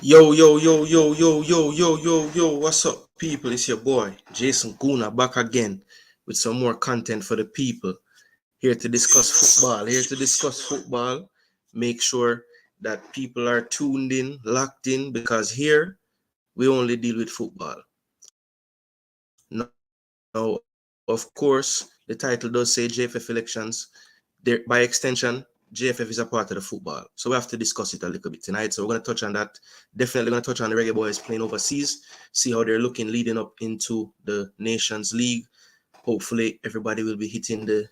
Yo, yo, yo, yo, yo, yo, yo, yo, yo, what's up, people? It's your boy, Jason Gooner, back again with some more content for the people. Here to discuss football. Here to discuss football. Make sure that people are tuned in, locked in, because here we only deal with football. Now, of course, the title does say JFF Elections. There, by extension, JFF is a part of the football. So we have to discuss it a little bit tonight. So we're going to touch on that. Definitely going to touch on the Reggae Boyz playing overseas, see how they're looking leading up into the Nations League. Hopefully, everybody will be hitting the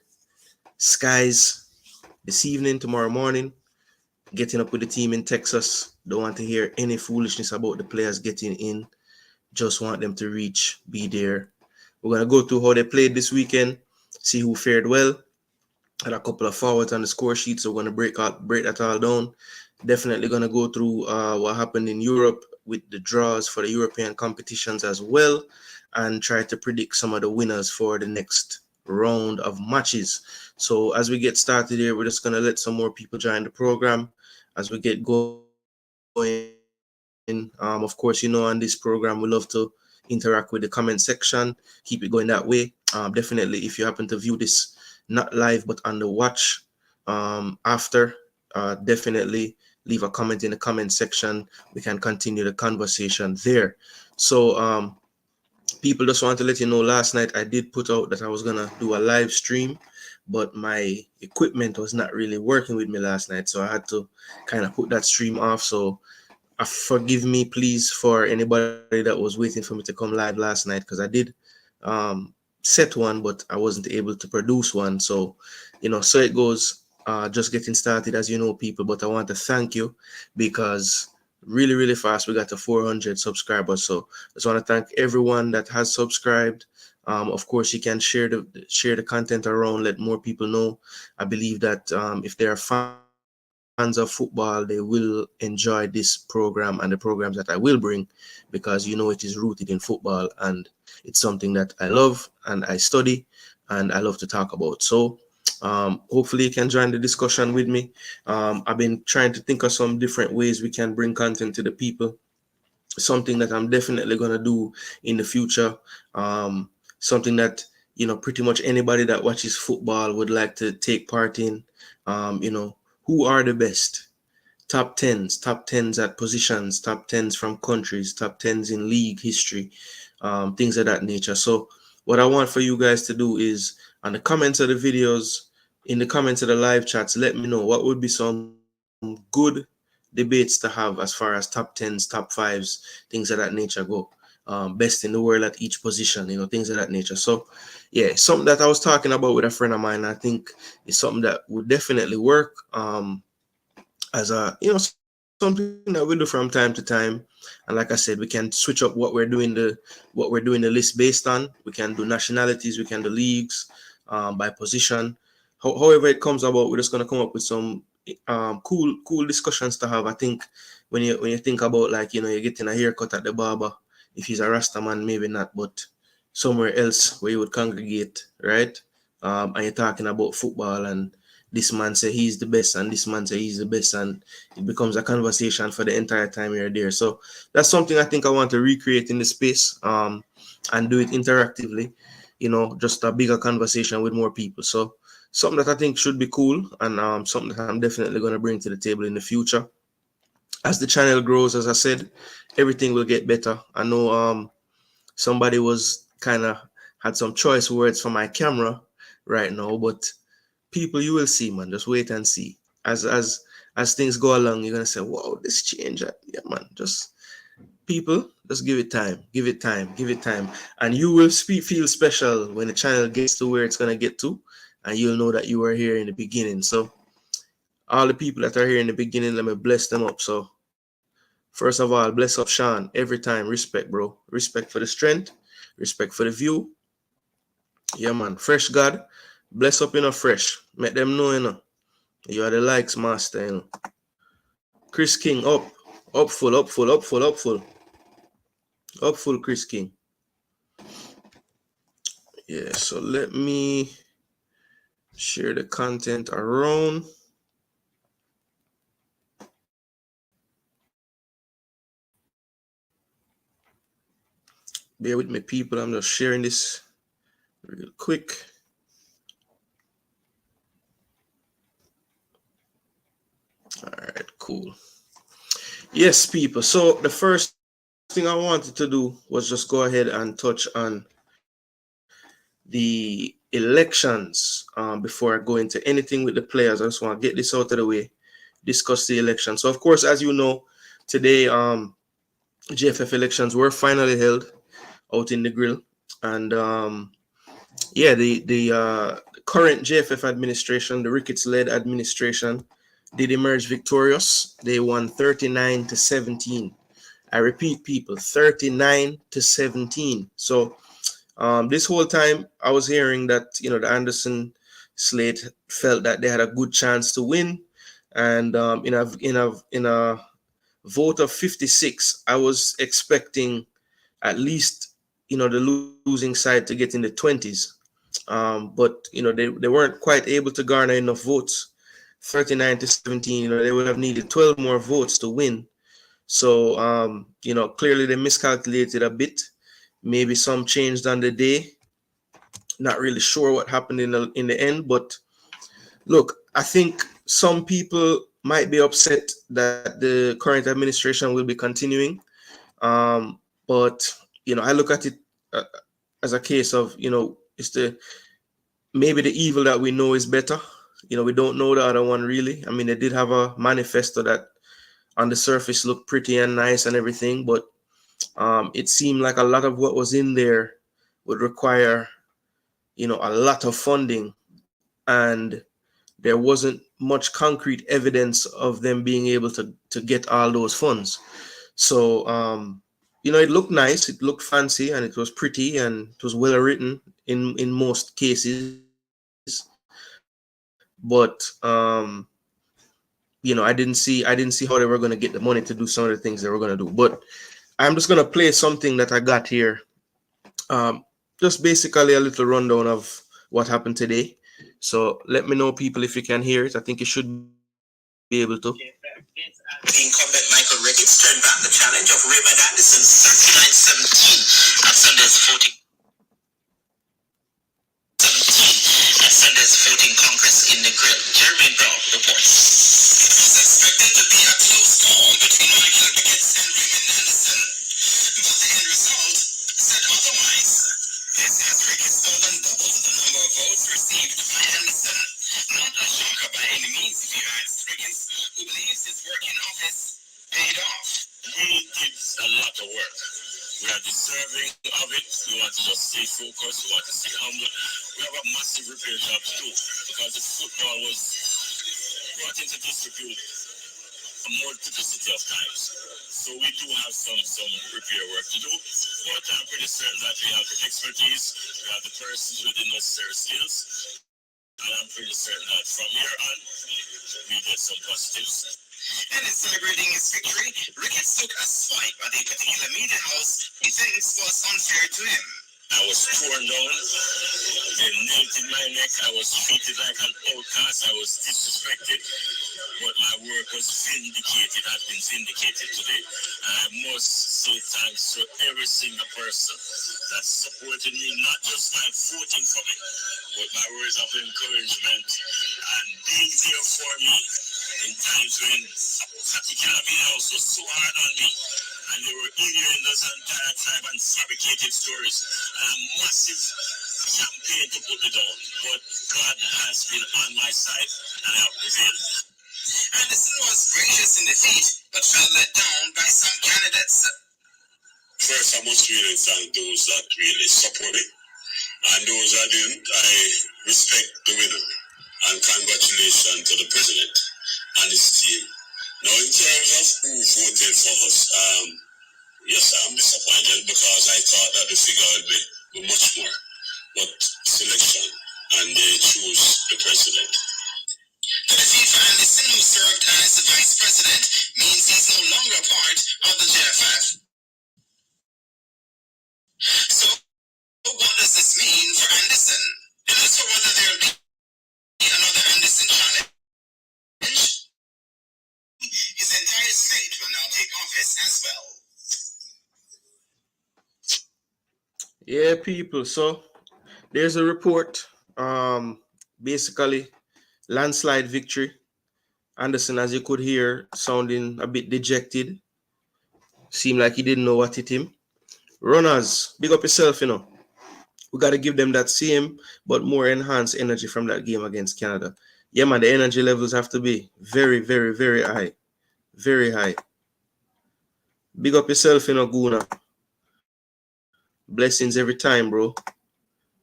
skies this evening, tomorrow morning, getting up with the team in Texas. Don't want to hear any foolishness about the players getting in. Just want them to reach, be there. We're going to go through how they played this weekend, see who fared well. Had a couple of forwards on the score sheet, so we're going to break that all down. Definitely going to go through what happened in Europe with the draws for the European competitions as well, and try to predict some of the winners for the next round of matches. So as we get started here, we're just going to let some more people join the program as we get going. Of course, on this program, we love to interact with the comment section, keep it going that way. Definitely, if you happen to view this not live but on the watch after, definitely leave a comment in the comment section. We can continue the conversation there. So people, just want to let you know, last night I did put out that I was gonna do a live stream, but my equipment was not really working with me last night, so I had to kind of put that stream off. So forgive me, please, for anybody that was waiting for me to come live last night, because I did set one, but I wasn't able to produce one. So, so it goes. Just getting started, as you know, people. But I want to thank you because really, really fast we got to 400 subscribers. So I just want to thank everyone that has subscribed. Of course, you can share the content around, let more people know. I believe that if there are fans of football, they will enjoy this program and the programs that I will bring, because it is rooted in football and it's something that I love and I study and I love to talk about. So hopefully you can join the discussion with me. I've been trying to think of some different ways we can bring content to the people, something that I'm definitely going to do in the future. Something that, pretty much anybody that watches football would like to take part in. Who are the best? Top tens at positions, top tens from countries, top tens in league history, things of that nature. So what I want for you guys to do is, on the comments of the videos, in the comments of the live chats, let me know what would be some good debates to have as far as top tens, top fives, things of that nature go. Best in the world at each position, things of that nature. So yeah, something that I was talking about with a friend of mine, I think is something that would definitely work. As a something that we do from time to time. And like I said, we can switch up what we're doing the list based on. We can do nationalities, we can do leagues, by position. However it comes about, we're just gonna come up with some cool discussions to have. I think when you think about, like, you're getting a haircut at the barber, if he's a Rasta man, maybe not, but somewhere else where you would congregate, right? And you're talking about football, and this man say he's the best and this man say he's the best, and it becomes a conversation for the entire time you're there. So that's something I think I want to recreate in the space, and do it interactively, just a bigger conversation with more people. So something that I think should be cool, and something that I'm definitely going to bring to the table in the future. As the channel grows, as I said, everything will get better. I know somebody was kind of had some choice words for my camera right now, but people, you will see, man. Just wait and see. As things go along, you're gonna say, "Wow, this change!" Yeah, man. Just people, just give it time, give it time, give it time, and you will feel special when the channel gets to where it's gonna get to, and you'll know that you were here in the beginning. So, all the people that are here in the beginning, let me bless them up. So, first of all, bless up Sean every time. Respect, bro. Respect for the strength. Respect for the view. Yeah, man. Fresh God, bless up, fresh. Make them know, You are the likes master, Chris King, up full, up full, up full, up full, up full, Chris King. Yeah, so let me share the content around. Bear with me, people. I'm just sharing this real quick. All right, cool. Yes, people. So the first thing I wanted to do was just go ahead and touch on the elections before I go into anything with the players. I just want to get this out of the way, discuss the election. So, of course, as you know, today JFF elections were finally held out in Negril, and yeah, the current JFF administration, the Ricketts-led administration, did emerge victorious. They won 39-17. I repeat, people, 39-17. So this whole time I was hearing that the Anderson slate felt that they had a good chance to win, and in a vote of 56, I was expecting at least the losing side to get in the 20s. But they weren't quite able to garner enough votes. 39-17, they would have needed 12 more votes to win. So clearly they miscalculated a bit. Maybe some changed on the day. Not really sure what happened in the end, but look, I think some people might be upset that the current administration will be continuing. But I look at it uh, as a case of it's maybe the evil that we know is better. We don't know the other one really. I mean, they did have a manifesto that on the surface looked pretty and nice and everything, but it seemed like a lot of what was in there would require a lot of funding, and there wasn't much concrete evidence of them being able to get all those funds. So it looked nice, it looked fancy, and it was pretty, and it was well written in most cases. But I didn't see how they were going to get the money to do some of the things they were going to do. But I'm just going to play something that I got here. Just basically a little rundown of what happened today. So let me know, people, if you can hear it. I think you should be able to. The incumbent Michael Ricketts turned back the challenge of Raymond Anderson 39-17 at Sunday's voting. At Sunday's voting congress in Negril. Jeremy Brown reports. It was expected to be a close call between Michael Ricketts and Raymond Anderson, but the end result said otherwise. This has Ricketts more than doubled the number of votes received by Anderson. Not a shocker by any means if you ask Ricketts, who believes his work in office paid off. We did a lot of work. We are deserving of it. We want to just stay focused. We want to stay humble. We have a massive repair job to do because the football was brought into disrepute a multiplicity of times. So we do have some repair work to do. But I'm pretty certain that we have the expertise, we have the persons with the necessary skills, and I'm pretty certain that from here on, we get some positives. And in celebrating his victory, Ricketts took a swipe at a particular media house he thinks was unfair to him. I was torn down, they knelt in my neck, I was treated like an outcast, I was disrespected, but my work was vindicated, has been vindicated today. And I must say thanks to every single person that supported me, not just by voting for me, but by words of encouragement and being there for me in times when a particular media house was so hard on me. And they were ignorant and diatribe and fabricated stories. And a massive campaign to put me down. But God has been on my side and I have prevailed. Anderson was gracious in defeat, but felt let down by some candidates. First, I must really thank those that really support me. And those that didn't, I respect the winner. And congratulations to the president and his team. Now, in terms of who voted for us, yes, I'm disappointed because I thought that the figure would be much more. But selection, and they choose the president. The defeat for Anderson, who served as the vice president, means he's no longer part of the JFF. So, what does this mean for Anderson? And as for whether there will be another Anderson challenge, his entire state will now take office as well. Yeah, people. So there's a report. Basically, landslide victory. Anderson, as you could hear, sounding a bit dejected. Seemed like he didn't know what hit him. Runners, big up yourself, We got to give them that same but more enhanced energy from that game against Canada. Yeah, man, the energy levels have to be very, very, very high. Very high. Big up yourself, Gooner. Blessings every time, bro.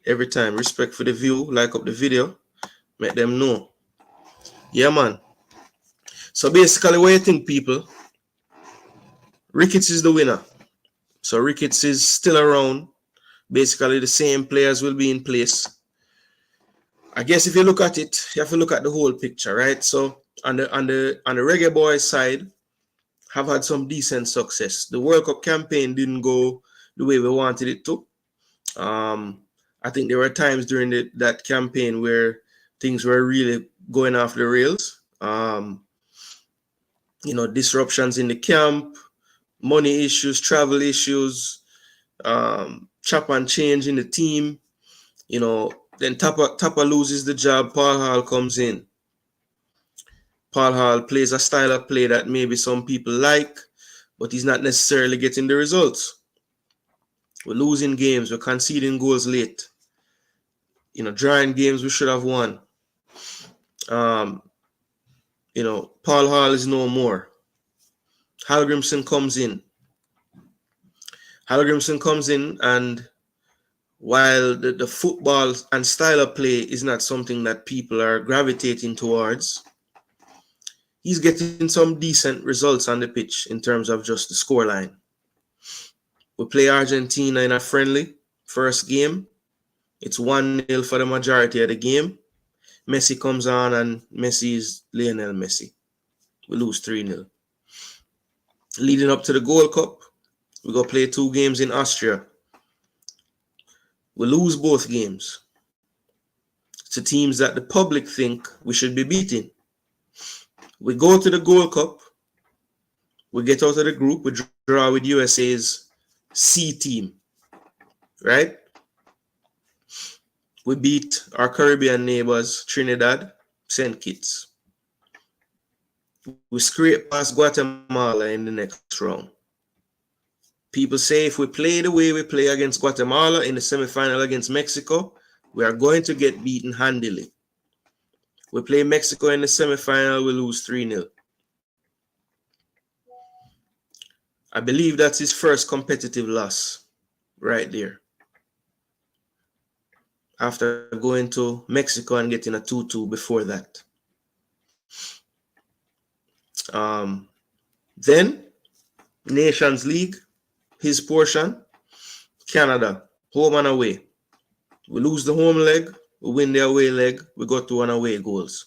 Every time. Respect for the view. Like up the video. Make them know. Yeah, man. So basically, what you think, people? Ricketts is the winner. So Ricketts is still around. Basically, the same players will be in place. I guess if you look at it, you have to look at the whole picture, right? So on the Reggae Boyz side, have had some decent success. The World Cup campaign didn't go the way we wanted it to. I think there were times during that campaign where things were really going off the rails. Disruptions in the camp, money issues, travel issues, chop and change in the team. Then Tapper loses the job. Paul Hall comes in. Paul Hall plays a style of play that maybe some people like, but he's not necessarily getting the results. We're losing games. We're conceding goals late. Drawing games we should have won. Paul Hall is no more. Hallgrimson comes in. And while the football and style of play is not something that people are gravitating towards, he's getting some decent results on the pitch in terms of just the scoreline. We play Argentina in a friendly first game. It's 1-0 for the majority of the game. Messi comes on and Messi is Lionel Messi. We lose 3-0. Leading up to the Gold Cup, we go play 2 games in Austria. We lose both games to teams that the public think we should be beating. We go to the Gold Cup. We get out of the group. We draw with USA's C team, right? We beat our Caribbean neighbors, Trinidad, St. Kitts. We scrape past Guatemala in the next round. People say if we play the way we play against Guatemala in the semifinal against Mexico, we are going to get beaten handily. We play Mexico in the semifinal, we lose 3-0. I believe that's his first competitive loss right there. After going to Mexico and getting a 2-2 before that. Then, Nations League, his portion, Canada, home and away. We lose the home leg, we win the away leg, we got 2 away goals.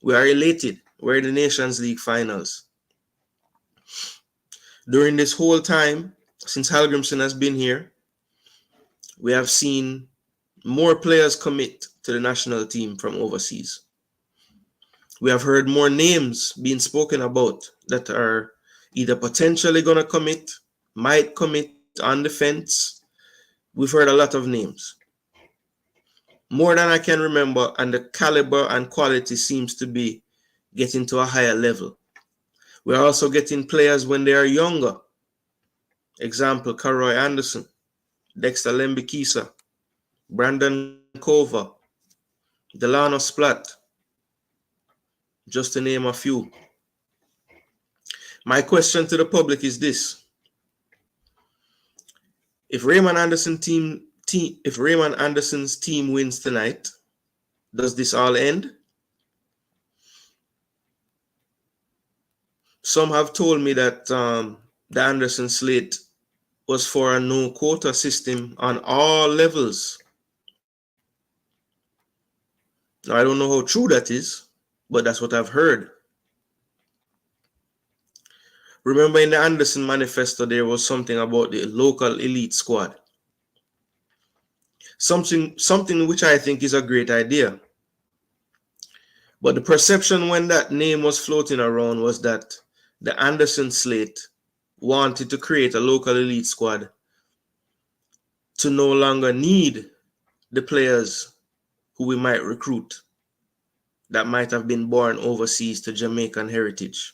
We are elated. We're in the Nations League finals. During this whole time, since Hallgrimson has been here, we have seen more players commit to the national team from overseas. We have heard more names being spoken about that are either potentially going to commit, might commit, on the fence. We've heard a lot of names. More than I can remember, and the caliber and quality seems to be getting to a higher level. We're also getting players when they are younger. Example, Karoy Anderson, Dexter Lembikisa, Brandon Kova, Delano Splat, just to name a few. My question to the public is this. If Raymond Anderson's team wins tonight, does this all end? Some have told me that the Anderson slate was for a no quota system on all levels. Now, I don't know how true that is, but that's what I've heard. Remember in the Anderson manifesto, there was something about the local elite squad. Something which I think is a great idea. But the perception when that name was floating around was that the Anderson slate wanted to create a local elite squad to no longer need the players who we might recruit that might have been born overseas to Jamaican heritage.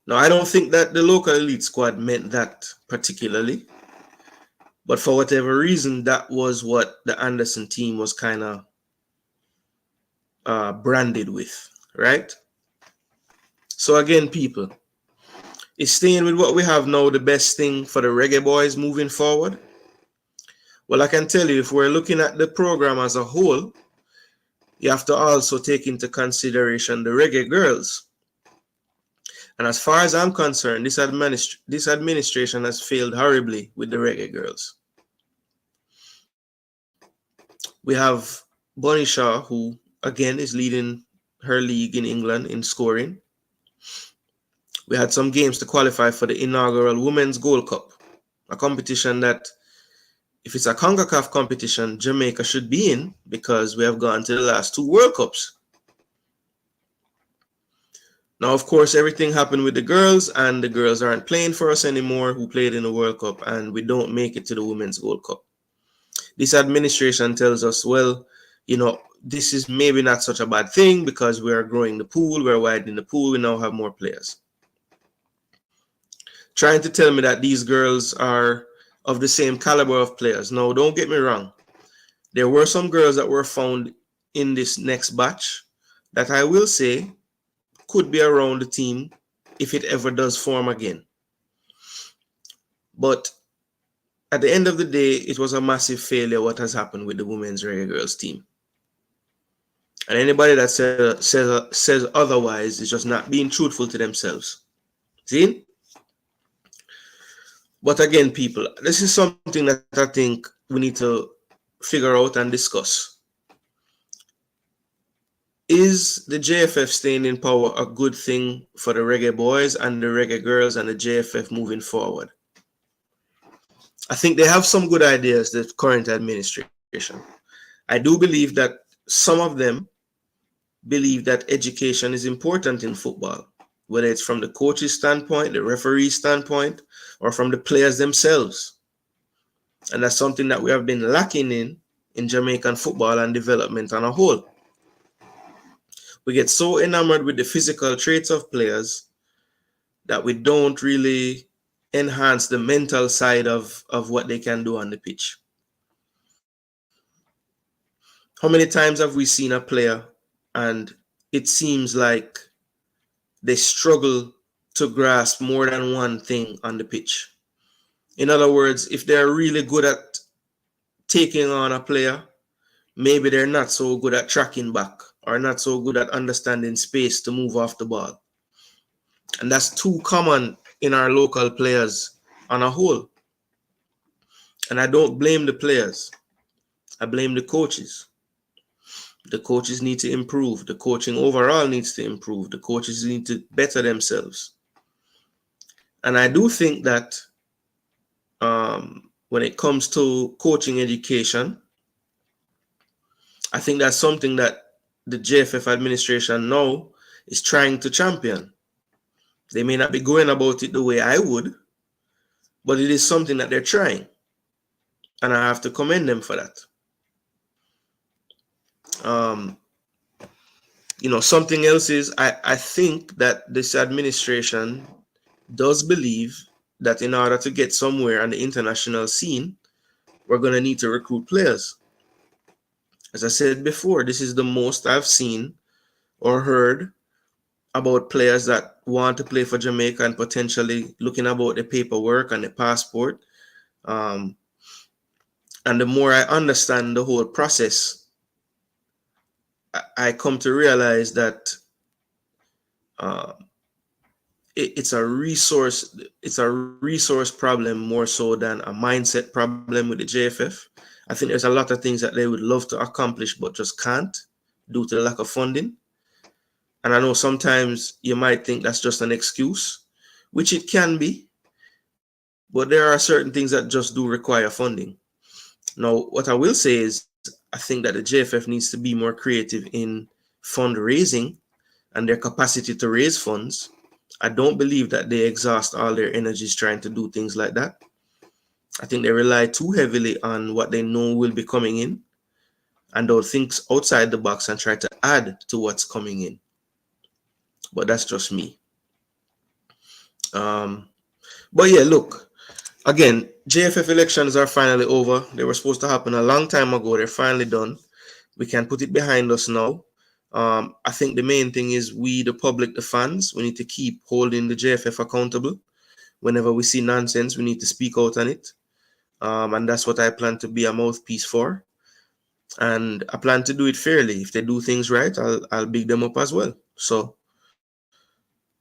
Now, I don't think that the local elite squad meant that particularly, but for whatever reason, that was what the Anderson team was kind of branded with, right? So again, people, is staying with what we have now the best thing for the Reggae Boyz moving forward? Well, I can tell you, if we're looking at the program as a whole, you have to also take into consideration the Reggae girls. And as far as I'm concerned, this administration has failed horribly with the Reggae girls. We have Bonnie Shaw, who again is leading her league in England in scoring. We had some games to qualify for the inaugural Women's Gold Cup, a competition that, if it's a CONCACAF competition, Jamaica should be in because we have gone to the last 2 World Cups. Now, of course, everything happened with the girls, and the girls aren't playing for us anymore who played in the World Cup, and we don't make it to the Women's Gold Cup. This administration tells us, well, this is maybe not such a bad thing because we are growing the pool, we're widening the pool, we now have more players. Trying to tell me that these girls are of the same caliber of players. No, don't get me wrong. There were some girls that were found in this next batch that I will say could be around the team if it ever does form again. But at the end of the day, it was a massive failure what has happened with the women's Reggae girls team. And anybody that says otherwise is just not being truthful to themselves. See? But again, people, this is something that I think we need to figure out and discuss. Is the JFF staying in power a good thing for the Reggae Boyz and the Reggae girls and the JFF moving forward? I think they have some good ideas, the current administration. I do believe that some of them believe that education is important in football, whether it's from the coach's standpoint, the referee standpoint, or from the players themselves. And that's something that we have been lacking in Jamaican football and development on a whole. We get so enamored with the physical traits of players that we don't really enhance the mental side of what they can do on the pitch. How many times have we seen a player and it seems like they struggle to grasp more than one thing on the pitch? In other words, if they're really good at taking on a player, maybe they're not so good at tracking back or not so good at understanding space to move off the ball. And that's too common in our local players on a whole. And I don't blame the players. I blame the coaches. The coaches need to improve. The coaching overall needs to improve. The coaches need to better themselves. And I do think that when it comes to coaching education, I think that's something that the JFF administration now is trying to champion. They may not be going about it the way I would, but it is something that they're trying. And I have to commend them for that. Something else is I think that this administration does believe that in order to get somewhere on the international scene, we're going to need to recruit players. As I said before, this is the most I've seen or heard about players that want to play for Jamaica and potentially looking about the paperwork and the passport. And the more I understand the whole process, I come to realize that it's a resource problem more so than a mindset problem with the JFF. I think there's a lot of things that they would love to accomplish but just can't due to the lack of funding. And I know sometimes you might think that's just an excuse, which it can be, but there are certain things that just do require funding. Now, what I will say is I think that the JFF needs to be more creative in fundraising and their capacity to raise funds. I don't believe that they exhaust all their energies trying to do things like that. I think they rely too heavily on what they know will be coming in and don't think outside the box and try to add to what's coming in. But that's just me. But yeah, look, again, JFF elections are finally over. They were supposed to happen a long time ago. They're finally done. We can put it behind us now. I think the main thing is we, the public, the fans, we need to keep holding the JFF accountable. Whenever we see nonsense, we need to speak out on it. And that's what I plan to be a mouthpiece for. And I plan to do it fairly. If they do things right, I'll big them up as well. So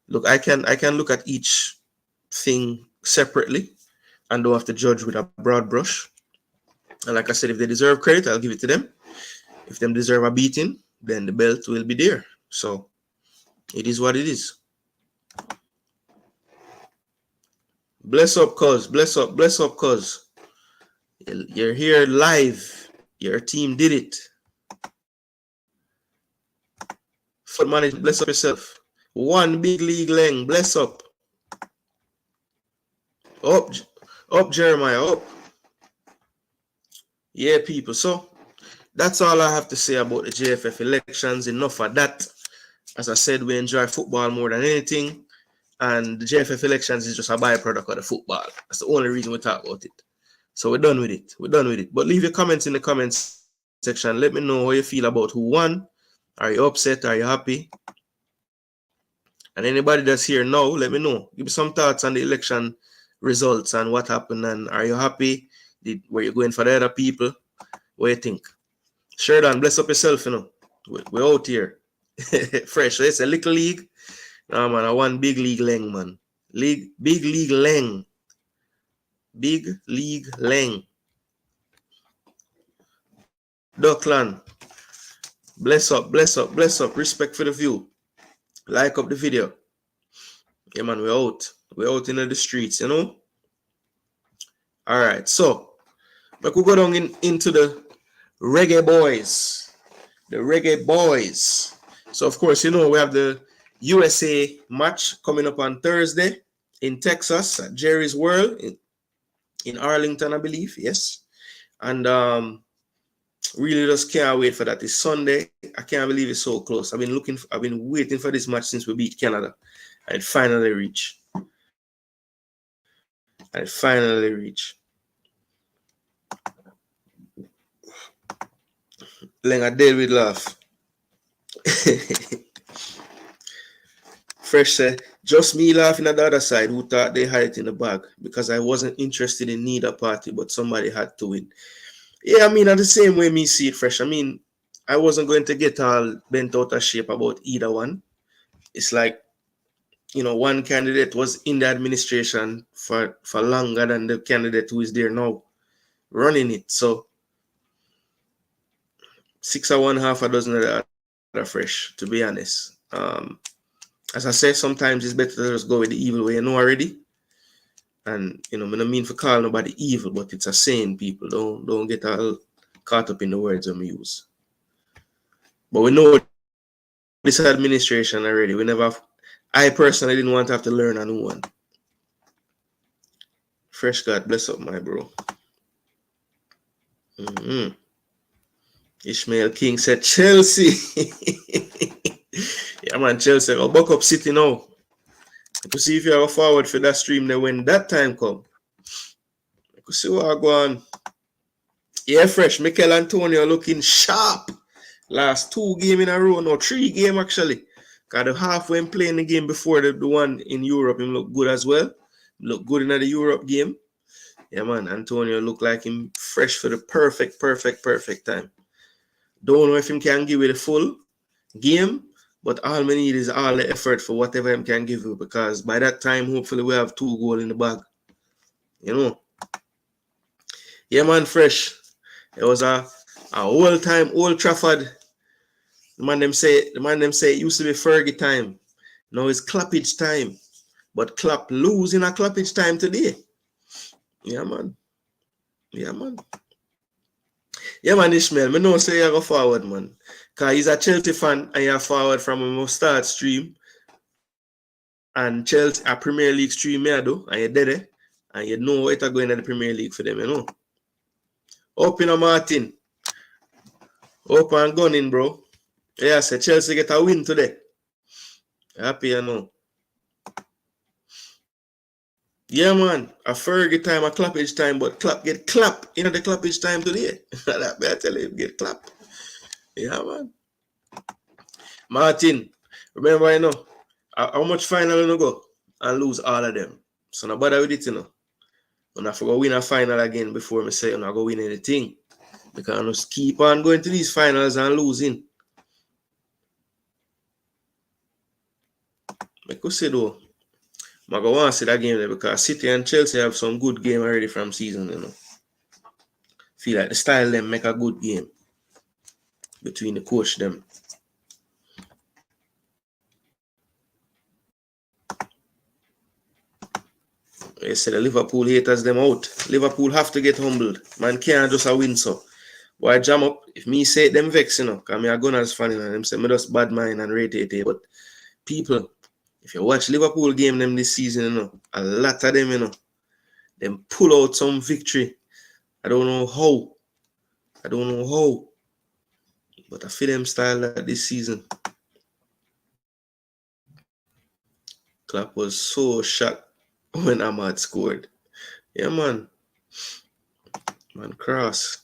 look, I can look at each thing separately and don't have to judge with a broad brush. And like I said, if they deserve credit, I'll give it to them. If them deserve a beating, then the belt will be there. So it is what it is. Bless up, cuz. Bless up, cuz. You're here live. Your team did it. Foot management, bless up yourself. One big league leng, bless up. Up, Jeremiah, up. Yeah, people. So that's all I have to say about the JFF elections. Enough of that. As I said, we enjoy football more than anything. And the JFF elections is just a byproduct of the football. That's the only reason we talk about it. So we're done with it. But leave your comments in the comments section. Let me know how you feel about who won. Are you upset? Are you happy? And anybody that's here now, let me know. Give me some thoughts on the election results and what happened. And are you happy? Were you going for the other people? What do you think? Sheridan, bless up yourself, you know. We're out here. Fresh. So it's a little league. No, man, I want big league leng, man. Big league leng. Big league leng. Duckland. Bless up. Respect for the view. Like up the video. Yeah, man, we're out. We're out in the streets, you know. All right, so we could go down into the Reggae Boyz. The Reggae Boyz. So, of course, you know, we have the USA match coming up on Thursday in Texas at Jerry's World in Arlington, I believe. Yes. And really just can't wait for that. It's Sunday. I can't believe it's so close. I've been waiting for this match since we beat Canada. And it finally reached. Leng I deal with laugh. Fresh said, just me laughing at the other side who thought they had it in the bag because I wasn't interested in neither party, but somebody had to win. Yeah, I mean, at the same way me see it, Fresh. I mean, I wasn't going to get all bent out of shape about either one. It's like, you know, one candidate was in the administration for longer than the candidate who is there now running it. So 6 or 1 half a dozen of the other Fresh, to be honest. As I say, sometimes it's better to just go with the evil way you know already. And, you know, I don't mean for calling nobody evil, but it's a saying, people. Don't get all caught up in the words we use. But we know this administration already. I personally didn't want to have to learn a new one. Fresh God, bless up, my bro. Ishmael King said Chelsea. Yeah, man, Chelsea. I'll buck up City now. To see if you have a forward for that stream then when that time come. I could see what I go on. Yeah, Fresh. Mikel Antonio looking sharp. Last 2 games in a row. No, 3 games actually. Because the half when playing the game before the one in Europe, him look good as well. Look good in the Europe game. Yeah, man. Antonio look like him fresh for the perfect time. Don't know if him can give it a full game. But all we need is all the effort for whatever him can give you because by that time, hopefully, we have 2 goals in the bag. You know? Yeah, man, Fresh. It was a whole time, Old Trafford. The man them say it used to be Fergie time. Now it's Clappage time. But Clapp losing a Clappage time today. Yeah, man. Yeah, man, Ishmael. I know say you go forward, man. Because he's a Chelsea fan and you're forward from a start stream. And Chelsea, a Premier League stream, and you did it. And you know it's going to the Premier League for them, you know. Up in a Martin. Up and gunning, bro. Yeah, say Chelsea get a win today. Happy, you know. Yeah, man. A Fergie time, a clappage time, but clap get clap. You know the clappage time today. That I tell you, get clap. Yeah, man. Martin, remember, you know, how much final you go and lose all of them. So no bother with it, you know. And I forgot win a final again before me say I'm not going to win anything. Because I just keep on going to these finals and losing. I could say though, I go want to see that game there because City and Chelsea have some good game already from season, you know. Feel like the style them make a good game between the coach them. They say the Liverpool haters them out. Liverpool have to get humbled. Man can't just a win so. Why jam up? If me say it, them vex, you know, because me a Gunners fan, you know, them say me just bad mind and rate it. But people, if you watch Liverpool game them this season, you know, a lot of them, you know, them pull out some victory. I don't know how. But I feel them style like this season. Klopp was so shocked when Ahmad scored. Yeah, man. Man, cross.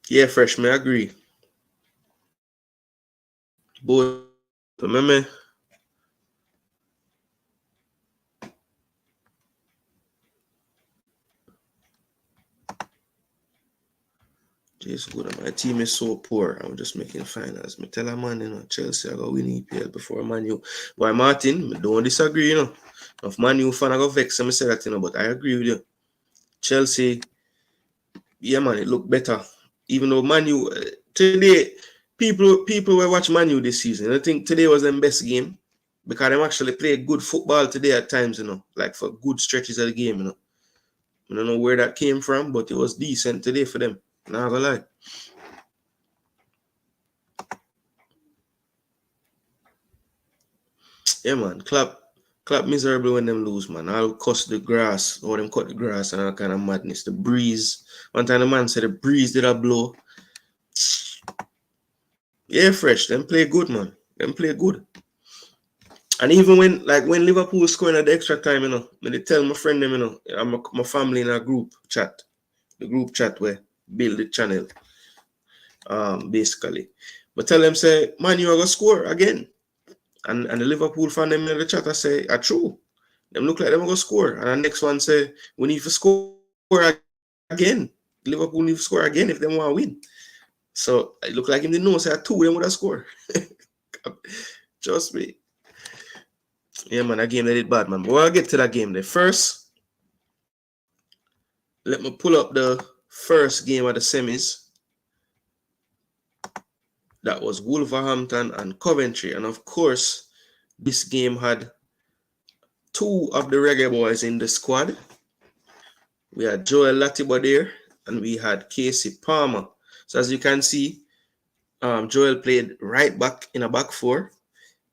Yeah, fresh, me agree. Both, remember? Just good. My team is so poor. I'm just making finals. Me tell a man, you know, Chelsea I go win EPL before Man U. Why, Martin? I don't disagree, you know. If Man U fan I go vex, I say that, you know, but I agree with you. Chelsea, yeah, man, it look better. Even though Man U today, people will watch Man U this season. I think today was their best game because they actually played good football today at times, you know, like for good stretches of the game, you know. I don't know where that came from, but it was decent today for them. Not gonna lie. Yeah, man. Clap miserable when them lose, man. I'll cuss the grass or them cut the grass and all kind of madness. The breeze. One time the man said the breeze did a blow. Yeah, fresh. Them play good, man. Them play good. And even when Liverpool scoring at the extra time, you know, when they tell my friend them, you know, I'm my family in a group chat. The group chat where build the channel. Basically. But tell them say, man, you are gonna score again. And the Liverpool fan them in the chat I say, true. Them look like them gonna score. And the next one say, we need to score again. Liverpool need to score again if they want to win. So it look like him didn't know say two them would have scored. Trust me. Yeah, man, that game they did bad, man. But we'll get to that game there. First, let me pull up the first game of the semis. That was Wolverhampton and Coventry. And of course, this game had two of the Reggae Boyz in the squad. We had Joel Latibeaudiere and we had Kasey Palmer. So as you can see, Joel played right back in a back four,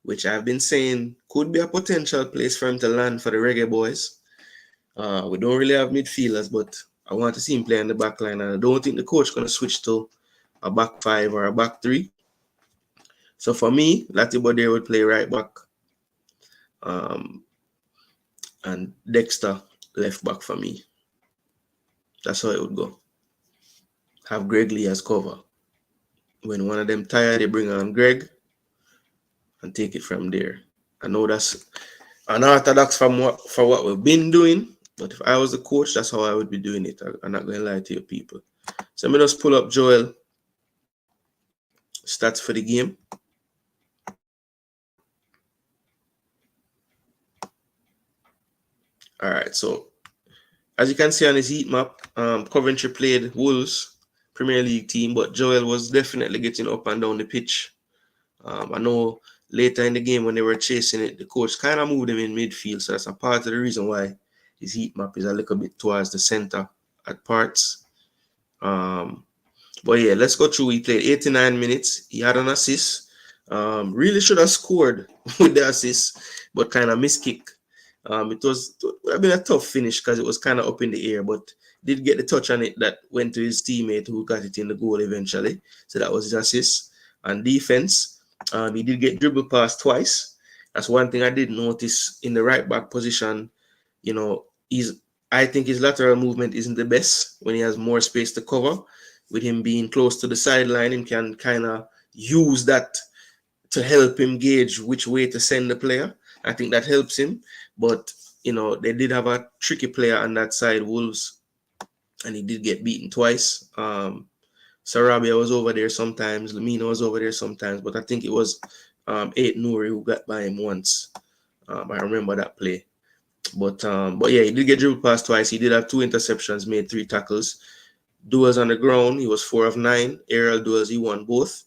which I've been saying could be a potential place for him to land for the Reggae Boyz. We don't really have midfielders, but I want to see him play in the back line. And I don't think the coach is going to switch to a back five or a back three. So for me, Latibeaudiere would play right back. And Dexter left back for me. That's how it would go. Have Greg Lee as cover. When one of them tired, they bring on Greg and take it from there. I know that's unorthodox for what we've been doing, but if I was the coach, that's how I would be doing it. I'm not going to lie to you people. So let me just pull up Joel stats for the game. All right, so as you can see on his heat map, Coventry played Wolves, Premier League team, but Joel was definitely getting up and down the pitch. I know later in the game when they were chasing it, the coach kind of moved him in midfield, so that's a part of the reason why his heat map is a little bit towards the center at parts. But yeah, let's go through. He played 89 minutes. He had an assist. Really should have scored with the assist, but kind of missed kick. It would have been a tough finish because it was kind of up in the air, but did get the touch on it that went to his teammate who got it in the goal eventually. So that was his assist. And defense, he did get dribble past twice. That's one thing I did notice in the right back position. You know, I think his lateral movement isn't the best when he has more space to cover. With him being close to the sideline, he can kind of use that to help him gauge which way to send the player. I think that helps him. But, you know, they did have a tricky player on that side, Wolves, and he did get beaten twice. Sarabia was over there sometimes. Lamina was over there sometimes. But I think it was 8 Nouri who got by him once. I remember that play. But yeah, he did get dribbled past twice. He did have 2 interceptions, made 3 tackles. Duels on the ground, he was 4 of 9. Aerial duels, he won both.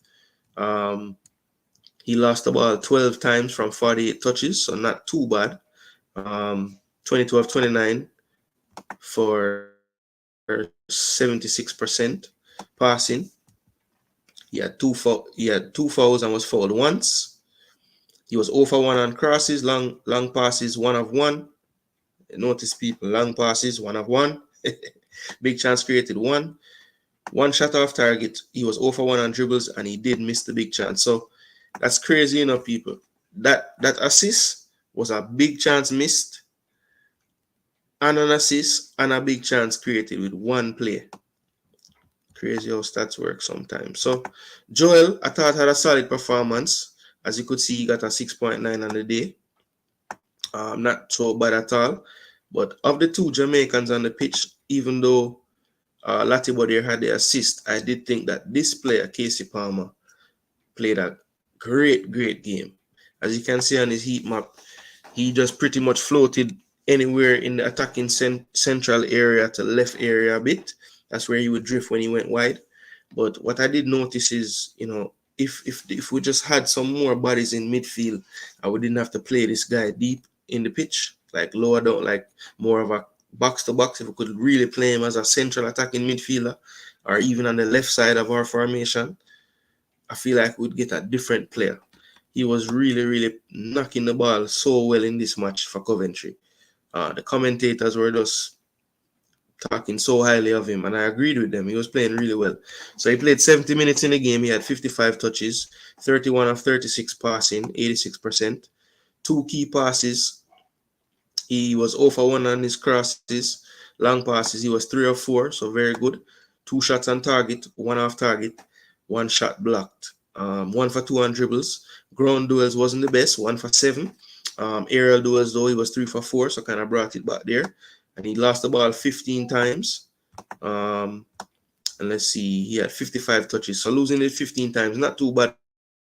He lost the ball 12 times from 48 touches, so not too bad. 22 of 29 for 76% passing. He had two fouls and was fouled once. He was 0 for 1 on crosses, long passes, 1 of 1. Notice people, long passes, 1 of 1. Big chance created, 1. 1 shot off target. He was 0 for 1 on dribbles, and he did miss the big chance. So that's crazy, you know, people. That assist was a big chance missed, and an assist, and a big chance created with 1 play. Crazy how stats work sometimes. So Joel, I thought, had a solid performance. As you could see, he got a 6.9 on the day. Not so bad at all. But of the 2 Jamaicans on the pitch, even though Latibeaudiere had the assist, I did think that this player, Kasey Palmer, played a great game. As you can see on his heat map, he just pretty much floated anywhere in the attacking central area to left area a bit. That's where he would drift when he went wide. But what I did notice is, you know, if we just had some more bodies in midfield, and we didn't have to play this guy deep in the pitch, like lower down, like more of a box to box, if we could really play him as a central attacking midfielder, or even on the left side of our formation, I feel like we'd get a different player. He was really knocking the ball so well in this match for Coventry. The commentators were just talking so highly of him, and I agreed with them. He was playing really well. So he played 70 minutes in the game. He had 55 touches, 31 of 36 passing, 86%. 2 key passes. He was 0 for 1 on his crosses. Long passes, he was 3 of 4, so very good. 2 shots on target, 1 off target, 1 shot blocked. 1 for 2 on dribbles. Ground duels wasn't the best, 1 for 7. Aerial duels, though, he was 3 for 4, so kind of brought it back there. And he lost the ball 15 times. And let's see, he had 55 touches. So losing it 15 times, not too bad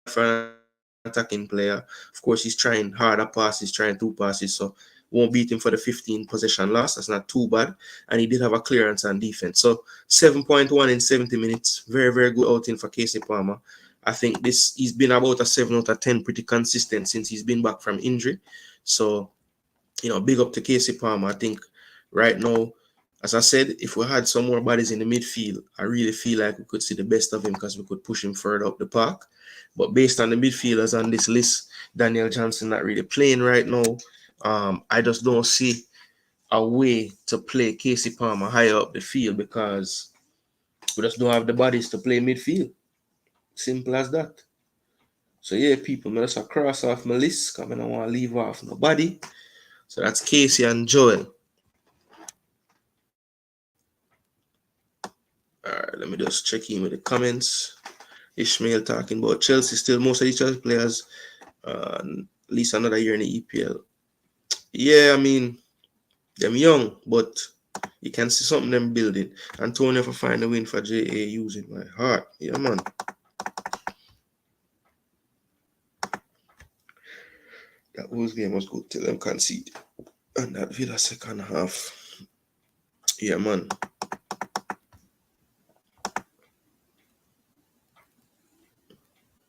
for an attacking player. Of course, he's trying harder passes, trying 2 passes, so won't beat him for the 15 possession loss. That's not too bad. And he did have a clearance on defense. So 7.1 in 70 minutes. Very good outing for Kasey Palmer. I think he's been about a 7 out of 10, pretty consistent since he's been back from injury. So, you know, big up to Kasey Palmer. I think right now, as I said, if we had some more bodies in the midfield, I really feel like we could see the best of him because we could push him further up the park. But based on the midfielders on this list, Daniel Johnson not really playing right now. I just don't see a way to play Kasey Palmer higher up the field because we just don't have the bodies to play midfield. Simple as that. So yeah, people, I'm just cross off my list because I don't want to leave off nobody. So that's Kasey and Joel. All right, let me just check in with the comments. Ishmael talking about Chelsea still, most of the Chelsea players, at least another year in the EPL. Yeah, I mean, them young, but you can see something them building. Antonio for find a win for JA using my heart. Yeah, man. That Wolves game was good till them concede. And that Villa second half. Yeah, man.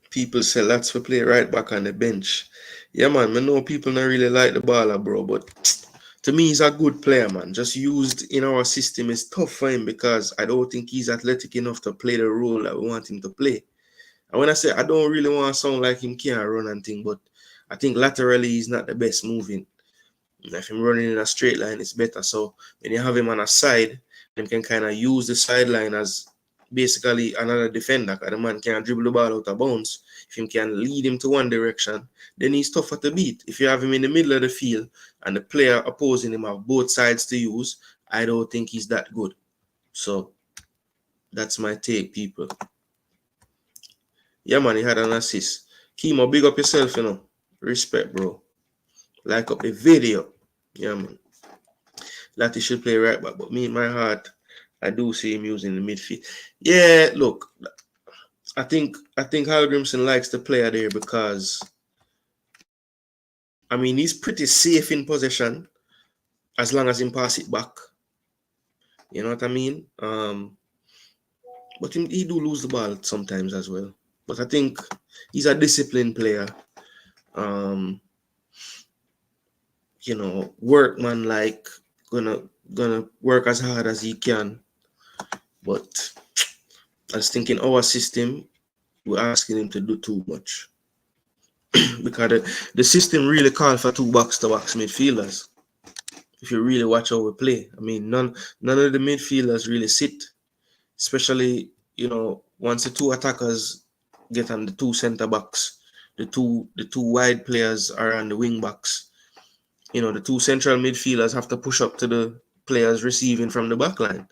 People say let's play right back on the bench. Yeah, man, I know people don't really like the baller, bro, but to me, he's a good player, man. Just used in our system is tough for him because I don't think he's athletic enough to play the role that we want him to play. And when I say I don't really want to sound like him can't run and thing, but I think laterally he's not the best moving. If him running in a straight line, it's better. So when you have him on a side, him can kind of use the sideline as basically another defender. Because the man can't dribble the ball out of bounds. If him can lead him to one direction, then he's tougher to beat. If you have him in the middle of the field and the player opposing him have both sides to use, I don't think he's that good. So that's my take, people. Yeah, man, he had an assist. Kimo, big up yourself, you know. Respect, bro. Like up the video. Yeah, man. Lati should play right back, but me in my heart, I do see him using the midfield. Yeah, look, I think Hallgrimson likes the player there because, I mean, he's pretty safe in possession as long as he pass it back. You know what I mean? But he do lose the ball sometimes as well. But I think he's a disciplined player. You know, workman like gonna work as hard as he can. But I was thinking our system, we're asking him to do too much. Because the system really calls for 2 box-to-box midfielders. If you really watch how we play, I mean, none of the midfielders really sit, especially, you know, once the 2 attackers get on the 2 center backs, the two wide players are on the wing backs. You know, the 2 central midfielders have to push up to the players receiving from the back line.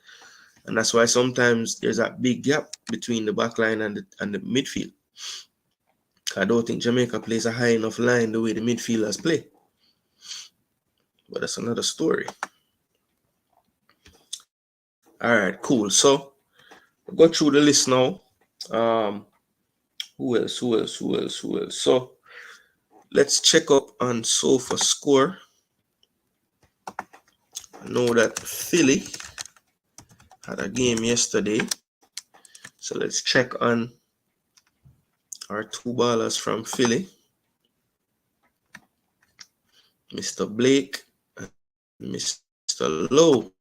And that's why sometimes there's that big gap between the back line and the midfield. I don't think Jamaica plays a high enough line the way the midfielders play. But that's another story. All right, cool. So we'll go through the list now. Who else? So let's check up on Sofa score. I know that Philly had a game yesterday. So let's check on our 2 ballers from Philly. Mr. Blake and Mr. Lowe.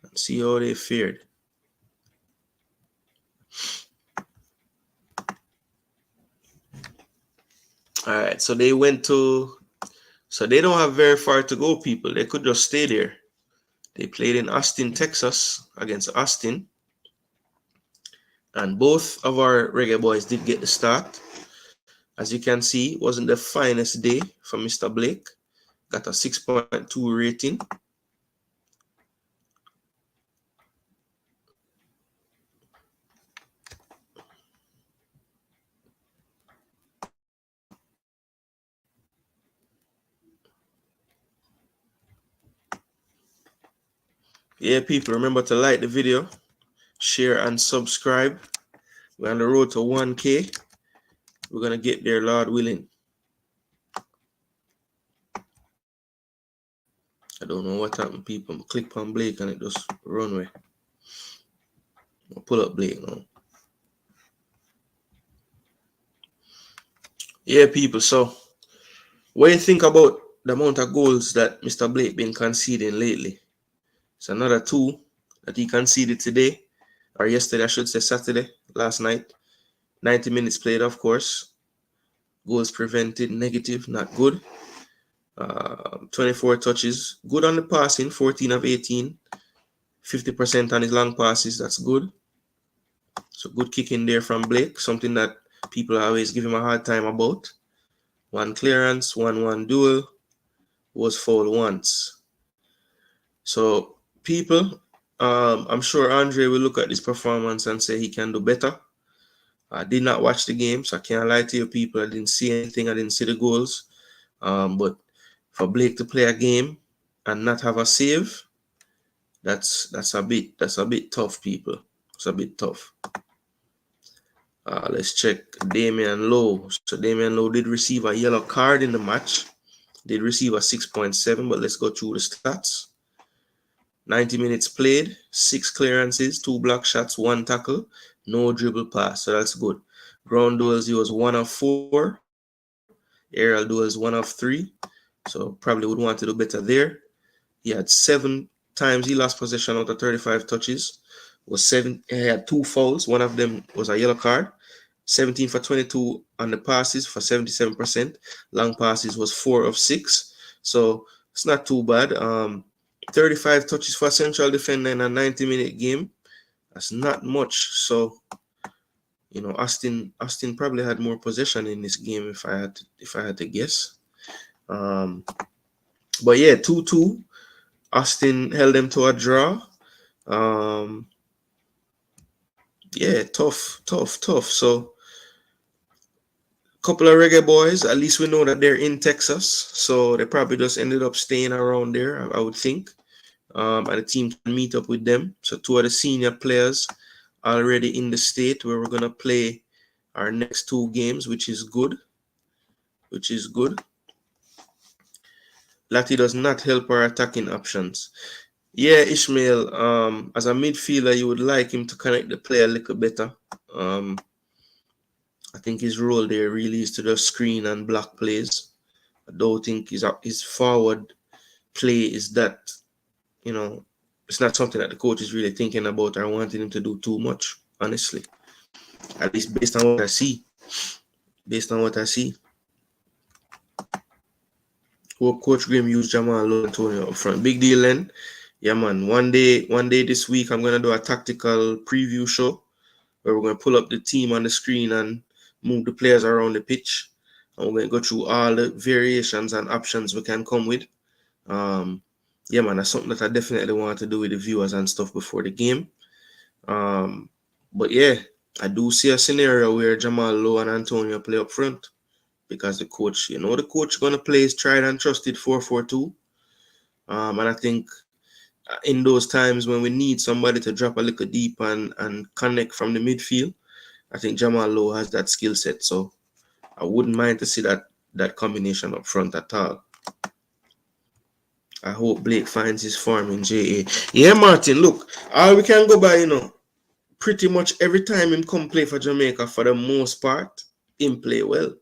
And see how they fared. All right, so they went to, so they don't have very far to go, people. They could just stay there. They played in Austin, Texas against Austin. And both of our Reggae Boyz did get the start. As you can see, it wasn't the finest day for Mr. Blake. Got a 6.2 rating. Yeah, people, remember to like the video, share and subscribe. We're on the road to 1K. We're going to get there, Lord willing. I don't know what happened, people. Click on Blake and it just run away. I'll pull up Blake now. Yeah, people, so what do you think about the amount of goals that Mr. Blake been conceding lately? It's another 2 that he conceded today, or yesterday, I should say Saturday, last night. 90 minutes played, of course. Goals prevented, negative, not good. 24 touches, good on the passing, 14 of 18. 50% on his long passes, that's good. So good kick in there from Blake, something that people always give him a hard time about. 1 clearance, 1-1 duel, was fouled once. So people, I'm sure Andre will look at this performance and say he can do better. I did not watch the game, so I can't lie to you people. I didn't see anything. I didn't see the goals. But for Blake to play a game and not have a save, that's a bit tough, people. It's a bit tough. Let's check Damion Lowe. So Damion Lowe did receive a yellow card in the match. Did receive a 6.7, but let's go through the stats. 90 minutes played, 6 clearances, 2 block shots, 1 tackle, no dribble pass. So that's good. Ground duels, he was 1 of 4. Aerial duels, 1 of 3. So probably would want to do better there. He had 7 times he lost possession out of 35 touches. He had 2 fouls. One of them was a yellow card. 17 for 22 on the passes for 77%. Long passes was 4 of 6. So it's not too bad. 35 touches for central defender in a 90-minute game. That's not much. So, you know, Austin probably had more possession in this game if I had to guess. But yeah, 2-2. Austin held them to a draw. Yeah, tough. So couple of Reggae Boyz, at least we know that they're in Texas, so they probably just ended up staying around there, I would think. And the team can meet up with them. So 2 of the senior players already in the state where we're gonna play our next 2 games, which is good. Lati does not help our attacking options. Yeah, Ishmael, as a midfielder, you would like him to connect the play a little better. I think his role there really is to just screen and block plays. I don't think his forward play is that, you know, it's not something that the coach is really thinking about or wanting him to do too much, honestly. At least based on what I see. Coach Graham used Jamal Antonio up front. Big deal then. Yeah, man. One day this week, I'm going to do a tactical preview show where we're going to pull up the team on the screen and move the players around the pitch. And we're going to go through all the variations and options we can come with. Yeah, man, that's something that I definitely want to do with the viewers and stuff before the game. But yeah, I do see a scenario where Jamal Lowe and Antonio play up front because the coach going to play his tried and trusted 4-4-2. And I think in those times when we need somebody to drop a little deep and connect from the midfield, I think Jamal Lowe has that skill set. So I wouldn't mind to see that combination up front at all. I hope Blake finds his form in JA. Yeah, Martin, look, all we can go by, you know, pretty much every time him come play for Jamaica, for the most part, him play well.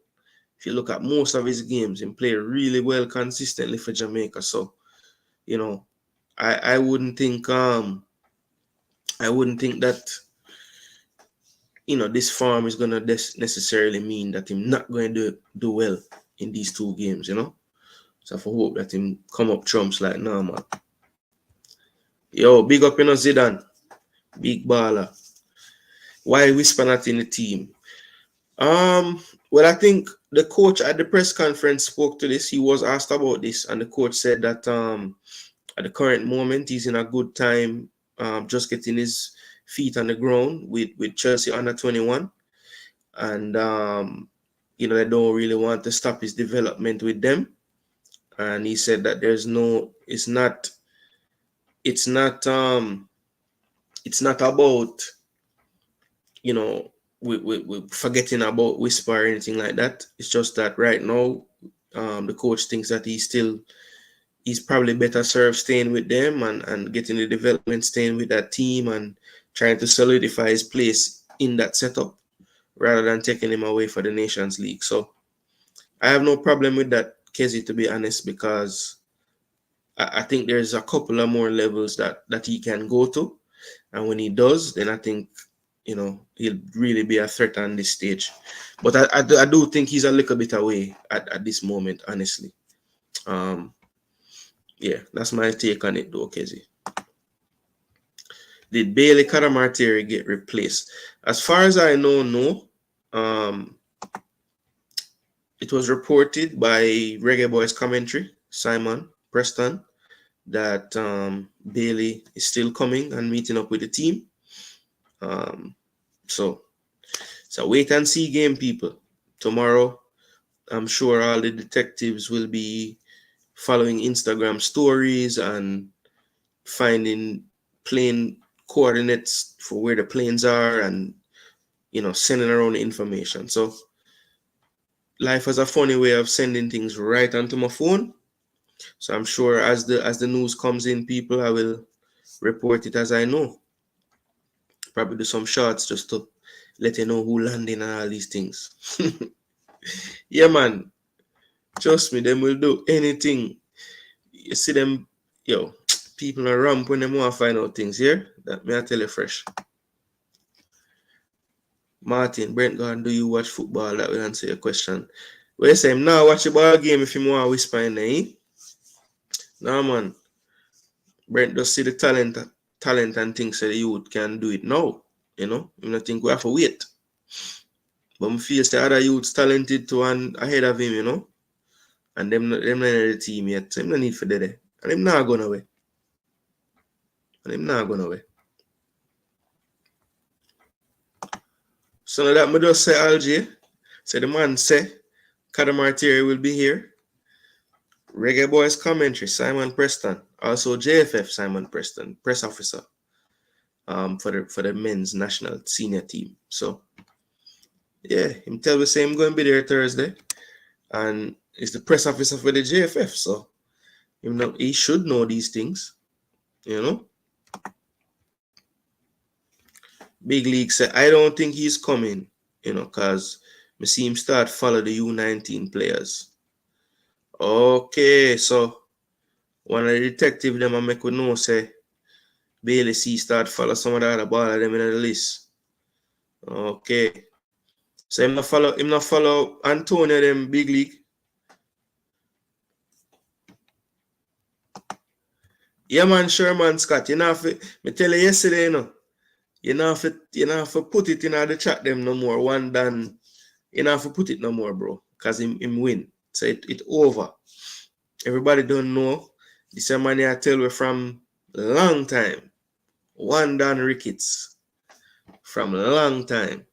If you look at most of his games, him play really well consistently for Jamaica. So, you know, I wouldn't think that, you know, this form is gonna necessarily mean that him not going to do well in these 2 games, you know. So I hope that him come up trumps like normal. Yo, big up, you know, Zidane. Big baller. Why whisper not in the team? Well, I think the coach at the press conference spoke to this. He was asked about this, and the coach said that at the current moment he's in a good time, just getting his feet on the ground with Chelsea under 21, and you know, they don't really want to stop his development with them. And he said that it's not about, you know, we forgetting about Whisper or anything like that. It's just that right now, the coach thinks that he's probably better served staying with them and getting the development, staying with that team and trying to solidify his place in that setup rather than taking him away for the Nations League. So I have no problem with that, Kasey, to be honest, because I think there's a couple of more levels that he can go to. And when he does, then I think, you know, he'll really be a threat on this stage. But I do think he's a little bit away at this moment, honestly. Yeah, that's my take on it though, Kasey. Did Bailey Cadamartieri get replaced? As far as I know, no. It was reported by Reggae Boyz commentary, Simon Preston, that Bailey is still coming and meeting up with the team. So it's a wait and see game, people. Tomorrow, I'm sure all the detectives will be following Instagram stories and finding plane coordinates for where the planes are and, you know, sending around the information. So life has a funny way of sending things right onto my phone. So I'm sure as the news comes in, people, I will report it as I know. Probably do some shots just to let you know who landing and all these things. Yeah, man. Trust me, them will do anything. You see them, yo, people are ramp when they want to find out things here. That may I tell you fresh. Martin, Brent Gordon, do you watch football? That will answer your question. Well, you say him now watch the ball game if you want to whisper in there, eh? No, man. Brent just see the talent and thinks that the youth can do it now. You know, I think we have to wait. But I feel the other youths talented to and ahead of him, you know. And them not in the team yet. So him no need for that. And him not going away. So now that I just say Algie, so the man say Cadamartieri will be here. Reggae Boyz commentary, Simon Preston. Also JFF Simon Preston, press officer for the men's national senior team. So yeah, him tell me say him going to be there Thursday. And he's the press officer for the JFF. So he should know these things. You know? Big League said, I don't think he's coming, you know, because I see him start follow the U19 players. Okay, so one of the detectives them I make with know say Bailey C start follow some of the other ball of them in the list. Okay. So him not follow Antonio them Big League. Yeah man, Sherman Scott, you know me tell you yesterday, you know. You know if put it in the chat them no more. One done, you know if put it no more, bro. Because him win. So it over. Everybody don't know. This man I tell you from long time. One done Ricketts. From long time.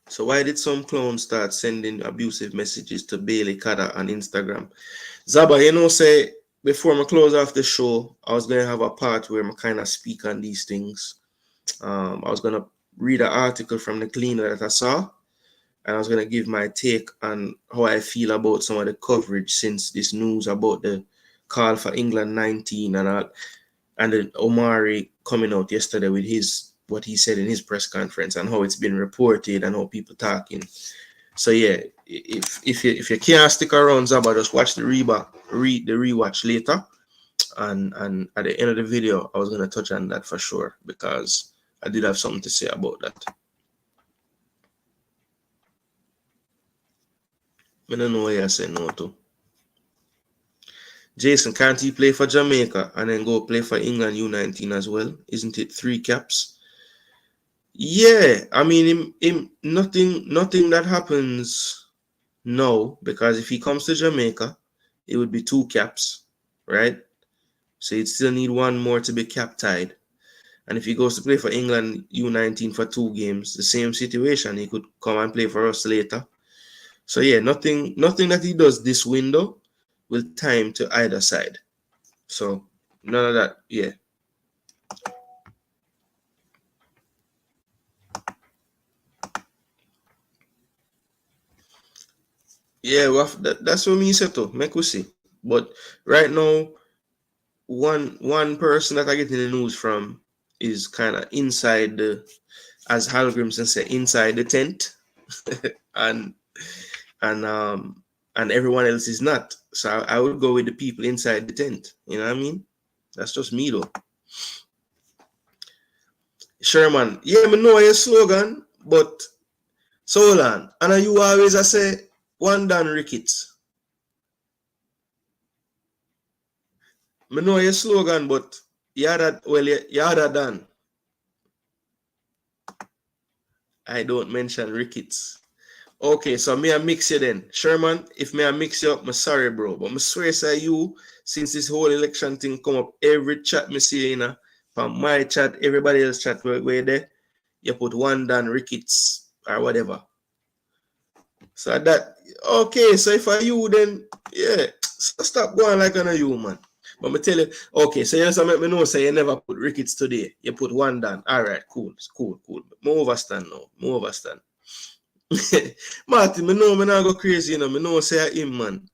So why did some clowns start sending abusive messages to Bailey Kada on Instagram? Zaba, you know, say before I close off the show, I was gonna have a part where I kind of speak on these things. I was gonna read an article from the Cleaner that I saw, and I was gonna give my take on how I feel about some of the coverage since this news about the call for England 19 and then Omari coming out yesterday with what he said in his press conference and how it's been reported and how people talking. So yeah, if you can't stick around, Zaba, just watch the rewatch later. And at the end of the video, I was gonna touch on that for sure because I did have something to say about that. I don't know why I said no to. Jason, can't he play for Jamaica and then go play for England U19 as well? Isn't it 3 caps? Yeah, I mean, him nothing that happens now, because if he comes to Jamaica, it would be 2 caps, right? So he'd still need 1 more to be cap tied. And if he goes to play for England U19 for 2 games, the same situation, he could come and play for us later. So yeah, nothing that he does this window will time to either side. So none of that, yeah. Yeah, well, that's what me said too. Make we see. But right now, one person that I get in the news from is kind of inside the, as Hal Grimson said, inside the tent, and everyone else is not. So I would go with the people inside the tent. You know what I mean? That's just me though. Sherman, yeah, I know your slogan, but so hold on. And you always say one done Ricketts. I know your slogan, but you other done. I don't mention Ricketts. Okay, so me I mix you then. Sherman, if me I mix you up, I'm sorry, bro. But I swear say you, since this whole election thing come up, every chat me see, you know, from my chat, everybody else chat where there, you put one done Ricketts or whatever. So that, okay, so if I you then, yeah, so stop going like on a you, man. But I tell you, okay, so you just make me know, say you never put Ricketts today. You put one down. All right, cool. More overstand now. More overstand. Martin, I know I not go crazy, you know. I know say him, man.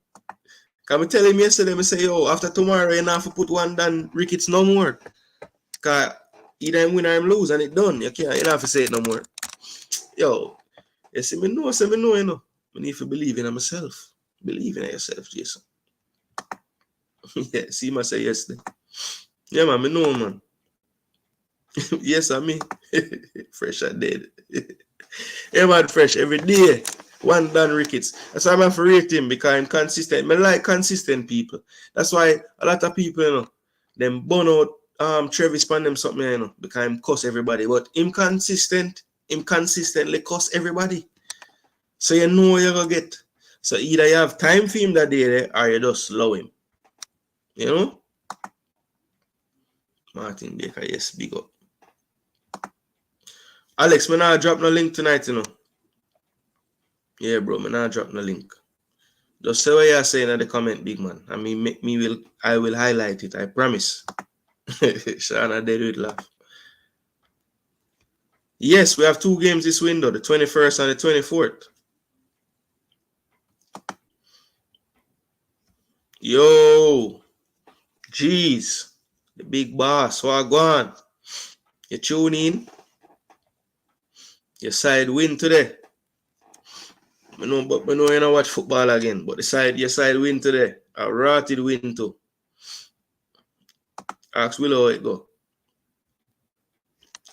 Can I tell him yesterday, I say, yo, after tomorrow, you have to put one down Ricketts no more. Because either him win or him lose, and it done. You don't have to say it no more. Yo, you see, I know, you know. I need to believe in myself. Believe in yourself, Jason. Yeah, see, I say yes then. Yeah, man, I know, man. Yes, I mean. Fresh and dead. Yeah, man, fresh every day. One done Ricketts. That's why I'm have to rate him because I'm consistent. I like consistent people. That's why a lot of people, them burn out Travis pan them something, because I'm cuss everybody. But him consistently cuss everybody. So you know what you're gonna get. So either you have time for him that day or you just slow him. You know? Martin Baker, yes, big up. Alex, me not drop no link tonight, Yeah, bro, me not drop no link. Just say what you're saying in the comment, big man. I mean, I will highlight it. I promise. Shana dead with laugh. Yes, we have 2 games this window, the 21st and the 24th. Yo, jeez, the big boss. What going? You tune in. Your side win today. I know you don't watch football again, but your side win today. A rotted win too. Ask Willow how it go.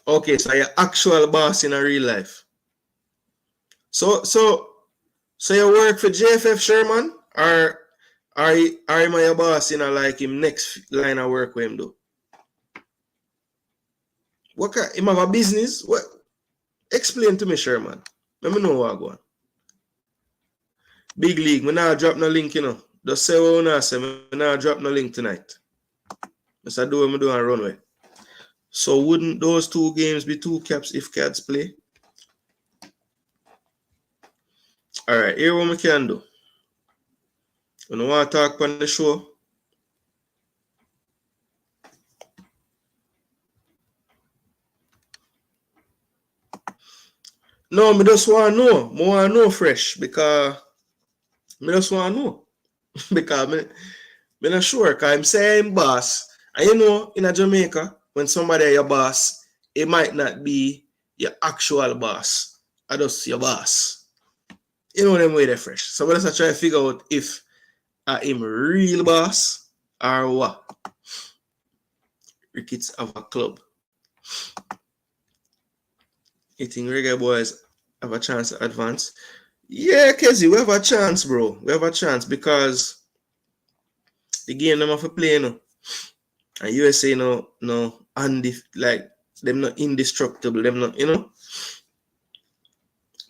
Okay, so you're actual boss in a real life. So you work for JFF Sherman, or are my boss in a like him next line of work with him do? What kind him have a business? What? Explain to me, Sherman. Let me know what I go on. Big league, me not drop no link, Just say what I say, me not drop no link tonight. Just I do what I do and run away. So wouldn't those 2 games be 2 caps if Cats play? Alright, here what we can do. You know want to talk on the show? No, me just want to know. I want to know fresh because me just want to know. Because me not sure, because I'm saying boss. And in Jamaica, when somebody is your boss, it might not be your actual boss. I just your boss. Them way they fresh. So let's try to figure out if I'm real boss or what. Ricketts have a club. You think Reggae Boyz have a chance to advance? Yeah, Kasey, we have a chance, bro. We have a chance because the game them have to play, And USA no like them not indestructible. Them not,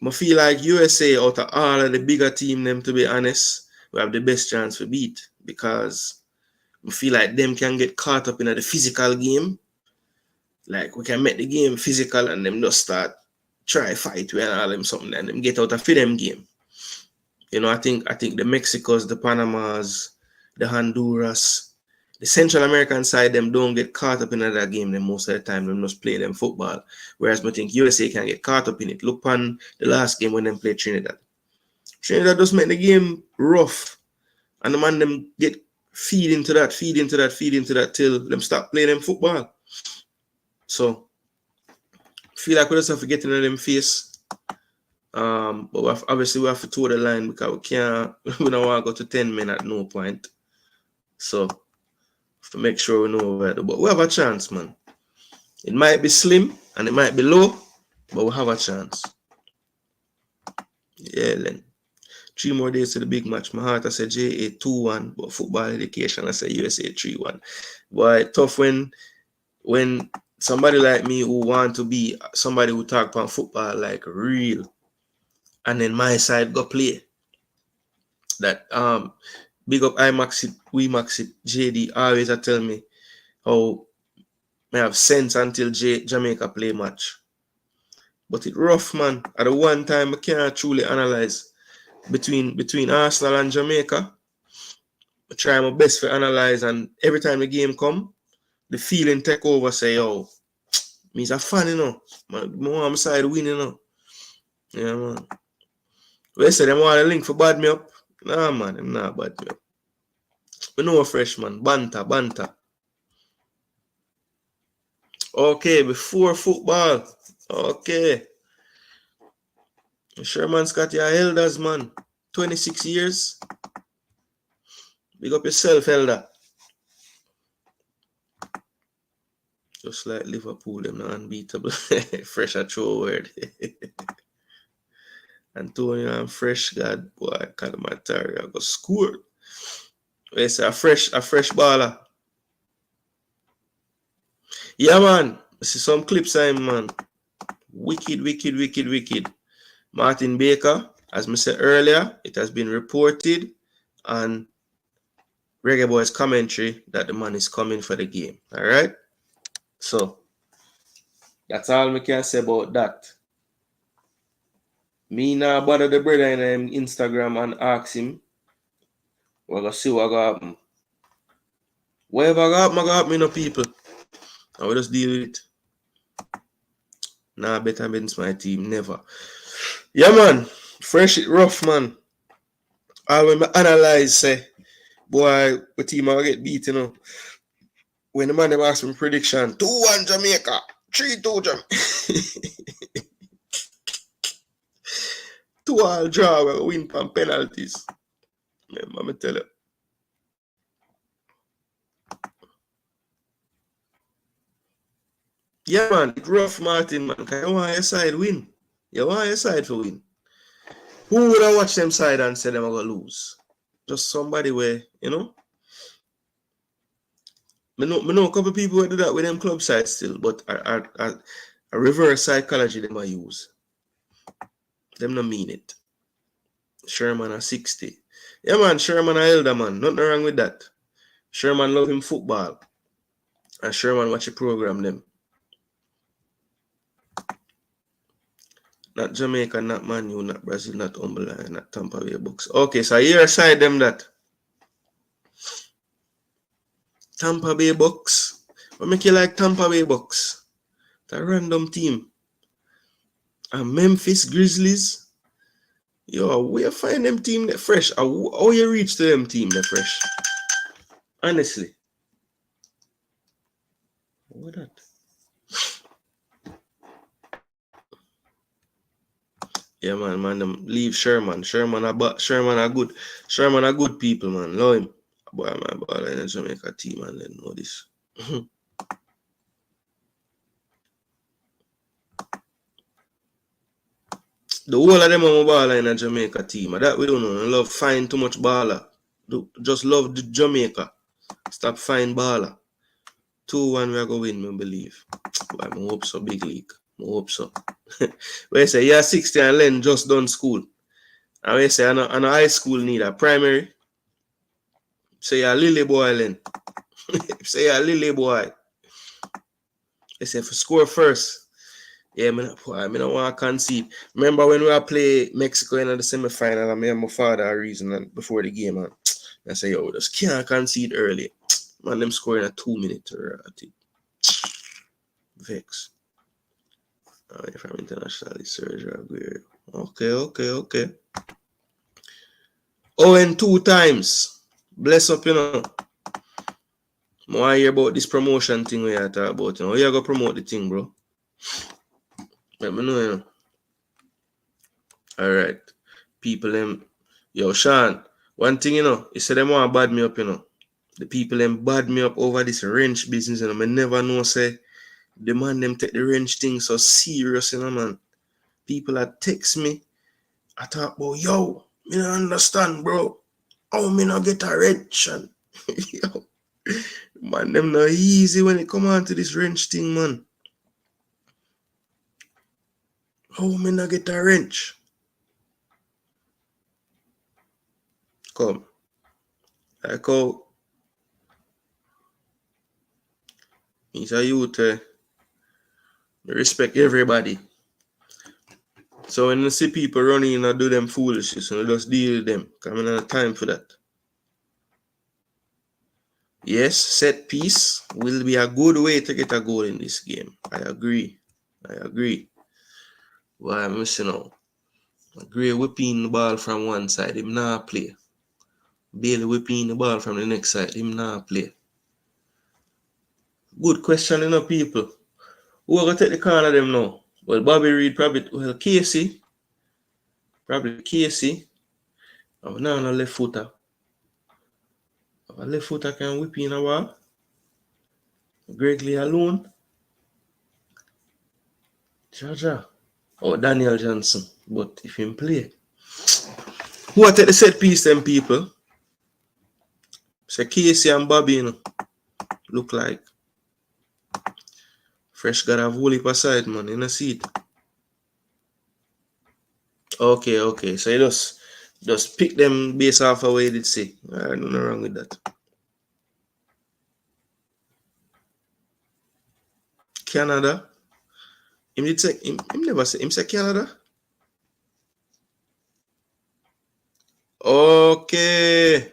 I feel like USA out of all of the bigger team, them to be honest, we have the best chance to beat because I feel like them can get caught up in the physical game. Like we can make the game physical and them just start try fight with all them something and them get out of them game. I think the Mexicos, the Panamas, the Honduras, the Central American side, them don't get caught up in that game. Them most of the time, them just play them football. Whereas I think USA can get caught up in it. Look on the last game when them play Trinidad. Trinidad just make the game rough. And the man them get feed into that till them stop playing them football. So I feel like we just have to get into them face. But obviously we have to toe the line because we don't want to go to 10 men at no point. So to make sure we know where to, but we have a chance, man. It might be slim and it might be low, but we have a chance. Yeah, then 3 more days to the big match. My heart I said JA 2-1, but football education I said USA 3-1. But tough when somebody like me who want to be somebody who talk about football like real, and then my side go play. That big up we Maxi JD always tell me how I have sense until Jamaica play match. But it rough, man. At the one time I can't truly analyze between Arsenal and Jamaica. I try my best to analyze, and every time the game come, the feeling take over, say, yo, me's a fan, My side win, Yeah, man. They say them want a link for bad me up. Nah, man, them not bad me up. We know a freshman. Banter. Okay, before football. Okay. Sherman Scott, your elders, man. 26 years. Big up yourself, elder. Just like Liverpool, them not unbeatable. Fresh at throw word. Antonio and Fresh, God, boy, Calamatari, I go score. It's a fresh baller. Yeah, man. I see some clips of him, man. Wicked. Martin Baker, as I said earlier, it has been reported on Reggae Boyz commentary that the man is coming for the game. All right? So, that's all we can say about that. Me now bother the brother in Instagram and ask him, we're going to see what going to happen. Whatever going to happen, no people. I will just deal with it. Nah, better against my team, never. Yeah, man. Fresh it rough, man. I when I analyze, say, boy, the team will get beat, you know. When the man them ask me prediction, 2-1 Jamaica, 3-2 Jamaica. 2-all draw, we win from penalties. Remember me tell you. Yeah, man, it's rough, Martin, man. Because you want your side win. You want your side to win. Who would have watched them side and said them are going to lose? Just somebody where, you know. I know a couple of people who do that with them club side still, but a reverse psychology them I use. Them not mean it. Sherman are 60. Yeah, man, Sherman are elder, man. Nothing wrong with that. Sherman love him football. And Sherman watch the program them. Not Jamaica, not Man U, not Brazil, not Umberland, not Tampa Bay Bucks. Okay, so here aside them that. Tampa Bay Bucks. What make you like Tampa Bay Bucks? It's a random team. And Memphis Grizzlies. Yo, where you find them team that fresh? How you reach to them team that fresh? Honestly. What that? Yeah, man, them leave Sherman. Sherman are good. Sherman are good people, man. Love him. Boy, my ball in the Jamaica team and then know this. The whole of them are my baller in a Jamaica team. That we don't know. I love find too much baller. Just love the Jamaica. Stop find baller. 2-1 we are going to win, I believe. Boy, I hope so, big league. I hope so. Where you say, you're 60 and Len just done school. And where you say, I know high school need a primary. Say, you're a lily boy, Len. Say, you're a lily boy. They say, for score first. Yeah, I don't want to concede. Remember when we play Mexico in the semi-final, and me and my father a reason before the game, man. I say, yo, we just can't concede early. Man, them scoring a 2 minute Vex. From international surgery. Okay. Oh, and 2 times. Bless up, you know. I want to hear about this promotion thing we are talking about. You know, you going to promote the thing, bro. Let me know, you know. All right. People, them. Yo, Sean. One thing, you know, he said them want to bad me up, you know. The people, them bad me up over this wrench business, you know. I never know, say, the man, them take the wrench thing so serious, you know, man. People that text me, I talk about, yo, me don't understand, bro. How me not get a wrench? And, yo, man, them not easy when it come on to this wrench thing, man. How me not get a wrench? Come. Like how he's a youth, respect everybody. So when you see people running and do them foolishness, you just deal with them. Because I don't have time for that. Yes, set piece will be a good way to get a goal in this game. I agree. Why I'm missing out. Gray whipping the ball from one side, him not play. Bailey whipping the ball from the next side, him not play. Good question, you know, people. Who are going to take the corner of them now? Well, Bobby Reed probably, Kasey. Probably Kasey. Oh, now on a left footer. A left footer can whip in a wall. Greg Lee alone. Jaja. Oh, Daniel Johnson. But if him play. Who take the set piece, them people? Say Kasey and Bobby, you know. Look like. Fresh got a whole heap aside, man. You know, see it. Okay. So you just pick them based off of what you did say. Alright, nothing wrong with that. Canada. Him did say him never say him say Canada. Okay.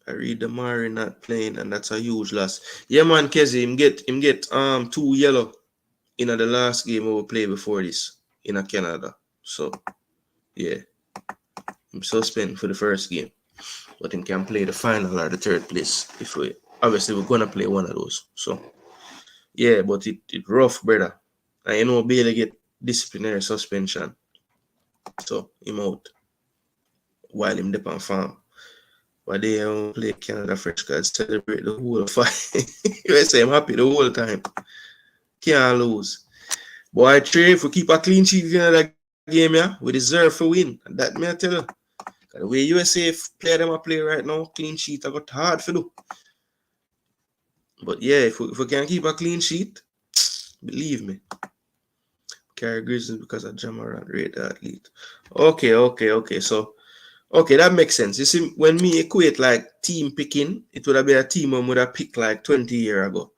I read the Mari not playing, and that's a huge loss. Yeah, man, Kasey, him get 2 yellow in the last game we play before this in Canada. So yeah, I'm suspended for the first game, but him can play the final or the third place if we obviously we're gonna play one of those. So yeah, but it rough, brother. And you know Bailey get disciplinary suspension, so him out while him dip on farm. But they play Canada Fresh guys celebrate the whole fight. You say I'm happy the whole time. Can't lose. Boy, Trey, if we keep a clean sheet in that game, yeah, we deserve to win. And that may I tell you. The way USA play them a play right now, clean sheet I got hard for do. But yeah, if we can keep a clean sheet, believe me. Carry Grizzlies because of Jamal rate athlete. Okay. So okay, that makes sense. You see, when me equate like team picking, it would have been a team I would have picked like 20 years ago.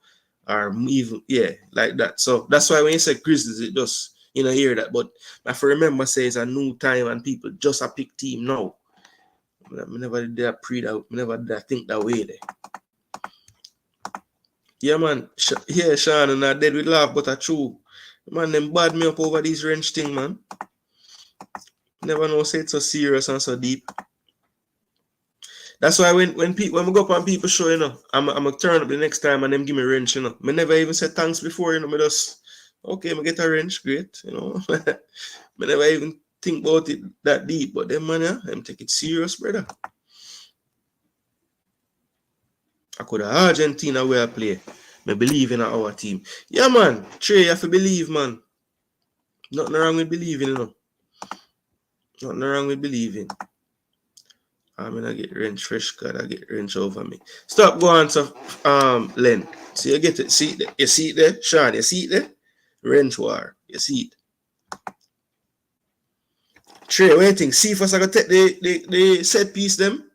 Or even, yeah, like that. So that's why when you say Grizzlies, it just, you know, hear that. But if I remember, say it's a new time and people just a pick team now. I never did that I never did that think that way there. Yeah, man. Yeah, Sean, and I dead with laugh, but I true. Man, them bad me up over these wrench thing, man. Never know say it's so serious and so deep. That's why when we go up on people show, you know, I'm gonna turn up the next time and them give me wrench, you know. I never even said thanks before, you know. Me just okay, I get a wrench, great, you know. I never even think about it that deep, but them man, yeah, them take it serious, brother. I could have Argentina where I play. I believe in our team. Yeah, man. Trey, you have to believe, man. Nothing wrong with believing, you know. Nothing wrong with believing. I'm gonna get wrench fresh card. I get wrench over me. Stop going to Len. See you get it. See it there. You see it there? Sean, you see it there? Wrench war. You see it. Trey, what do you think? Cephas are gonna take the set piece them?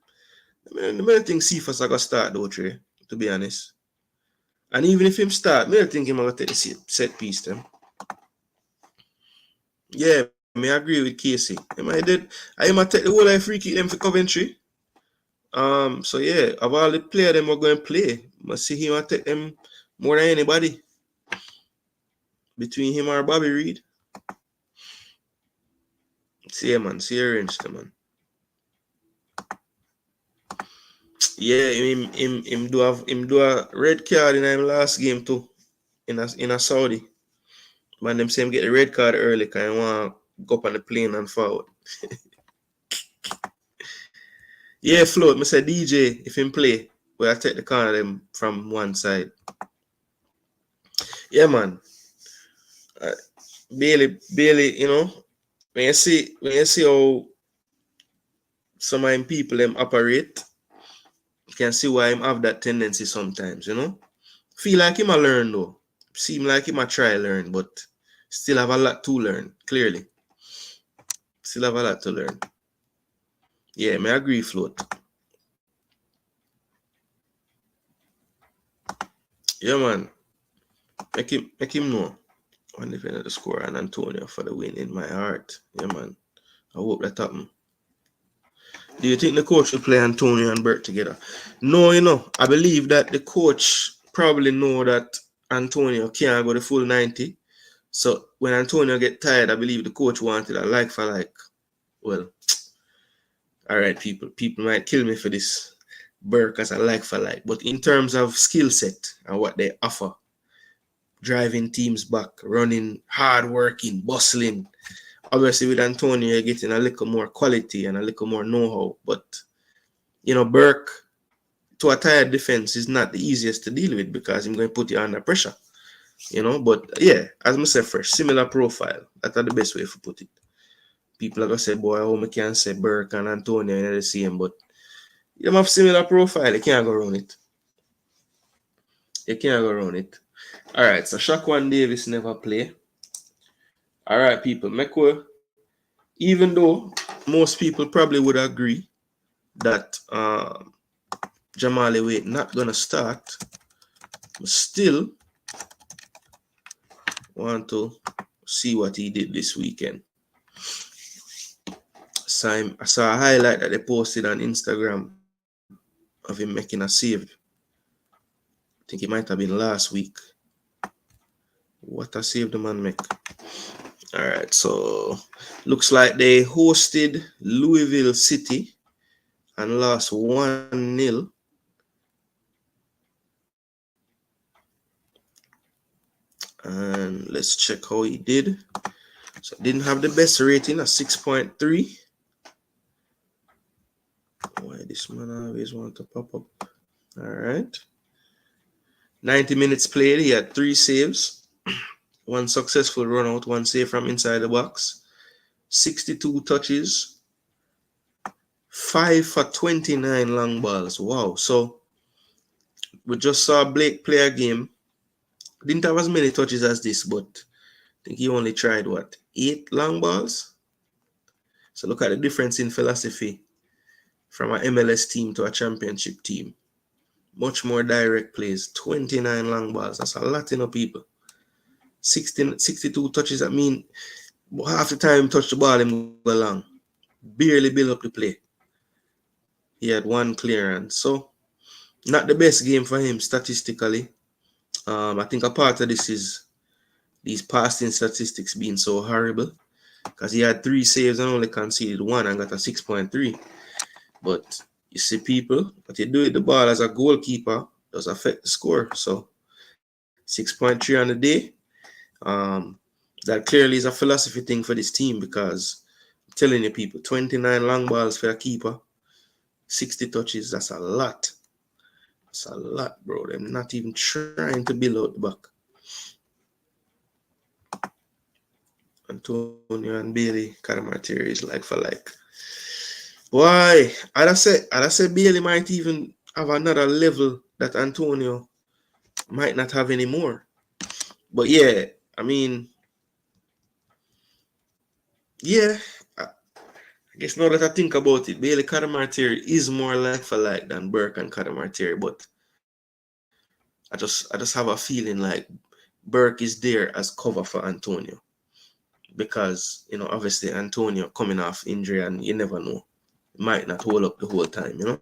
I don't think Cephas are gonna start though, Trey, to be honest. And even if him start, I don't think him gonna take the set piece them. Yeah, I agree with Kasey. I might take the whole life free kick them for Coventry. So yeah, of all the players them are going to play, must see him take them more than anybody. Between him or Bobby Reed. See man, see your range, man. Yeah, him do a red card in him last game too. In a Saudi. Man, them say him get the red card early because he want to go up on the plane and forward. Yeah, float. I say DJ, if him play, well, I take the corner of them from one side. Yeah, man. Bailey, you know, when you see how some of them people them operate, you can see why him have that tendency sometimes, you know. Feel like him a learn though. Seem like him a try learn, but still have a lot to learn, clearly. Still have a lot to learn. Yeah, I agree, float. Yeah, man. Make him know. One defender the score and Antonio for the win in my heart. Yeah, man. I hope that happens. Do you think the coach will play Antonio and Burke together? No, you know. I believe that the coach probably know that Antonio can't go the full 90. So when Antonio get tired, I believe the coach wanted a like for like. Well, all right, people. People might kill me for this. Burke as a like for like. But in terms of skill set and what they offer, driving teams back, running, hard working, bustling. Obviously, with Antonio, you're getting a little more quality and a little more know-how. But, you know, Burke, to a tired defense is not the easiest to deal with because I'm going to put you under pressure. But yeah, as I said first, similar profile. That's the best way to put it. People are going to say, boy, how I can say Burke and Antonio are the same, but you have similar profile. You can't go around it. You can't go around it. All right, so Shaquan Davis never play. All right, people, even though most people probably would agree that Jamal Lowe not going to start, but still want to see what he did this weekend. So I saw a highlight that they posted on Instagram of him making a save. I think it might have been last week. What a save the man make. All right, so looks like they hosted Louisville City and lost 1-0. And let's check how he did. So didn't have the best rating, a 6.3. Why this man always want to pop up? All right. 90 minutes played. He had 3 saves, 1 successful run out, 1 save from inside the box, 62 touches, 5 for 29 long balls. Wow. So we just saw Blake play a game. Didn't have as many touches as this, but I think he only tried 8 long balls. So look at the difference in philosophy from an MLS team to a championship team. Much more direct plays, 29 long balls. That's a lot, people. 62 touches, that mean half the time touch the ball, him go long. Barely build up the play. He had 1 clearance. So, not the best game for him statistically. I think a part of this is these passing statistics being so horrible because he had 3 saves and only conceded 1 and got a 6.3. But you see, people, what you do with the ball as a goalkeeper does affect the score. So 6.3 on the day. That clearly is a philosophy thing for this team because I'm telling you, people, 29 long balls for a keeper, 60 touches, that's a lot. That's a lot, bro. They're not even trying to build out the back. Antonio and Bailey, Cadamartier is like for like. Why? I'd say Bailey might even have another level that Antonio might not have anymore. But yeah, I mean, yeah, I guess now that I think about it, Bailey Cadamartier is more like for like than Burke and Cadamartier, but I just have a feeling like Burke is there as cover for Antonio. Because, obviously Antonio coming off injury and you never know. Might not hold up the whole time,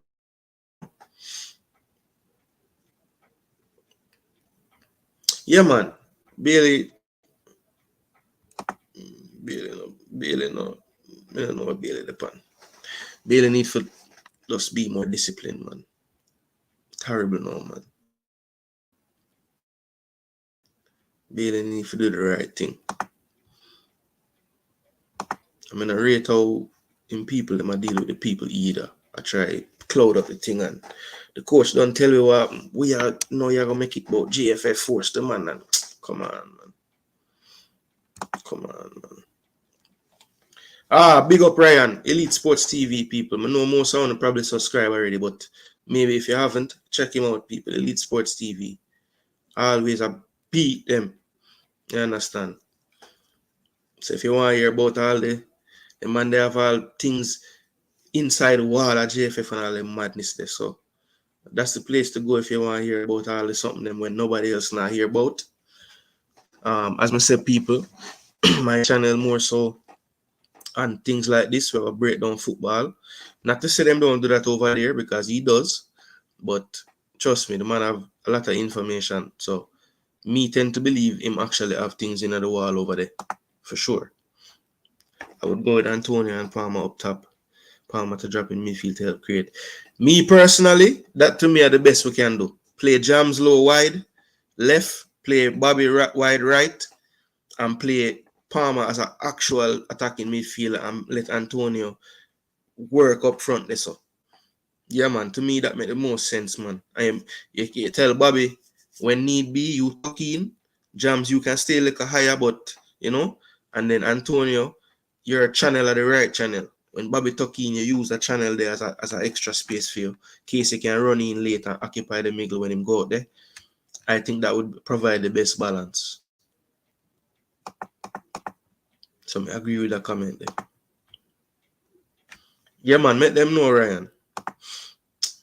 Yeah, man. Bailey no. I don't know what Bailey depend. Bailey need to just be more disciplined, man. Terrible now, man. Bailey need to do the right thing. I mean, I rate how in people them I deal with the people either. I try cloud up the thing and the coach don't tell you what we are you're gonna make it about JFF force the man and come on, man. Come on, man. Big up Ryan, Elite Sports TV people. I know most of you probably subscribe already, but maybe if you haven't, check him out, people. Elite Sports TV. Always beat them. You understand? So if you want to hear about all the man, they have all things inside the wall at JFF and all the madness there. So that's the place to go if you want to hear about all the something them when nobody else not hear about. As I said, people, my channel more so on things like this where I break down football. Not to say them don't do that over there because he does, but trust me, the man have a lot of information. So me tend to believe him actually have things in the wall over there for sure. I would go with Antonio and Palmer up top. Palmer to drop in midfield to help create. Me personally, that to me are the best we can do. Play James Lowe wide left, play Bobby wide right, and play Palmer as an actual attacking midfielder and let Antonio work up front there. So Yeah, man. To me, that made the most sense, man. You tell Bobby when need be, you tuck in. Jams, you can stay like a higher, but and then Antonio, you're a channel at the right channel. When Bobby tuck in, you use a channel there as an extra space for you. Kasey can run in late and occupy the middle when him go out there. I think that would provide the best balance. So I agree with that comment there. Yeah, man, make them know, Ryan.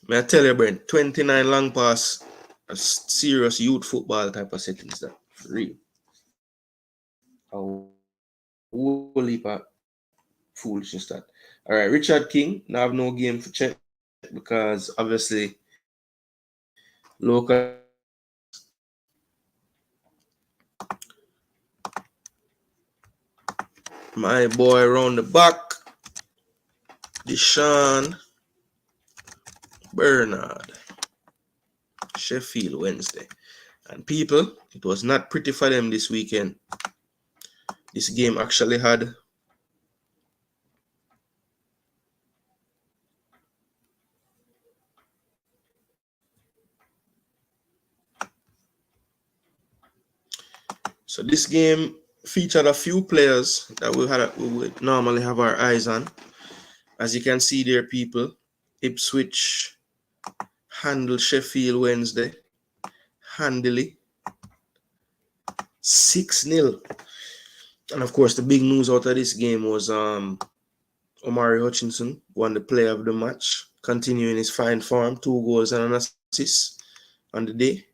May I tell you, Brent, 29 long pass, a serious youth football type of settings that. For real. A whole heap of foolishness that. All right, Richard King, now have no game for check because obviously local my boy around the back, Deshaun Bernard, Sheffield Wednesday. And people, it was not pretty for them this weekend. This game actually had so this game featured a few players that we would normally have our eyes on. As you can see there, people, Ipswich handled Sheffield Wednesday handily 6-0. And of course, the big news out of this game was Omari Hutchinson won the player of the match, continuing his fine form, 2 goals and an assist on the day.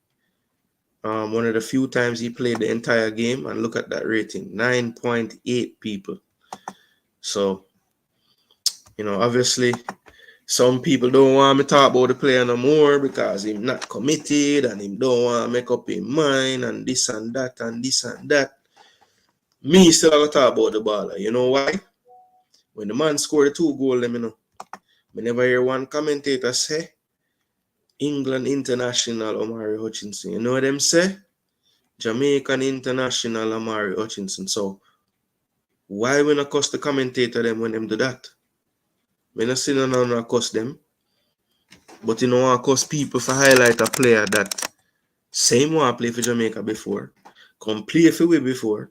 One of the few times he played the entire game, and look at that rating, 9.8 people. So, obviously, some people don't want me to talk about the player no more because he's not committed and he don't want to make up his mind and this and that and this and that. Me still have to talk about the baller. You know why? When the man scored the 2 goals, let me know. I never hear one commentator say, England international Omari Hutchinson. You know what them say? Jamaican international Omari Hutchinson. So, why we not cuss the commentator them when them do that? We not see no cuss them. But I cuss people for highlight a player that same one play for Jamaica before, come play for we before,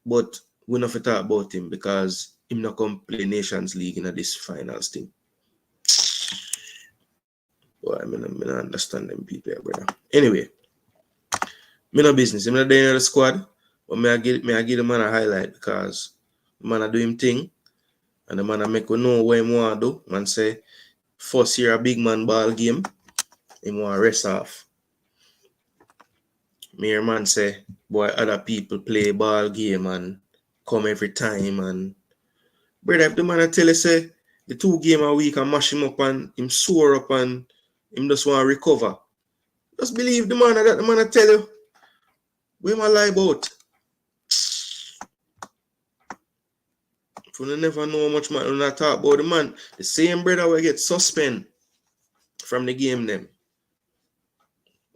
but we not talk about him because him not come play Nations League in this finals thing. Boy, I mean, I understand them people here, brother. Anyway, me no business. I'm not there in the squad, but I give the man a highlight because the man a do him thing, and the man a make we know what him want to do. Man say, first year a big man ball game, him want to rest off. Me man say, boy, other people play ball game and come every time. And brother, if the man I tell you say the 2 game a week and mash him up and him sore up and him just want to recover, just believe the man that the man I tell you. Where am I lie about? If you never know how much man when I talk about the man, the same brother will get suspended from the game them.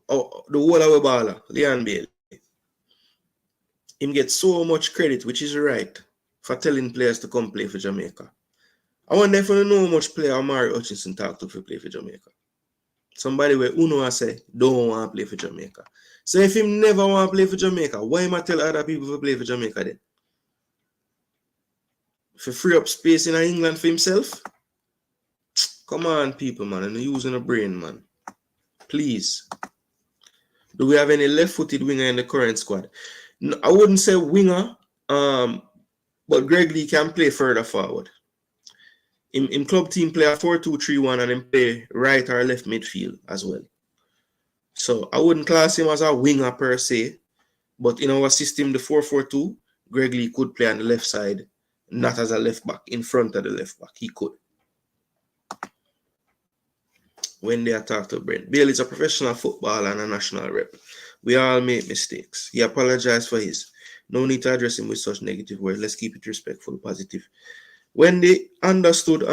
Oh, the whole of baller, Leon Bailey. Him get so much credit, which is right, for telling players to come play for Jamaica. I wonder if you know how much player Omari Hutchinson talk to play for Jamaica. Somebody where Uno say don't want to play for Jamaica. So if him never want to play for Jamaica, why am I tell other people to play for Jamaica then? For free up space in England for himself? Come on, people, man, and using a brain, man. Please. Do we have any left-footed winger in the current squad? No, I wouldn't say winger, but Greg Lee can play further forward. In club team play a 4-2-3-1 and then play right or left midfield as well. So I wouldn't class him as a winger per se, but in our system, the 4-4-2, Greg Lee could play on the left side, not as a left back, in front of the left back. He could. When they attack to Brent. Bale is a professional footballer and a national rep. We all make mistakes. He apologized for his. No need to address him with such negative words. Let's keep it respectful, positive. Wendy understood.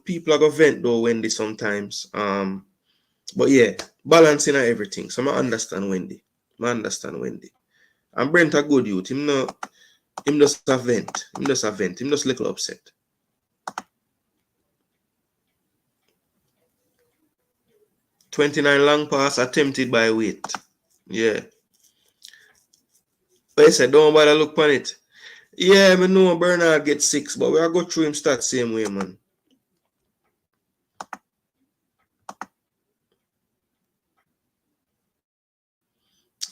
People are going to vent though, Wendy, sometimes. But yeah, balancing everything. So I understand Wendy. And Brent a good youth. Him just a vent. Him just a little upset. 29 long pass attempted by Wait. Yeah. But I said, don't bother look on it. Yeah, I know Bernard gets 6, but we are go through him stats same way, man.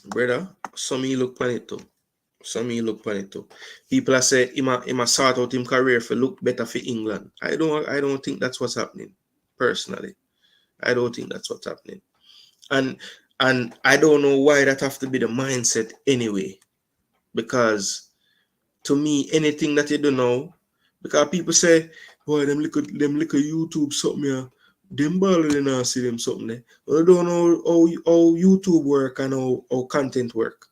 Brother, some he look on it too. People are saying he must sort out him career for look better for England. I don't think that's what's happening. Personally. I don't think that's what's happening. And I don't know why that have to be the mindset anyway. Because to me, anything that you do now, because people say, boy, them look at YouTube something here. Them ball they not see them something there. Well, I don't know how YouTube work and how content work.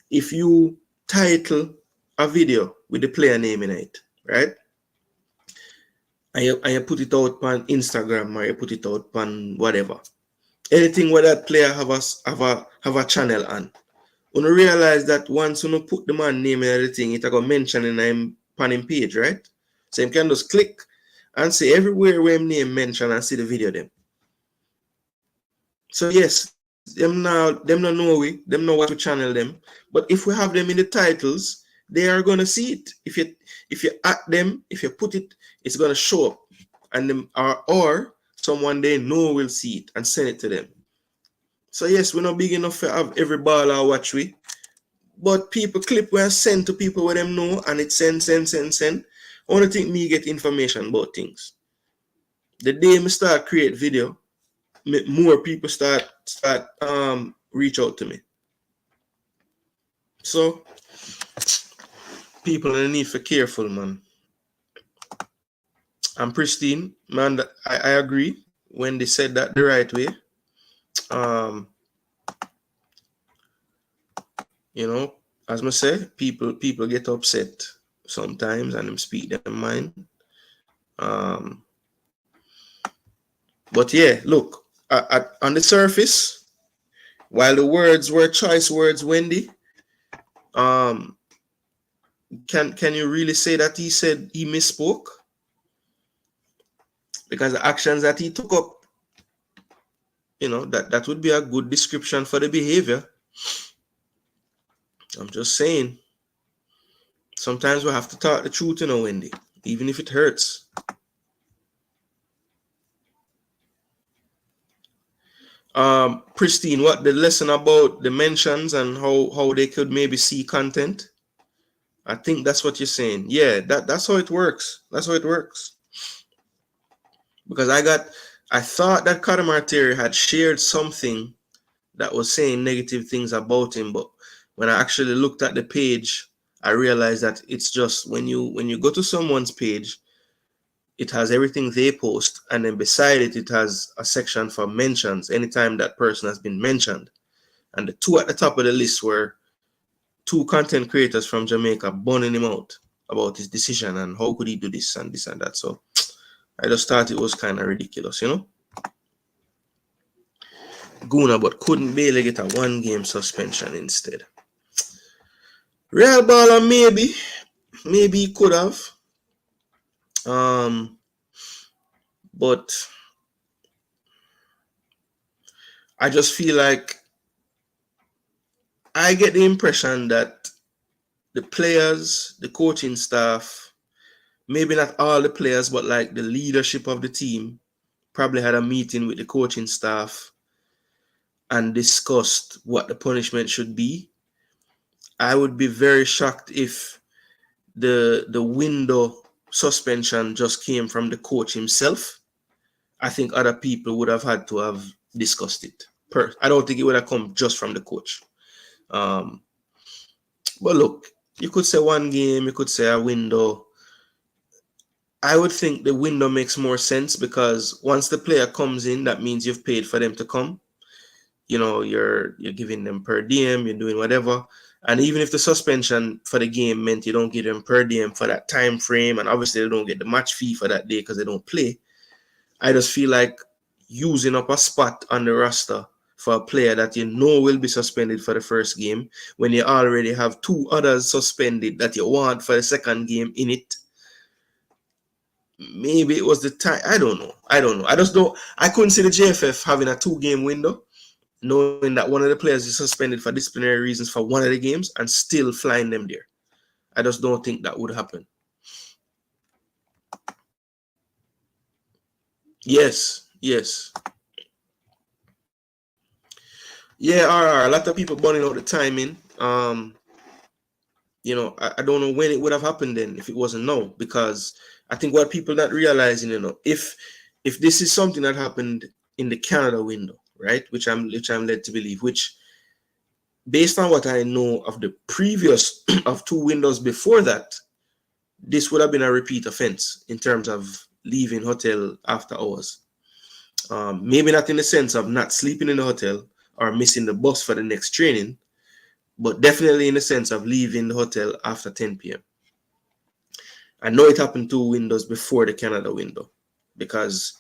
If you title a video with the player name in it, right? And you put it out on Instagram or you put it out on whatever. Anything where that player have a channel on. When you realize that once you put the man name and everything, it will mention in him on him page, right? So you can just click and see everywhere where him name mention and see the video them. So yes, them not know we, them know what to channel them. But if we have them in the titles, they are gonna see it. If you add them, if you put it, it's gonna show up. And them or someone they know will see it and send it to them. So yes, we're not big enough to have every baller watch we. But people clip where send to people where them know and it send. I want to think me get information about things. The day me start create video, more people start reach out to me. So people need to be careful, man. I'm pristine, man. I agree when they said that the right way. You know, as I say, people get upset sometimes and them speak their mind. But yeah, look, on the surface, while the words were choice words, Wendy, can you really say that he said he misspoke? Because the actions that he took up, you know, that would be a good description for the behavior. I'm just saying. Sometimes we have to talk the truth, you know, Wendy, even if it hurts. Pristine, what the lesson about the mentions and how they could maybe see content? I think that's what you're saying. Yeah, that's how it works. That's how it works. Because I thought that Latibeaudiere had shared something that was saying negative things about him, but when I actually looked at the page, I realized that it's just when you go to someone's page, it has everything they post, and then beside it, it has a section for mentions anytime that person has been mentioned. And the two at the top of the list were two content creators from Jamaica burning him out about his decision and how could he do this and that. So I just thought it was kind of ridiculous, you know. Gooner, but couldn't barely get a 1-game suspension instead. Real baller, maybe he could have. But I just feel like I get the impression that the players, the coaching staff, maybe not all the players, but like the leadership of the team probably had a meeting with the coaching staff and discussed what the punishment should be. I would be very shocked if the window suspension just came from the coach himself. I think other people would have had to have discussed it. I don't think it would have come just from the coach. But look, you could say 1 game, you could say a window. I would think the window makes more sense because once the player comes in, that means you've paid for them to come. You know, you're giving them per diem, you're doing whatever. And even if the suspension for the game meant you don't give them per diem for that time frame, and obviously they don't get the match fee for that day because they don't play, I just feel like using up a spot on the roster for a player that you know will be suspended for the first game when you already have 2 others suspended that you want for the second game in it maybe it was the time. I don't know. I just don't. I couldn't see the JFF having a 2-game window, knowing that one of the players is suspended for disciplinary reasons for one of the games and still flying them there. I just don't think that would happen. Yes. Yeah, a lot of people burning out the timing. You know, I don't know when it would have happened then if it wasn't now, because I think what people not realizing, you know, if this is something that happened in the Canada window, right, which I'm led to believe, which based on what I know of the previous of 2 windows before that, this would have been a repeat offense in terms of leaving hotel after hours. Maybe not in the sense of not sleeping in the hotel or missing the bus for the next training, but definitely in the sense of leaving the hotel after 10 p.m. I know it happened 2 windows before the Canada window because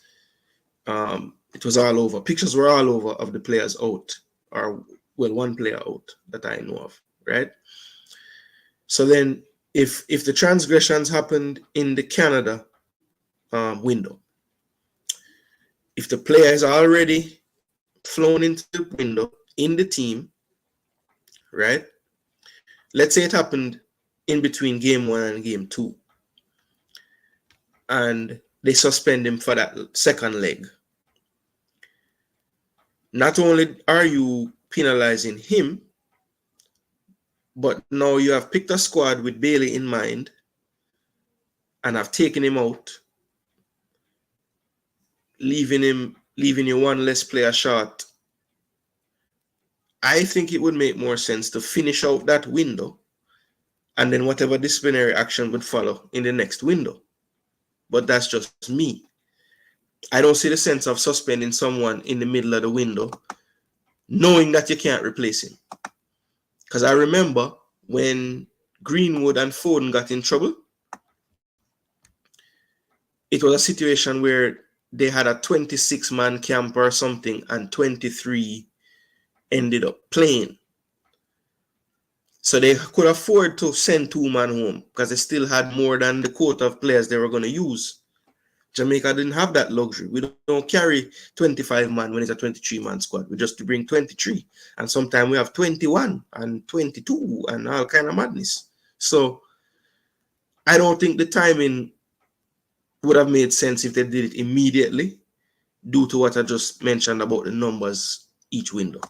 it was all over. Pictures were all over of the players out, or well, one player out that I know of, right? So then if the transgressions happened in the Canada window, if the player is already flown into the window in the team, right? Let's say it happened in between game 1 and game 2, and they suspend him for that second leg. Not only are you penalizing him, but now you have picked a squad with Bailey in mind and have taken him out, leaving you one less player short. I think it would make more sense to finish out that window and then whatever disciplinary action would follow in the next window. But that's just me. I don't see the sense of suspending someone in the middle of the window knowing that you can't replace him. Because I remember when Greenwood and Foden got in trouble, it was a situation where they had a 26-man camp or something and 23 ended up playing. So they could afford to send 2-man home because they still had more than the quota of players they were going to use. Jamaica didn't have that luxury. We don't carry 25-man when it's a 23-man squad. We just bring 23. And sometimes we have 21 and 22 and all kind of madness. So I don't think the timing would have made sense if they did it immediately due to what I just mentioned about the numbers each window.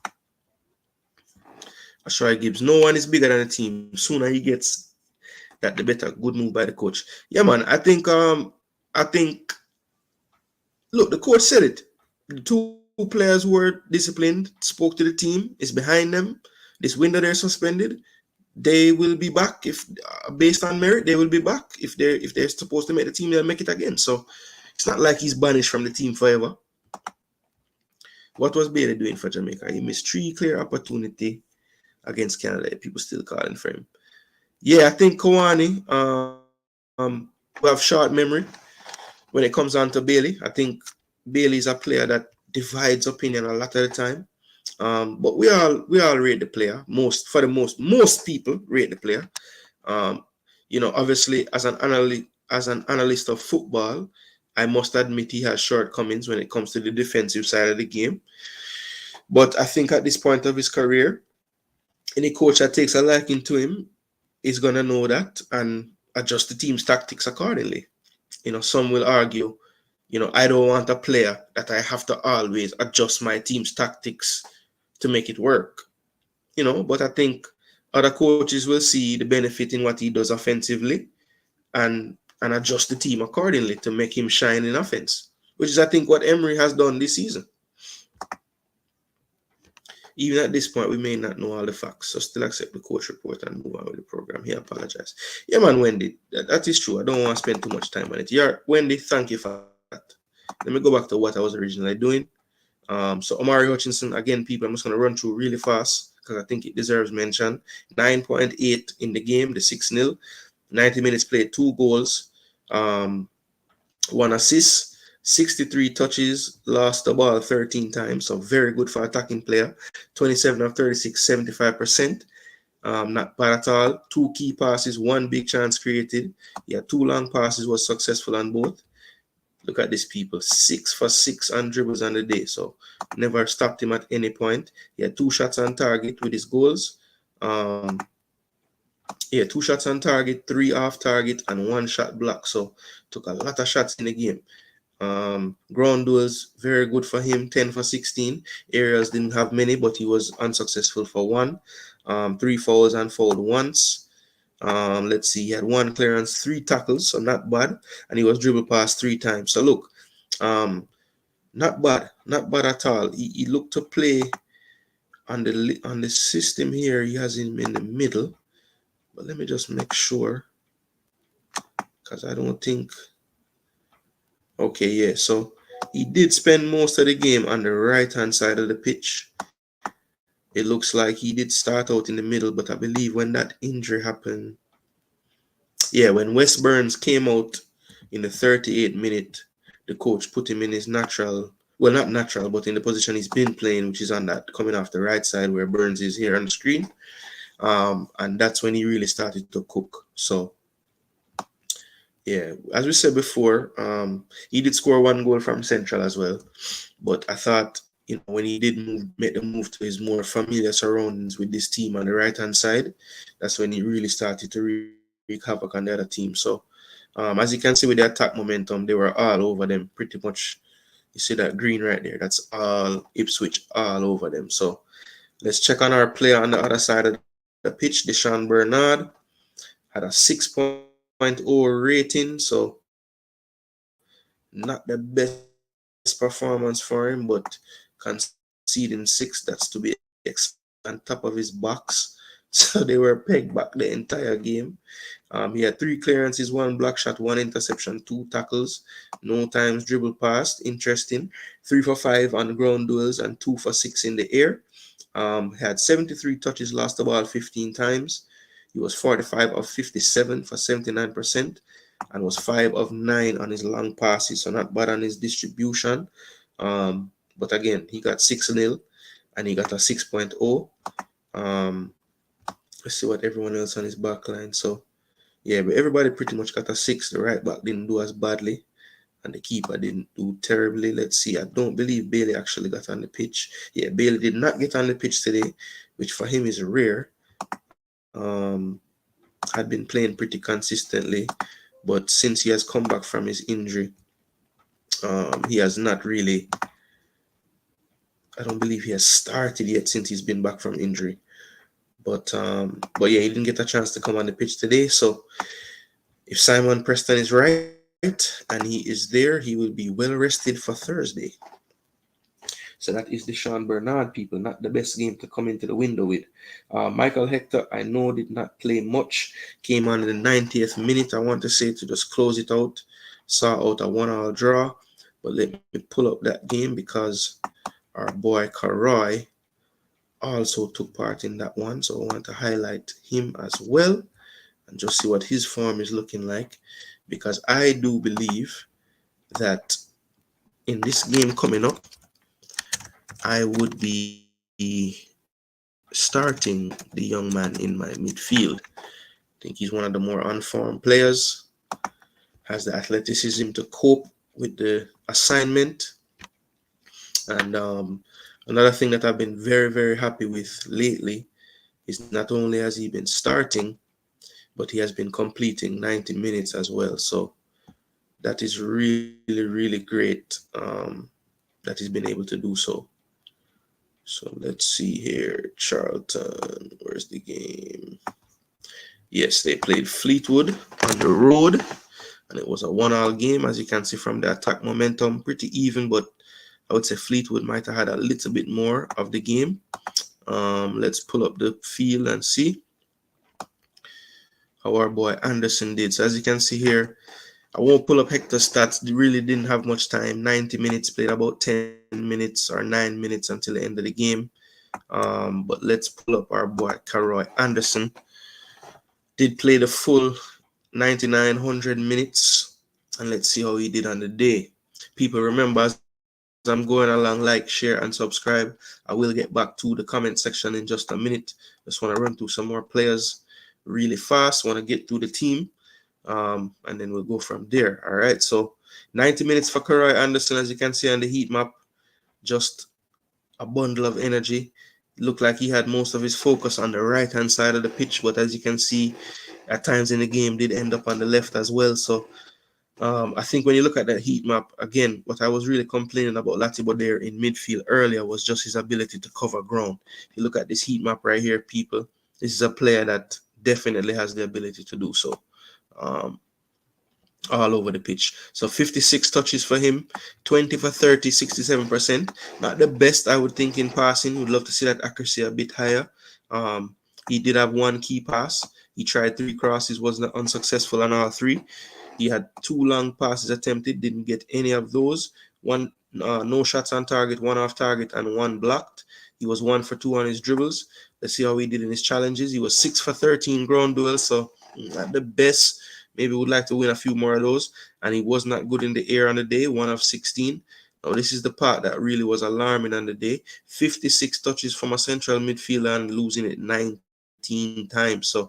Ashray Gibbs, no one is bigger than the team. The sooner he gets that, the better. Good move by the coach. Yeah, man. I think look, the coach said it. The 2 players were disciplined, spoke to the team, is behind them. This window they're suspended. They will be back if based on merit, they will be back. If they're supposed to make the team, they'll make it again. So it's not like he's banished from the team forever. What was Bailey doing for Jamaica? He missed 3 clear opportunities against Canada. People still calling for him. Yeah, I think Kawani will have short memory when it comes down to Bailey. I think Bailey is a player that divides opinion a lot of the time. But we all rate the player. Most people rate the player. You know, obviously as an analyst of football, I must admit he has shortcomings when it comes to the defensive side of the game. But I think at this point of his career, any coach that takes a liking to him is going to know that and adjust the team's tactics accordingly. You know, some will argue, you know, I don't want a player that I have to always adjust my team's tactics to make it work. You know, but I think other coaches will see the benefit in what he does offensively and adjust the team accordingly to make him shine in offense, which is, I think, what Emery has done this season. Even at this point, we may not know all the facts, so still accept the coach report and move on with the program. He apologized. Yeah, man, Wendy, that is true. I don't want to spend too much time on it. Yeah, Wendy, thank you for that. Let me go back to what I was originally doing. So Omari Hutchinson, again, people, I'm just going to run through really fast because I think it deserves mention. 9.8 in the game, the 6-0. 90 minutes played, 2 goals, 1 assist. 63 touches, lost the ball 13 times, so very good for attacking player. 27 of 36, 75%. Not bad at all. 2 key passes, 1 big chance created. Yeah, 2 long passes was successful on both. Look at these people, 6 for 6 on dribbles on the day. So never stopped him at any point. He had 2 shots on target with his goals. 2 shots on target, 3 off target, and 1 shot block. So took a lot of shots in the game. Ground duels, very good for him, 10 for 16. Aerials didn't have many, but he was unsuccessful for 1. 3 fouls and fouled once. Let's see, he had 1 clearance, 3 tackles, so not bad. And he was dribbled past 3 times. So look, not bad at all. He looked to play on the system here. He has him in the middle. But let me just make sure, because I don't think... Okay, yeah, so he did spend most of the game on the right-hand side of the pitch. It looks like he did start out in the middle, but I believe when that injury happened... Yeah, when Wes Burns came out in the 38th minute, the coach put him in his natural... Well, not natural, but in the position he's been playing, which is on that, coming off the right side where Burns is here on the screen. And that's when he really started to cook. So, yeah, as we said before, he did score 1 goal from Central as well. But I thought, when he did make the move to his more familiar surroundings with this team on the right-hand side, that's when he really started to wreak havoc on the other team. So, as you can see with the attack momentum, they were all over them pretty much. You see that green right there? That's all Ipswich all over them. So, let's check on our player on the other side of the pitch. Deshaun Bernard had a 6.0 rating, so not the best performance for him, but conceding 6, that's to be expected on top of his box. So they were pegged back the entire game. He had 3 clearances, 1 block shot, 1 interception, 2 tackles, no times dribble past. Interesting. 3 for 5 on ground duels and 2 for 6 in the air. Had 73 touches, lost the ball 15 times. He was 45 of 57 for 79% and was 5 of 9 on his long passes, so not bad on his distribution. But again, he got 6-0 and he got a 6.0. Let's see what everyone else on his back line. So, yeah, but everybody pretty much got a 6. The right back didn't do as badly, and the keeper didn't do terribly. Let's see. I don't believe Bailey actually got on the pitch. Yeah, Bailey did not get on the pitch today, which for him is rare. Had been playing pretty consistently, but since he has come back from his injury, he has not really... I don't believe he has started yet since he's been back from injury. But yeah, he didn't get a chance to come on the pitch today. So if Simon Preston is right and he is there, he will be well rested for Thursday. So that is Deshaun Bernard, people. Not the best game to come into the window with. Michael Hector, I know, did not play much. Came on in the 90th minute, I want to say, to just close it out. Saw out a 1-1 draw. But let me pull up that game because our boy Karoy also took part in that one. So I want to highlight him as well and just see what his form is looking like. Because I do believe that in this game coming up, I would be starting the young man in my midfield. I think he's one of the more unformed players, has the athleticism to cope with the assignment. And another thing that I've been very, very happy with lately is not only has he been starting, but he has been completing 90 minutes as well. So that is really, really great that he's been able to do so. So let's see here. Charlton, where's the game? Yes, they played Fleetwood on the road, and it was a 1-1 game. As you can see from the attack momentum, pretty even, but I would say Fleetwood might have had a little bit more of the game. Let's pull up the field and see how our boy Anderson did. So as you can see here, I won't pull up Hector's stats. They really didn't have much time. 90 minutes, played about 10 minutes or 9 minutes until the end of the game. But let's pull up our boy Karoy Anderson. Did play the full 9900 minutes. And let's see how he did on the day. People, remember, as I'm going along, like, share, and subscribe. I will get back to the comment section in just a minute. Just want to run through some more players really fast. Want to get through the team. And then we'll go from there. All right. So 90 minutes for Roy Anderson, as you can see on the heat map, just a bundle of energy. It looked like he had most of his focus on the right-hand side of the pitch, but as you can see, at times in the game did end up on the left as well. So I think when you look at that heat map, again, what I was really complaining about Latibeaudiere in midfield earlier was just his ability to cover ground. You look at this heat map right here, people. This is a player that definitely has the ability to do so. All over the pitch. So 56 touches for him, 20 for 30, 67%. Not the best, I would think, in passing. Would love to see that accuracy a bit higher. He did have one key pass. He tried 3 crosses, wasn't unsuccessful on all 3. He had 2 long passes attempted, didn't get any of those. One no shots on target, 1 off target, and 1 blocked. He was 1 for 2 on his dribbles. Let's see how he did in his challenges. He was 6 for 13 ground duels, so not the best. Maybe would like to win a few more of those. And he was not good in the air on the day, 1 of 16. Now, this is the part that really was alarming on the day. 56 touches from a central midfielder and losing it 19 times. So,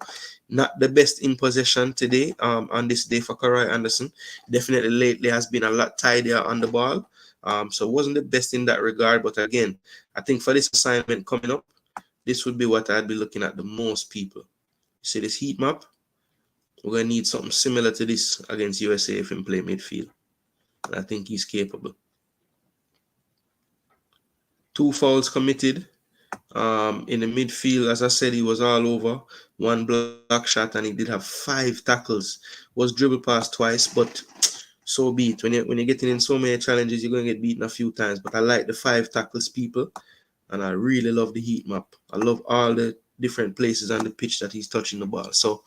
not the best in possession today on this day for Roy Anderson. Definitely lately has been a lot tidier on the ball. So, wasn't the best in that regard. But again, I think for this assignment coming up, this would be what I'd be looking at the most, people. You see this heat map? We're going to need something similar to this against USA if he play midfield. And I think he's capable. 2 fouls committed in the midfield. As I said, he was all over. 1 block shot, and he did have 5 tackles. Was dribbled past twice, but so be it. When you're getting in so many challenges, you're going to get beaten a few times. But I like the 5 tackles, people. And I really love the heat map. I love all the different places on the pitch that he's touching the ball. So,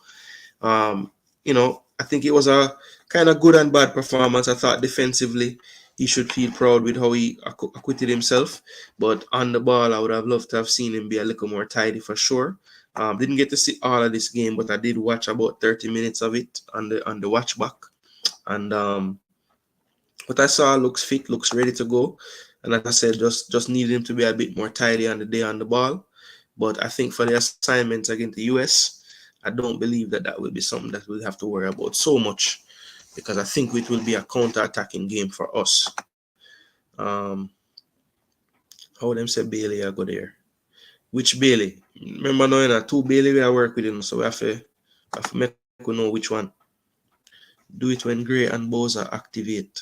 you know, I think it was a kind of good and bad performance. I thought defensively he should feel proud with how he acquitted himself. But on the ball, I would have loved to have seen him be a little more tidy for sure. Didn't get to see all of this game, but I did watch about 30 minutes of it on the watch back. And what I saw looks fit, looks ready to go. And as I said, just needed him to be a bit more tidy on the day on the ball. But I think for the assignments against the US, I don't believe that will be something that we'll have to worry about so much, because I think it will be a counter-attacking game for us. How them say Bailey I go there? Which Bailey? Remember now, you know, 2 Bailey we work with him, so we have to make we know which one. Do it when Gray and Bowser activate.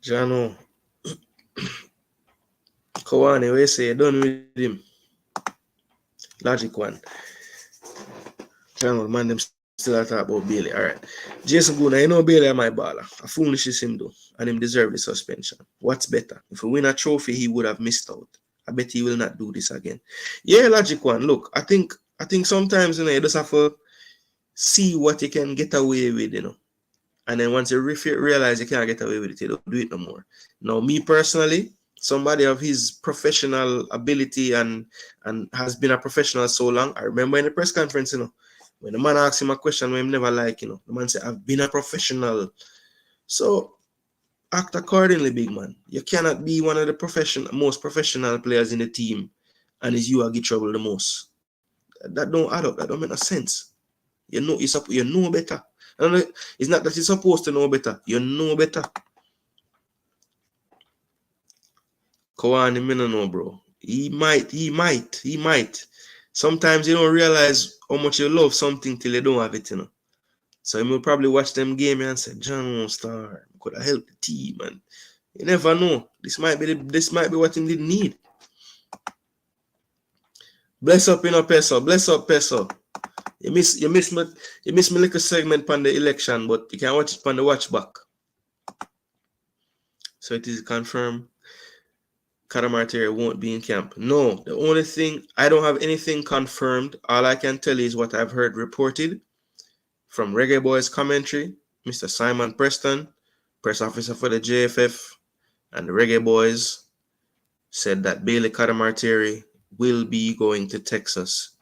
Jano. Kawani, we say done with him. Logic one. Channel man, them still talk about Bailey. All right. Jason Gooner, you know Bailey my baller. A foolish is him though, and him deserve the suspension. What's better? If we win a trophy, he would have missed out. I bet he will not do this again. Yeah, logic one. Look, I think sometimes, you know, you just have to see what you can get away with, you know. And then once you realize you can't get away with it, you don't do it no more. Now, me personally, somebody of his professional ability and has been a professional so long. I remember in the press conference, you know, when the man asked him a question when he never like, you know, the man said, I've been a professional. So act accordingly, big man. You cannot be one of the most professional players in the team and it's you who get trouble the most. That don't add up. That don't make no sense. You know better. And it's not that you're supposed to know better. You know better. Kawani, me no know, bro. He might. Sometimes you don't realize how much you love something till you don't have it, you know. So you will probably watch them game and say, John Star could have helped the team, and you never know. This might be what he didn't need. Bless up, you know, Peso. Bless up, Peso. You miss my little segment on the election, but you can watch it on the watch back. So it is confirmed Presidency won't be in camp. No, the only thing, I don't have anything confirmed. All I can tell you is what I've heard reported from Reggae Boyz commentary, Mr. Simon Preston, press officer for the JFF, and the Reggae Boyz said that Bailey Presidency will be going to Texas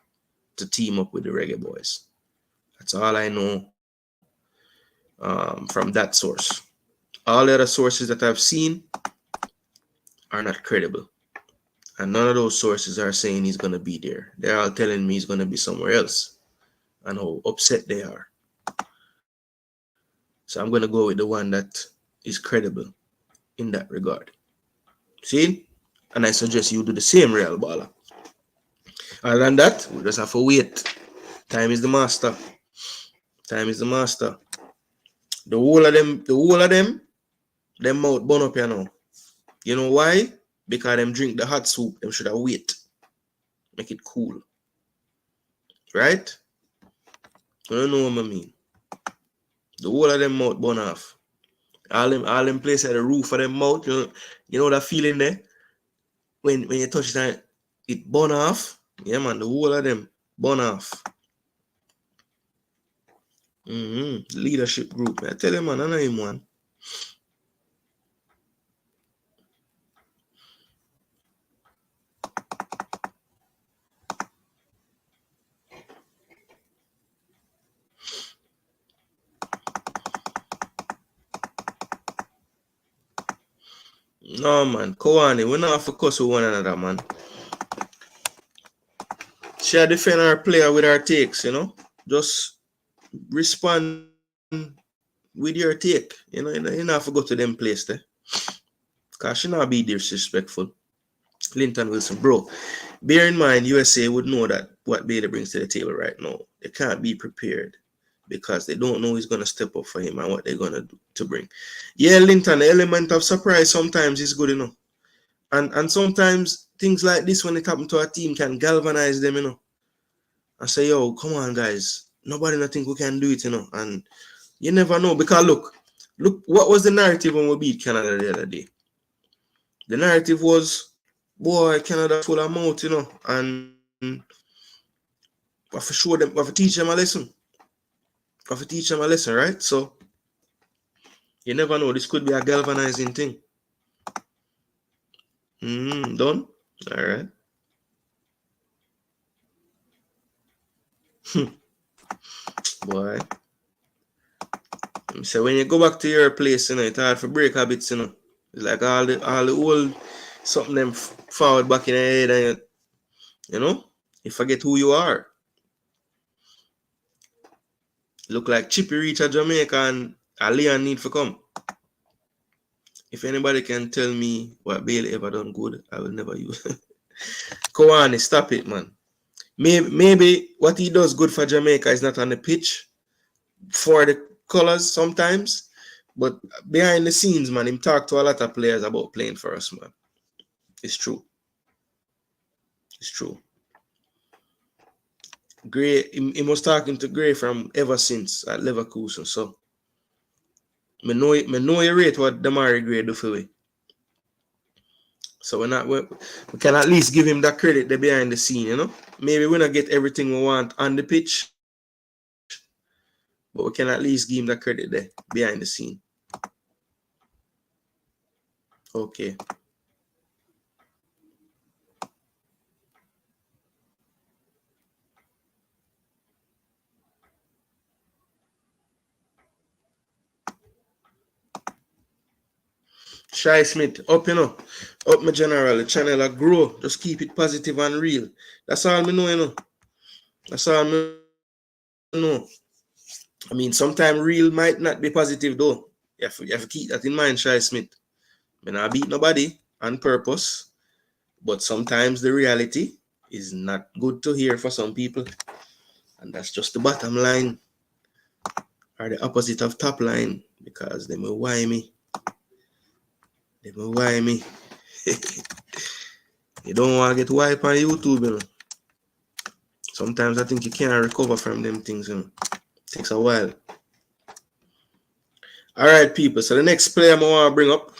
to team up with the Reggae Boyz. That's all I know from that source. All the other sources that I've seen are not credible. And none of those sources are saying he's going to be there. They're all telling me he's going to be somewhere else. and how upset they are. So I'm going to go with the one that is credible in that regard. See? And I suggest you do the same, Real Baller. Other than that, we just have to wait. Time is the master. Time is the master. The whole of them mouth burn up, you know. You know why? Because them drink the hot soup. Them should have wait. Make it cool. Right? You don't know what I mean. The whole of them mouth burn off. All them place at the roof of them mouth, you know that feeling there? When you touch that, it burn off. Yeah, man, the whole of them burn off. Leadership group. I tell you, man, I know him, man. No, man, Kawani, we not have to cuss with one another, man. She defend her player with her takes, you know. Just respond with your take. You know, you don't have to go to them place there. Because she not be disrespectful. Linton Wilson, bro. Bear in mind, USA would know that what Bailey brings to the table right now. They can't be prepared because they don't know who's going to step up for him and what they're going to do to bring. Yeah, Linton, the element of surprise sometimes is good, you know. And sometimes things like this, when it happens to a team, can galvanize them, you know. And say, yo, come on, guys. Nobody not think we can do it, you know. And you never know. Because look, what was the narrative when we beat Canada the other day? The narrative was, boy, Canada full of mouth, you know. And we have to show them, we have to teach them a lesson. We have to teach them a lesson, right? So, you never know. This could be a galvanizing thing. Done? All right. Boy. So when you go back to your place, you know, it's hard for break habits, you know. It's like all the old something them forward back in the head and you know, you forget who you are. Look like Chippy reach a Jamaica and a Leon need to come. If anybody can tell me what Bailey ever done good, I will never use. Kawani, stop it, man. Maybe what he does good for Jamaica is not on the pitch for the colors sometimes, but behind the scenes, man, him talk to a lot of players about playing for us, man. It's true. It's true. Gray, he was talking to Gray from ever since at Leverkusen, so me know you rate what Damari Gray do for me. So we can at least give him that credit there behind the scene, you know. Maybe we not get everything we want on the pitch, but we can at least give him that credit there behind the scene. Okay. Shy Smith, up, you know. Up, my general. The channel will grow. Just keep it positive and real. That's all me know, you know. That's all me know. I mean, sometimes real might not be positive, though. You have to keep that in mind, Shy Smith. I not beat nobody on purpose, but sometimes the reality is not good to hear for some people. And that's just the bottom line, or the opposite of top line, because they will why me. They will why me. You don't want to get wiped on YouTube, you know. Sometimes I think you can't recover from them things, you know. It takes a while. All right, people. So the next player I want to bring up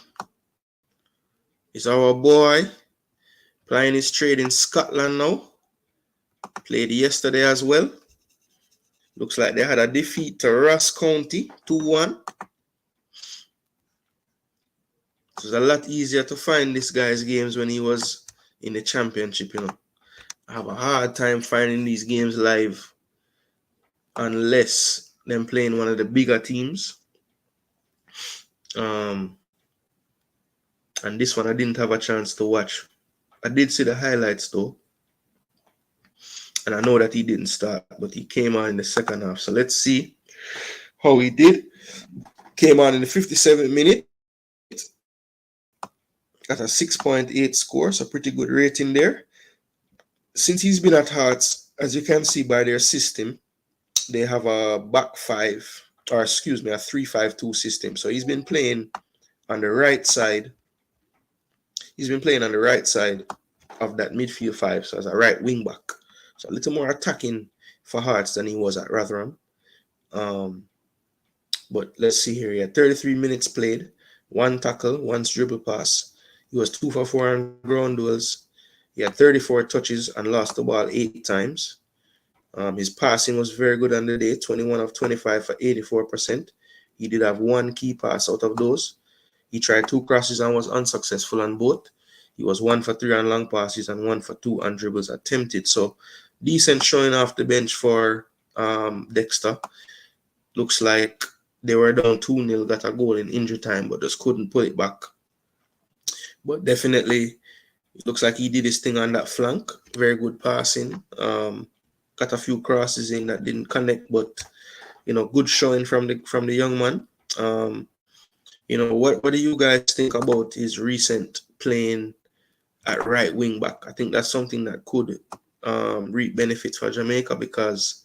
is our boy playing his trade in Scotland now. Played yesterday as well. Looks like they had a defeat to Ross County, 2-1. It was a lot easier to find this guy's games when he was in the championship, you know. I have a hard time finding these games live unless them playing one of the bigger teams. And this one I didn't have a chance to watch. I did see the highlights though. And I know that he didn't start, but he came on in the second half. So let's see how he did. Came on in the 57th minute at a 6.8 score, so pretty good rating there. Since he's been at Hearts, as you can see by their system, they have a back five, or excuse me, a 3-5-2 system. So he's been playing on the right side. He's been playing on the right side of that midfield five, so as a right wing back. So a little more attacking for Hearts than he was at Rotherham. But let's see here. He had 33 minutes played, 1 tackle, 1 dribble pass. He was 2 for 4 on ground duels. He had 34 touches and lost the ball 8 times. His passing was very good on the day, 21 of 25 for 84%. He did have 1 key pass out of those. He tried 2 crosses and was unsuccessful on both. He was 1 for 3 on long passes and 1 for 2 on dribbles attempted. So decent showing off the bench for Dexter. Looks like they were down 2-0, got a goal in injury time, but just couldn't put it back. But definitely, it looks like he did his thing on that flank. Very good passing. Got a few crosses in that didn't connect, but good showing from the young man. What do you guys think about his recent playing at right wing back? I think that's something that could reap benefits for Jamaica, because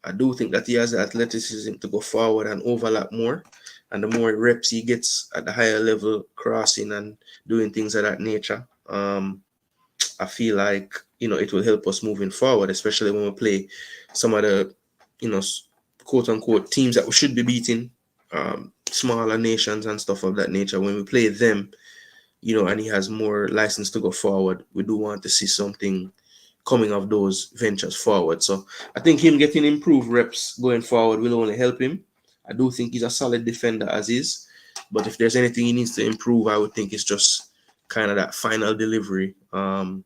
I do think that he has the athleticism to go forward and overlap more. And the more reps he gets at the higher level, crossing and doing things of that nature, I feel like, it will help us moving forward, especially when we play some of the, quote unquote teams that we should be beating, smaller nations and stuff of that nature. When we play them, and he has more license to go forward, we do want to see something coming of those ventures forward. So I think him getting improved reps going forward will only help him. I do think he's a solid defender as is, but if there's anything he needs to improve, I would think it's just kind of that final delivery, and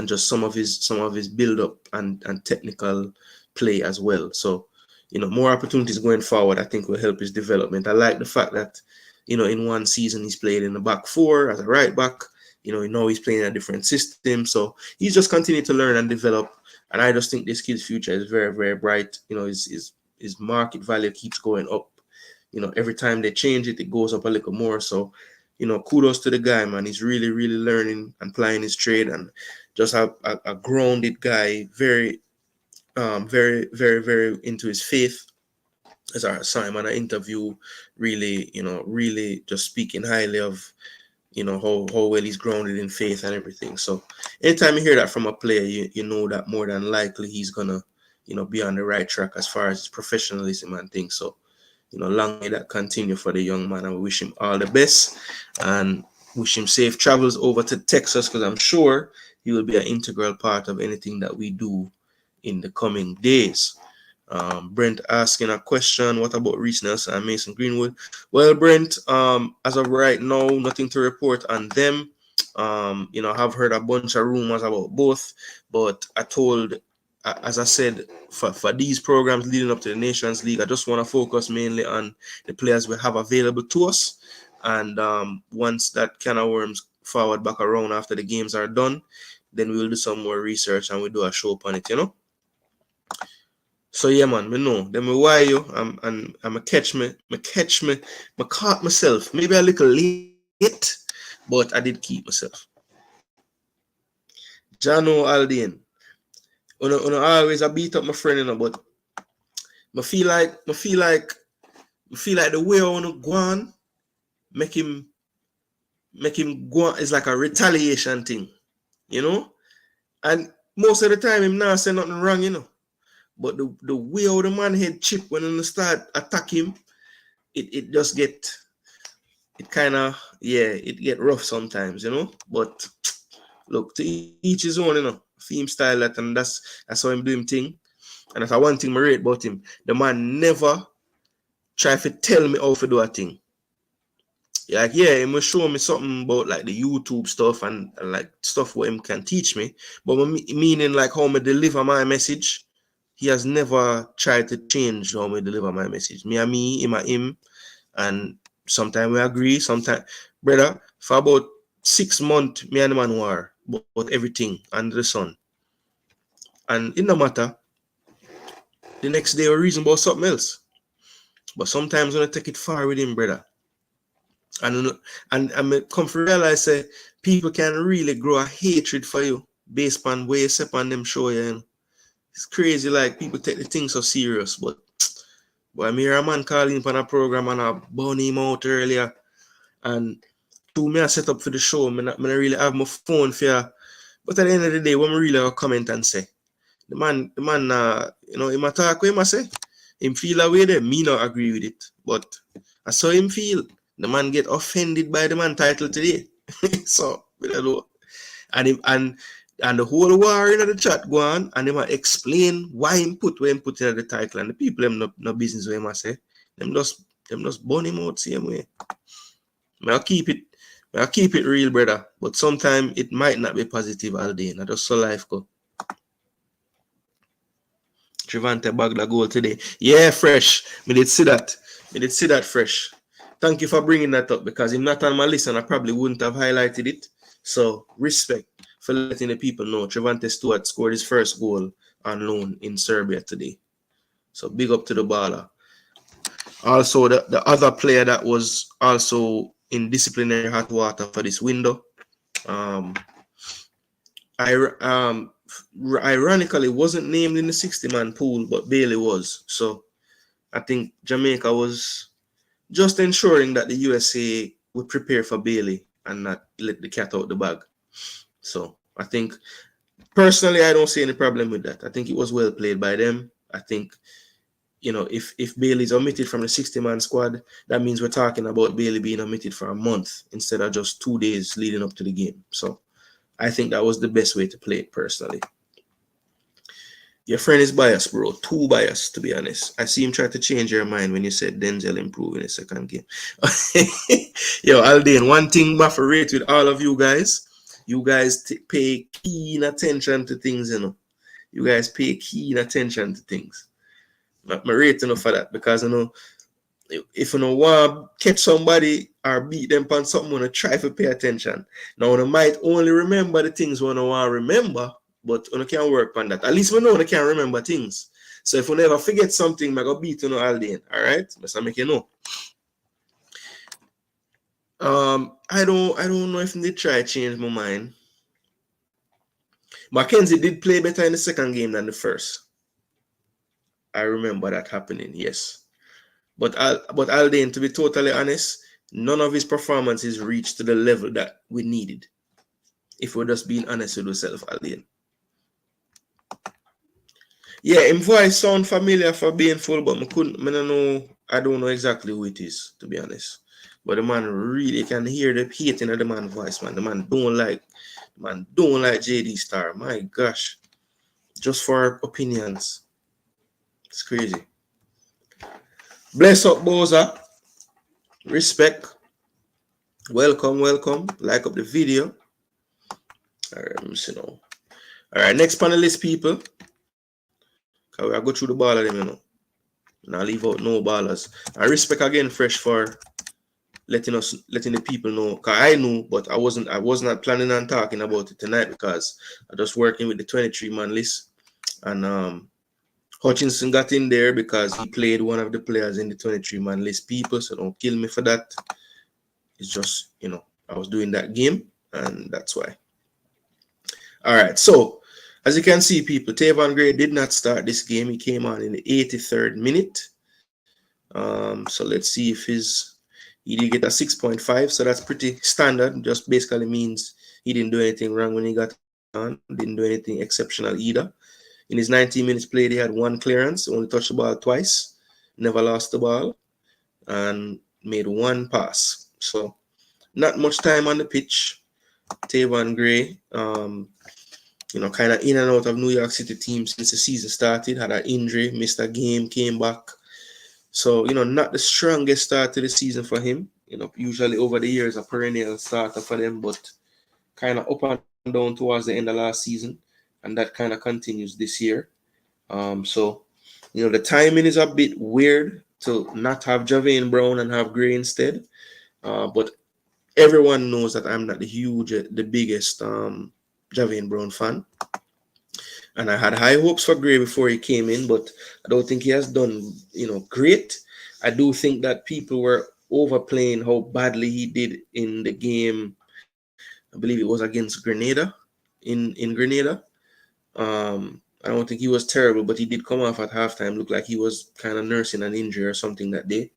just some of his build up and technical play as well. So more opportunities going forward, I think, will help his development. I like the fact that in one season he's played in the back four as a right back. Now he's playing a different system, so he's just continuing to learn and develop. And I just think this kid's future is very, very bright. His market value keeps going up. Every time they change it, it goes up a little more. So, kudos to the guy, man. He's really, really learning and plying his trade, and just a grounded guy, very, very, very, very into his faith. As I saw him on an interview, really, really just speaking highly of how well he's grounded in faith and everything. So anytime you hear that from a player, you know that more than likely he's gonna be on the right track as far as his professionalism and things. So long may that continue for the young man, and we wish him all the best and wish him safe travels over to Texas, because I'm sure he will be an integral part of anything that we do in the coming days. Brent asking a question: what about Reece Nelson and Mason Greenwood? Well, Brent, as of right now, nothing to report on them. I've heard a bunch of rumors about both, but as I said, for these programs leading up to the Nations League, I just want to focus mainly on the players we have available to us. And once that can of worms forward back around after the games are done, then we'll do some more research and we'll do a show upon it, So yeah, man, me know. Then me why you and I'm caught myself. Maybe a little late, but I did keep myself. Jano Aldean. Una always I beat up my friend, but I feel like the way I wanna go on, make him go on is like a retaliation thing, And most of the time him not say nothing wrong, But the way how the man head chip when you start attack him, it just get, it kind of, it get rough sometimes, But look, to each his own, Theme style that, and that's how him do him thing. And that's one thing I rate about him. The man never try to tell me how to do a thing. Like, he must show me something about like the YouTube stuff and like stuff what him can teach me. But meaning like how I deliver my message, he has never tried to change how I deliver my message. Me and me, him, and sometimes we agree, sometimes, brother, for about 6 months, me and the man were about everything under the sun. And it no matter. The next day, we reason about something else. But sometimes when I take it far with him, brother, and I come to realize that people can really grow a hatred for you based on where you step on them show you. You know? It's crazy, like people take the thing so serious, but I hear a man calling on a program and I burn him out earlier. And to me, I set up for the show. I really have my phone for you. But at the end of the day, when I really have a comment and say, the man, you know, him talk with him, I say, him feel away there. Me not agree with it. But I saw him feel. The man get offended by the man title today. So, I don't know. And the whole war in the chat go on, and they might explain why him put where him put in the title. And the people them no business with him, I say. Them just burn him out same way. I'll keep it real, brother. But sometimes it might not be positive all day. Not just so life go. Trevante bag the goal today. Yeah, fresh. Me did see that fresh. Thank you for bringing that up because if not on my list and I probably wouldn't have highlighted it. So respect for letting the people know Trevante Stewart scored his first goal on loan in Serbia today. So big up to the baller. Also, the other player that was also in disciplinary hot water for this window, ironically wasn't named in the 60-man pool, but Bailey was. So I think Jamaica was just ensuring that the USA would prepare for Bailey and not let the cat out the bag. So I think, personally, I don't see any problem with that. I think it was well played by them. I think, you know, if Bailey's omitted from the 60-man squad, that means we're talking about Bailey being omitted for a month instead of just 2 days leading up to the game. So I think that was the best way to play it, personally. Your friend is biased, bro. Too biased, to be honest. I see him try to change your mind when you said Denzel improved in the second game. Yo, Aldane, one thing I rate with all of you guys pay keen attention to things, you know. You guys pay keen attention to things. I rate enough for that because, you know, if you don't want to catch somebody or beat them on something, you want to try to pay attention. Now, you might only remember the things you want to remember, but you can't work on that. At least we know you can't remember things. So if you never forget something, I'm going to beat you all day. All right? That's make you know. I don't know if they try to change my mind. Mackenzie did play better in the second game than the first. I remember that happening, yes. But Aldane, to be totally honest, none of his performances reached to the level that we needed. If we're just being honest with ourselves, Aldane. Yeah, his voice sound familiar for being full, but I don't know exactly who it is, to be honest. But the man really can hear the hating of the man's voice, man. The man don't like JD Star. My gosh. Just for opinions. It's crazy. Bless up, Boza. Respect. Welcome. Like up the video. All right, let me see now. All right, next panelist, people. I go through the ball of them, you know. And I leave out no ballers. I respect again Fresh for letting the people know. Cause I knew, but I was not planning on talking about it tonight because I was working with the 23-man list. And Hutchinson got in there because he played one of the players in the 23-man list, people, so don't kill me for that. It's just, you know, I was doing that game, and that's why. All right, so as you can see, people, Tavon Gray did not start this game. He came on in the 83rd minute. So let's see if he did get a 6.5, so that's pretty standard. Just basically means he didn't do anything wrong when he got on, didn't do anything exceptional either. In his 19 minutes played, he had one clearance, only touched the ball twice, never lost the ball, and made one pass. So not much time on the pitch. Tavon Gray, you know, kind of in and out of New York City team since the season started, had an injury, missed a game, came back. So, you know, not the strongest start to the season for him. You know, usually over the years, a perennial starter for them, but kind of up and down towards the end of last season. And that kind of continues this year. So, you know, the timing is a bit weird to not have Javane Brown and have Gray instead. But everyone knows that I'm not the biggest Javane Brown fan. And I had high hopes for Gray before he came in, but I don't think he has done, great. I do think that people were overplaying how badly he did in the game. I believe it was against Grenada in Grenada. I don't think he was terrible, but he did come off at halftime. Looked like he was kind of nursing an injury or something that day.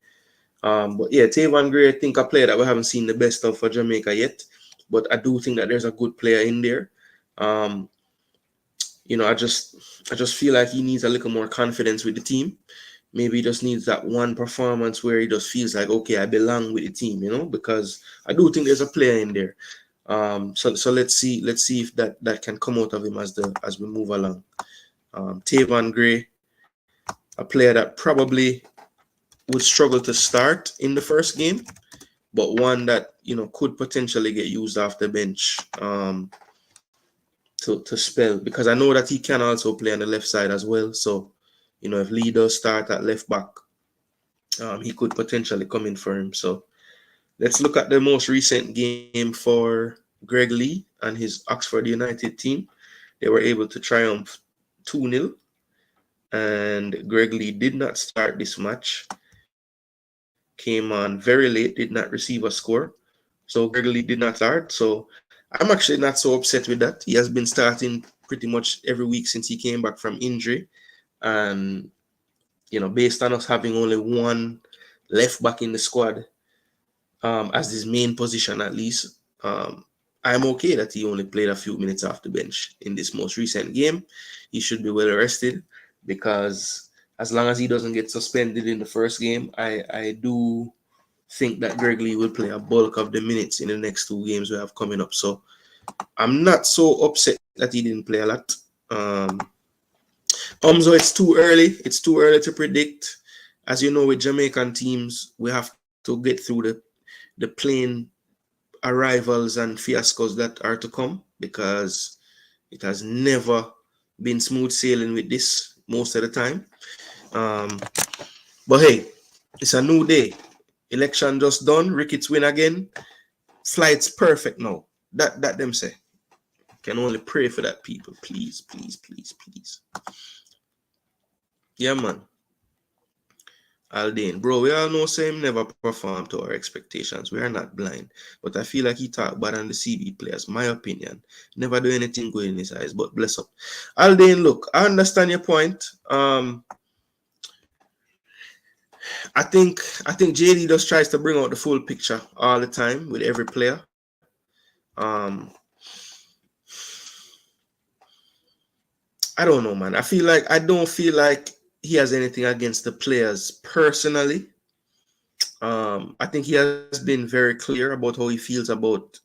But yeah, Tavon Gray, I think a player that we haven't seen the best of for Jamaica yet. But I do think that there's a good player in there. I just feel like he needs a little more confidence with the team. Maybe he just needs that one performance where he just feels like, okay, I belong with the team, because I do think there's a player in there. So let's see if that can come out of him as we move along. Tavon Gray, a player that probably would struggle to start in the first game, but one that could potentially get used off the bench to spell, because I know that he can also play on the left side as well. So if Lee does start at left back, he could potentially come in for him. So let's look at the most recent game for Greg Lee and his Oxford United team. They were able to triumph 2-0, and Greg Lee did not start this match. Came on very late, did not receive a score. So Greg Lee did not start. So I'm actually not so upset with that. He has been starting pretty much every week since he came back from injury. And, based on us having only one left back in the squad, as his main position at least, I'm okay that he only played a few minutes off the bench in this most recent game. He should be well rested, because as long as he doesn't get suspended in the first game, I do think that Greg Lee will play a bulk of the minutes in the next 2 games we have coming up. So I'm not so upset that he didn't play a lot. So it's too early. It's too early to predict. As you know, with Jamaican teams, we have to get through the plane arrivals and fiascos that are to come, because it has never been smooth sailing with this most of the time. But hey, it's a new day. Election just done. Ricketts win again. Flight's perfect now. That them say. Can only pray for that, people. Please, please, please, please. Yeah, man. Aldane, bro, we all know Sam never performed to our expectations. We are not blind. But I feel like he talked bad on the CB players. My opinion. Never do anything good in his eyes, but bless up. Aldane, look, I understand your point. I think JD just tries to bring out the full picture all the time with every player. I don't know, man. I don't feel like he has anything against the players personally. I think he has been very clear about how he feels about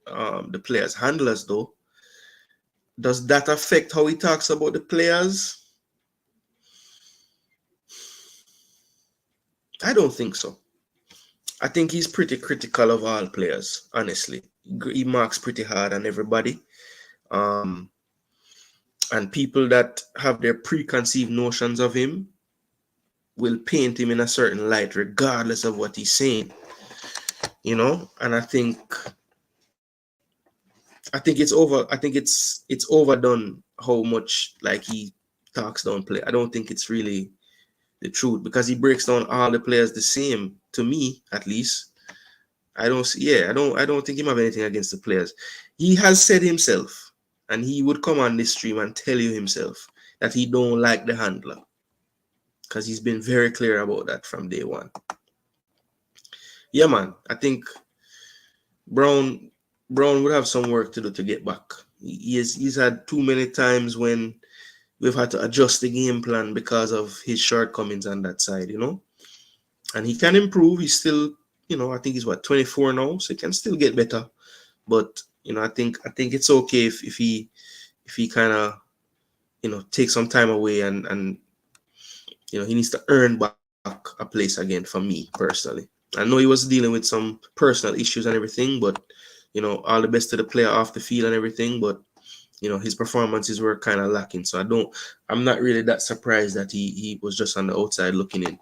the players' handlers, though. Does that affect how he talks about the players? I don't think so. I think he's pretty critical of all players, honestly. He marks pretty hard on everybody. And people that have their preconceived notions of him will paint him in a certain light, regardless of what he's saying. And I think it's overdone how much like he talks down play. I don't think it's really the truth, because he breaks down all the players the same, to me at least. I don't think he have anything against the players. He has said himself, and he would come on this stream and tell you himself that he don't like the handler, because he's been very clear about that from day one. Yeah, man, I think Brown would have some work to do to get back. He's had too many times when we've had to adjust the game plan because of his shortcomings on that side, And he can improve. He's still, I think he's 24 now, so he can still get better. But I think it's okay if he kind of take some time away and he needs to earn back a place again, for me personally. I know he was dealing with some personal issues and everything, but all the best to the player off the field and everything, but his performances were kind of lacking. So I'm not really that surprised that he was just on the outside looking in.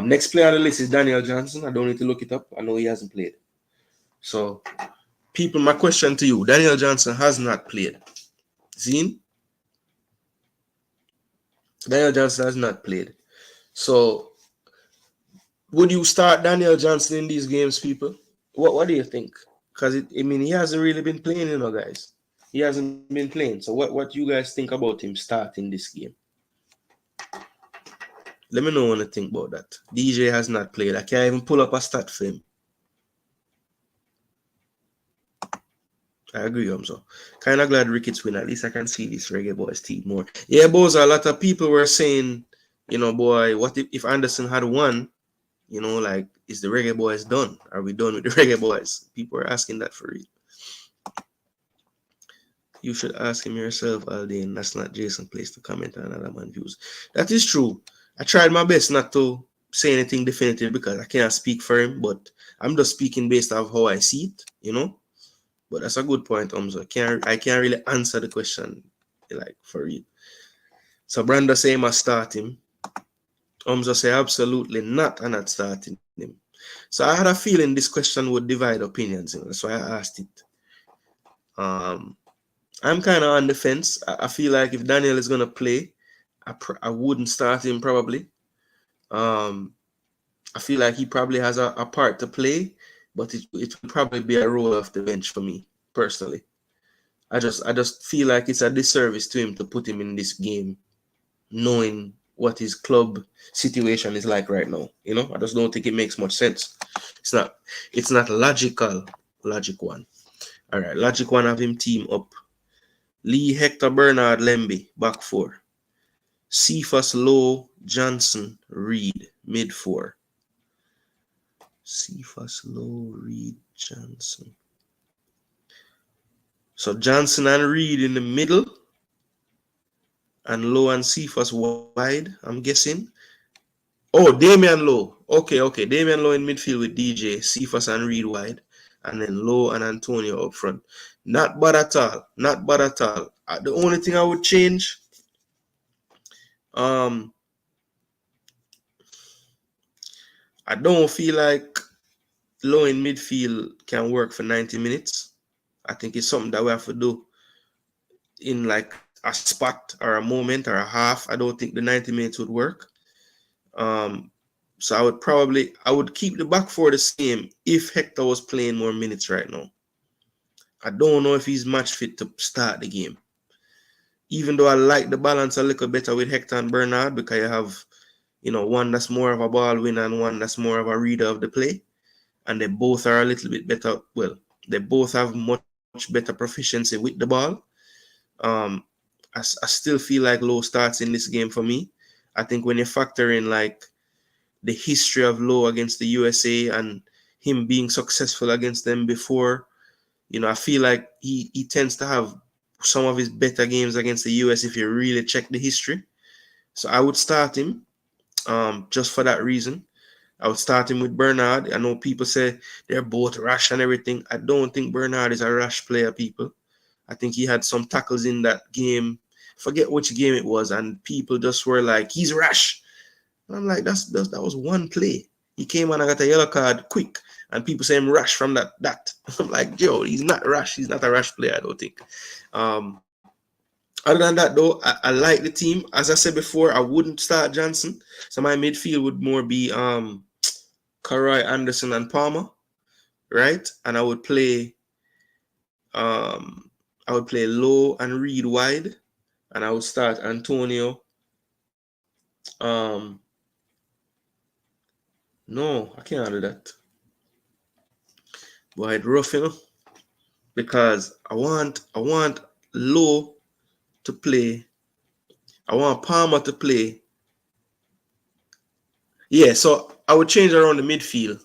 Next player on the list is Daniel Johnson. I don't need to look it up. I know he hasn't played. So, people, my question to you: Daniel Johnson has not played. Zine? Daniel Johnson has not played. So would you start Daniel Johnson in these games, people? What do you think? Because he hasn't really been playing, guys. He hasn't been playing. So what you guys think about him starting this game? Let me know what you think about that. DJ has not played. I can't even pull up a stat for him. I agree, so kind of glad Ricketts win. At least I can see this Reggae Boyz team more. Yeah, boys, a lot of people were saying, boy, what if Anderson had won? Like, is the Reggae Boyz done? Are we done with the Reggae Boyz? People are asking that for real. You should ask him yourself, Aldine. That's not Jason's place to comment on another man's views. That is true. I tried my best not to say anything definitive because I can't speak for him, but I'm just speaking based off how I see it, But that's a good point, so I can't really answer the question, like, for real. So Branda say I must start him. Say absolutely not, I'm not starting him. So I had a feeling this question would divide opinions, that's why I asked it. I'm kind of on the fence. I feel like if Daniel is gonna play, I wouldn't start him probably. I feel like he probably has a part to play, but it would probably be a roll off the bench for me personally. I just feel like it's a disservice to him to put him in this game, knowing what his club situation is like right now. I just don't think it makes much sense. It's not logical. Logic one. All right, logic one have him team up. Lee, Hector, Bernard, Lemby, back four. Cephas, Lowe, Johnson, Reed, mid four. Cephas, Lowe, Reed, Johnson. So Johnson and Reed in the middle. And Lowe and Cephas wide, I'm guessing. Oh, Damion Lowe. Okay. Damion Lowe in midfield with DJ, Cephas and Reed wide. And then Lowe and Antonio up front. Not bad at all. The only thing I would change, I don't feel like Lowe in midfield can work for 90 minutes. I think it's something that we have to do in like a spot or a moment or a half. I don't think the 90 minutes would work. So I would keep the back four the same if Hector was playing more minutes right now. I don't know if he's match fit to start the game. Even though I like the balance a little better with Hector and Bernard because you have, one that's more of a ball winner and one that's more of a reader of the play. And they both are a little bit better. Well, they both have much better proficiency with the ball. I still feel like Lowe starts in this game for me. I think when you factor in like the history of Lowe against the USA and him being successful against them before, I feel like he tends to have some of his better games against the US if you really check the history. So I would start him just for that reason. I would start him with Bernard. I know people say they're both rash and everything. I don't think Bernard is a rash player, people. I think he had some tackles in that game. Forget which game it was, and people just were like, he's rash. And I'm like, that was one play. He came on and got a yellow card quick, and people say him rash from that. I'm like, Joe, he's not rash. He's not a rash player, I don't think. Other than that, though, I like the team. As I said before, I wouldn't start Johnson. So my midfield would more be Karoy, Anderson, and Palmer, right? And I would play Lowe and Reed wide, and I would start Antonio. No, I can't do that. But rough, because I want Lowe to play. I want Palmer to play. Yeah, so I would change around the midfield.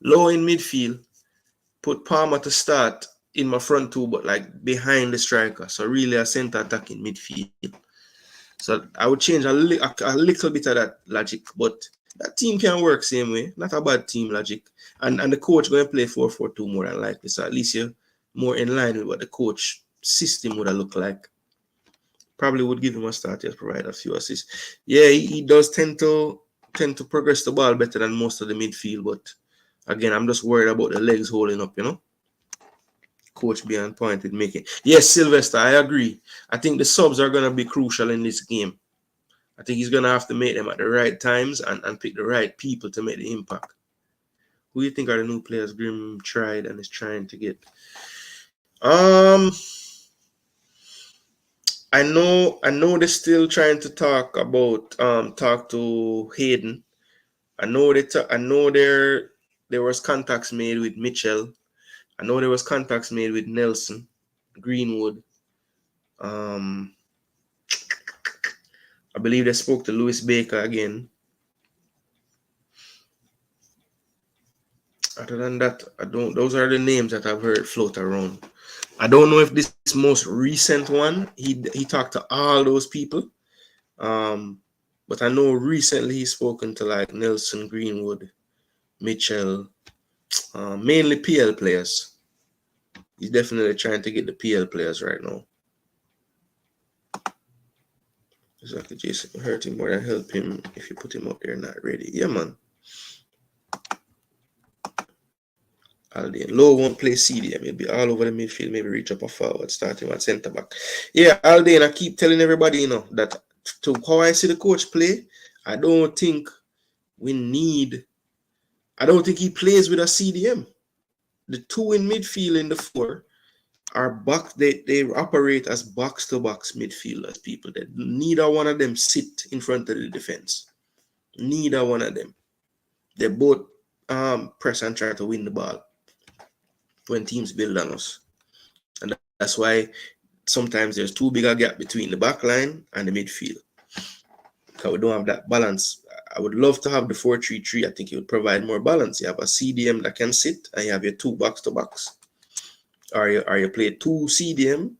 Lowe in midfield, put Palmer to start in my front two, but like behind the striker. So really a center attack in midfield. So I would change a little bit of that logic, but that team can work same way. Not a bad team logic. And the coach going to play 4-4-2 more than likely. So at least you're more in line with what the coach system would have looked like. Probably would give him a start, yes, provide a few assists. Yeah, he does tend to progress the ball better than most of the midfield, but again, I'm just worried about the legs holding up, Coach be on point with making. Yes, Sylvester, I agree. I think the subs are going to be crucial in this game. I think he's gonna have to make them at the right times and pick the right people to make the impact. Who do you think are the new players Grim tried and is trying to get? I know they're still trying to talk about talk to Hayden. I know there was contacts made with Mitchell. I know there was contacts made with Nelson, Greenwood. I believe they spoke to Lewis Baker again. Other than that, those are the names that I've heard float around. I don't know if this most recent one, he talked to all those people. But I know recently he's spoken to like Nelson, Greenwood, Mitchell, mainly PL players. He's definitely trying to get the PL players right now. Exactly, Jason. Hurt him more than help him if you put him out there not ready. Yeah, man. Alden. Lowe won't play CDM. He'll be all over the midfield, maybe reach up a forward, start him at centre back. Yeah, Alden, I keep telling everybody, you know, that to how I see the coach play, I don't think he plays with a CDM. The two in midfield in the four are box, they operate as box-to-box midfielders, people. That neither one of them sit in front of the defense. Neither one of them. They both press and try to win the ball when teams build on us. And that's why sometimes there's too big a gap between the back line and the midfield. Because we don't have that balance. I would love to have the 4-3-3. I think it would provide more balance. You have a CDM that can sit, and you have your two box-to-box. Or you play two CDM,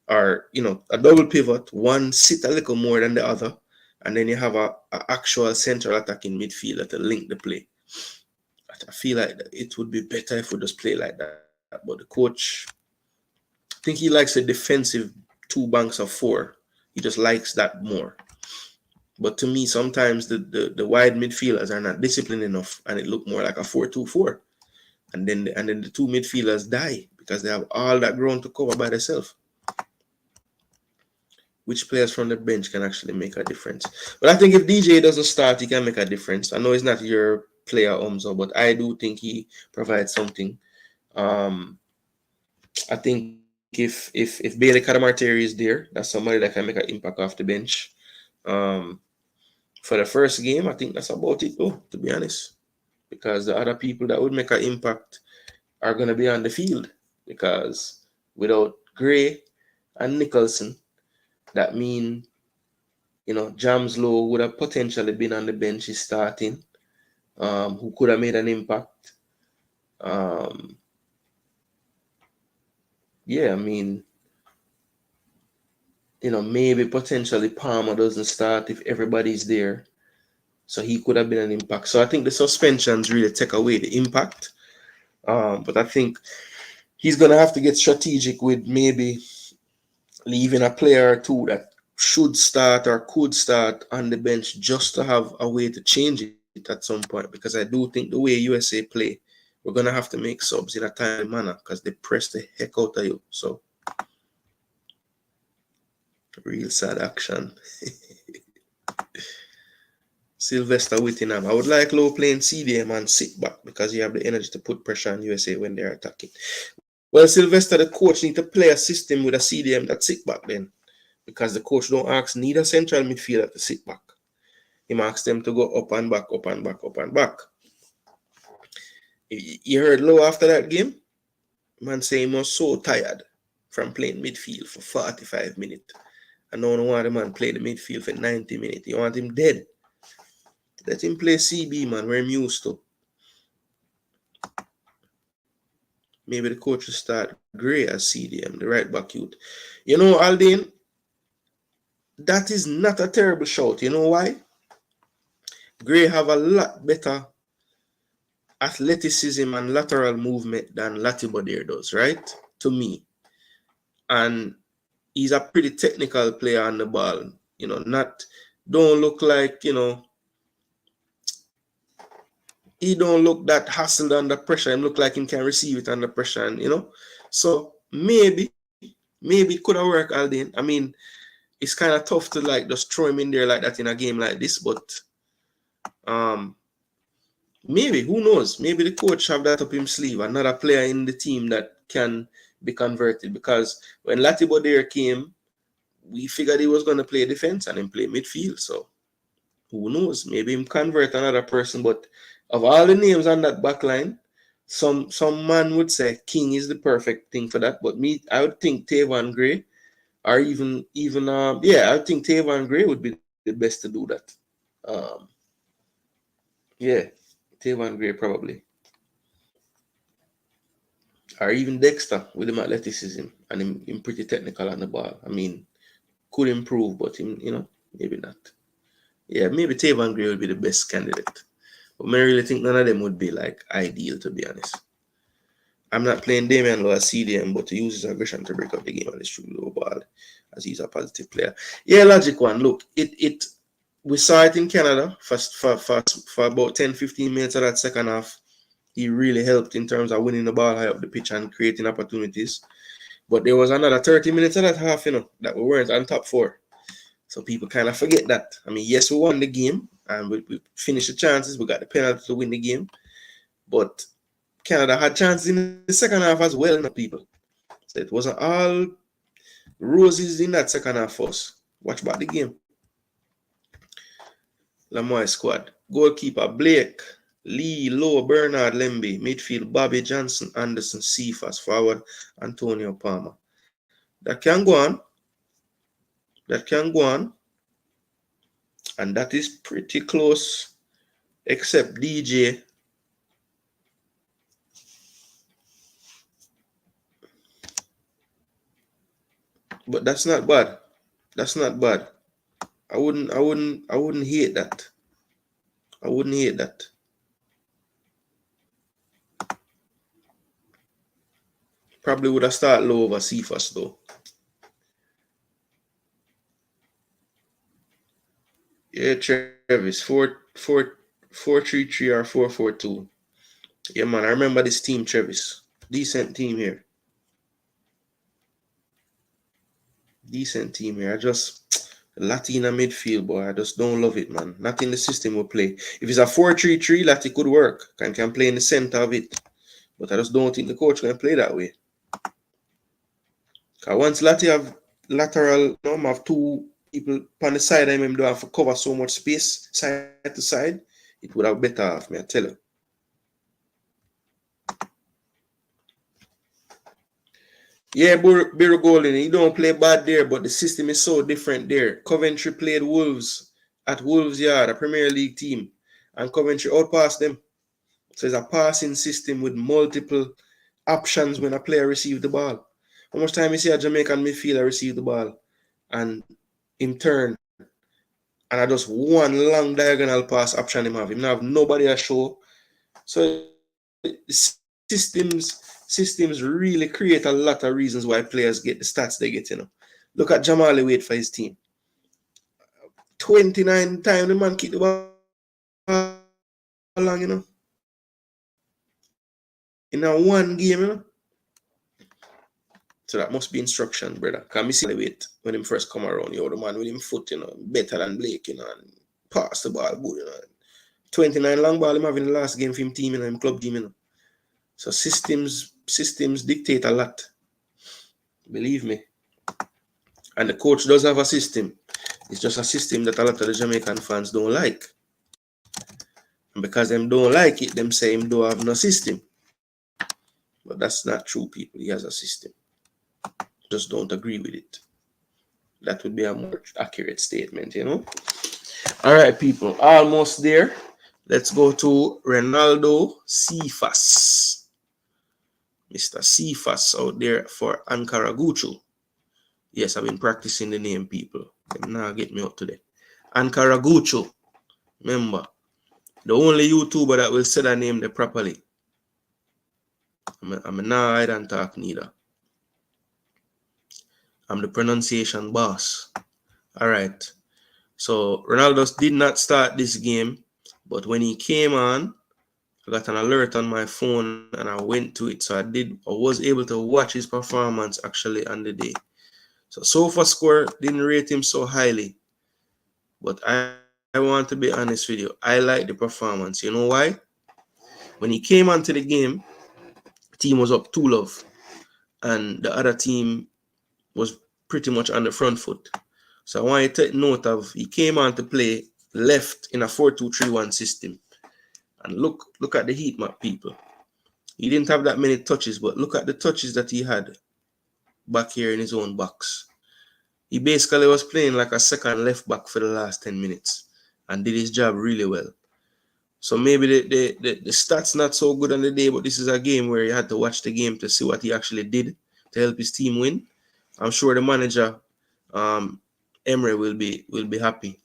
or, you know, a double pivot. One sit a little more than the other, and then you have a actual central attacking midfielder to link the play. I feel like it would be better if we just play like that. But the coach, I think he likes a defensive 2 banks of 4. He just likes that more. But to me, sometimes the wide midfielders are not disciplined enough, and it look more like a 4-2-4. And then the 2 midfielders die because they have all that ground to cover by themselves. Which players from the bench can actually make a difference? But I think if DJ doesn't start, he can make a difference. I know he's not your player, Omzo, but I do think he provides something. I think if Bailey Cadamarteri is there, that's somebody that can make an impact off the bench. For the first game, I think that's about it, though, to be honest. Because the other people that would make an impact are going to be on the field. Because without Gray and Nicholson, that means, you know, Jamal Lowe would have potentially been on the bench starting, who could have made an impact. Yeah, I mean, you know, maybe potentially Palmer doesn't start if everybody's there. So he could have been an impact. So I think the suspensions really take away the impact. But I think he's going to have to get strategic with maybe leaving a player or two that should start or could start on the bench just to have a way to change it at some point. Because I do think the way USA play, we're going to have to make subs in a timely manner because they press the heck out of you. So, real sad action. Sylvester Whittingham. I would like Lowe playing CDM and sit back because you have the energy to put pressure on USA when they're attacking. Well, Sylvester, the coach need to play a system with a CDM that sit back then. Because the coach don't ask neither central midfielder to sit back. He asks them to go up and back, up and back, up and back. You heard Lowe after that game? Man say he was so tired from playing midfield for 45 minutes. And now I want the man play the midfield for 90 minutes. You want him dead. Let him play CB, man, where I'm used to. Maybe the coach will start Gray as CDM, the right back youth. You know, Alden, that is not a terrible shout. You know why? Gray have a lot better athleticism and lateral movement than Latibeaudiere does, right? To me. And he's a pretty technical player on the ball. You know, don't look like, you know, he don't look that hassled under pressure. He look like he can receive it under pressure, and, you know. So maybe it could have worked, Alden. I mean, it's kind of tough to like just throw him in there like that in a game like this, but maybe, who knows? Maybe the coach have that up his sleeve, another player in the team that can be converted. Because when Latibeaudiere came, we figured he was going to play defense and then play midfield. So who knows? Maybe him convert another person. But of all the names on that back line, some man would say King is the perfect thing for that. But me, I would think Tavon Gray, or even I think Tavon Gray would be the best to do that. Yeah, Tavon Gray probably. Or even Dexter with him athleticism and him pretty technical on the ball. I mean, could improve, but him, maybe not. Yeah, maybe Tavon Gray would be the best candidate. But I really think none of them would be like ideal, to be honest. I'm not playing Damion Lowe as CDM, but to use his aggression to break up the game on his true low ball, as he's a positive player. Yeah, logic one. Look, we saw it in Canada for about 10-15 minutes of that second half. He really helped in terms of winning the ball high up the pitch and creating opportunities. But there was another 30 minutes of that half, that we weren't on top four. So people kind of forget that. I mean, yes, we won the game and we finished the chances. We got the penalty to win the game. But Canada had chances in the second half as well, people. So it wasn't all roses in that second half for us. Watch back the game. Lamoy squad. Goalkeeper Blake, Lee, Lowe, Bernard, Lemby. Midfield Bobby, Johnson, Anderson, Cephas. Forward Antonio, Palmer. That can go on. And that is pretty close, except DJ. But that's not bad. I wouldn't hate that. Probably would have started Low over Cephas though. Yeah, Travis, 4-3-3 or 4-4-2. Yeah, man, I remember this team, Travis. Decent team here. I just Latina midfield, boy. I just don't love it, man. Not in the system we play. If it's a 4-3-3, Lati could work. Can play in the center of it. But I just don't think the coach can play that way. Because once Lati have lateral, have two people on the side of him, don't have to cover so much space side to side, it would have better off, me, I tell you. Yeah, Biro Golden, he don't play bad there, but the system is so different there. Coventry played Wolves at Wolves Yard, a Premier League team, and Coventry outpassed them. So it's a passing system with multiple options when a player receives the ball. How much time you see a Jamaican midfielder receive the ball and in turn, and I just one long diagonal pass option him have. Him not have nobody to show. So systems really create a lot of reasons why players get the stats they get, Look at Jamal Lowe for his team. 29 times the man kick the ball long, in a one game, So that must be instruction, brother. Can me see Lowe when him first come around, the man with him foot, better than Blake, and pass the ball good, 29 long ball him having the last game for him team, him club team, So systems dictate a lot. Believe me. And the coach does have a system. It's just a system that a lot of the Jamaican fans don't like. And because them don't like it, them say him don't have no system. But that's not true, people. He has a system. Just don't agree with it. That would be a more accurate statement, All right, people. Almost there. Let's go to Renaldo Cephas. Mr. Cephas out there for Ankara-Gucho. Yes, I've been practicing the name, people. Now get me up today. Ankara-Gucho. Remember, the only YouTuber that will say that name there properly. I'm not hide and talk neither. I'm the pronunciation boss. All right. So Ronaldo did not start this game, but when he came on, I got an alert on my phone and I went to it. So I was able to watch his performance actually on the day. So far score didn't rate him so highly, but I want to be honest with you. I like the performance. You know why? When he came onto the game, team was up 2-0, and the other team was pretty much on the front foot. So I want you to take note of he came on to play left in a 4-2-3-1 system. And look at the heat map, people. He didn't have that many touches, but look at the touches that he had back here in his own box. He basically was playing like a second left back for the last 10 minutes and did his job really well. So maybe the stats not so good on the day, but this is a game where you had to watch the game to see what he actually did to help his team win. I'm sure the manager, Emre, will be happy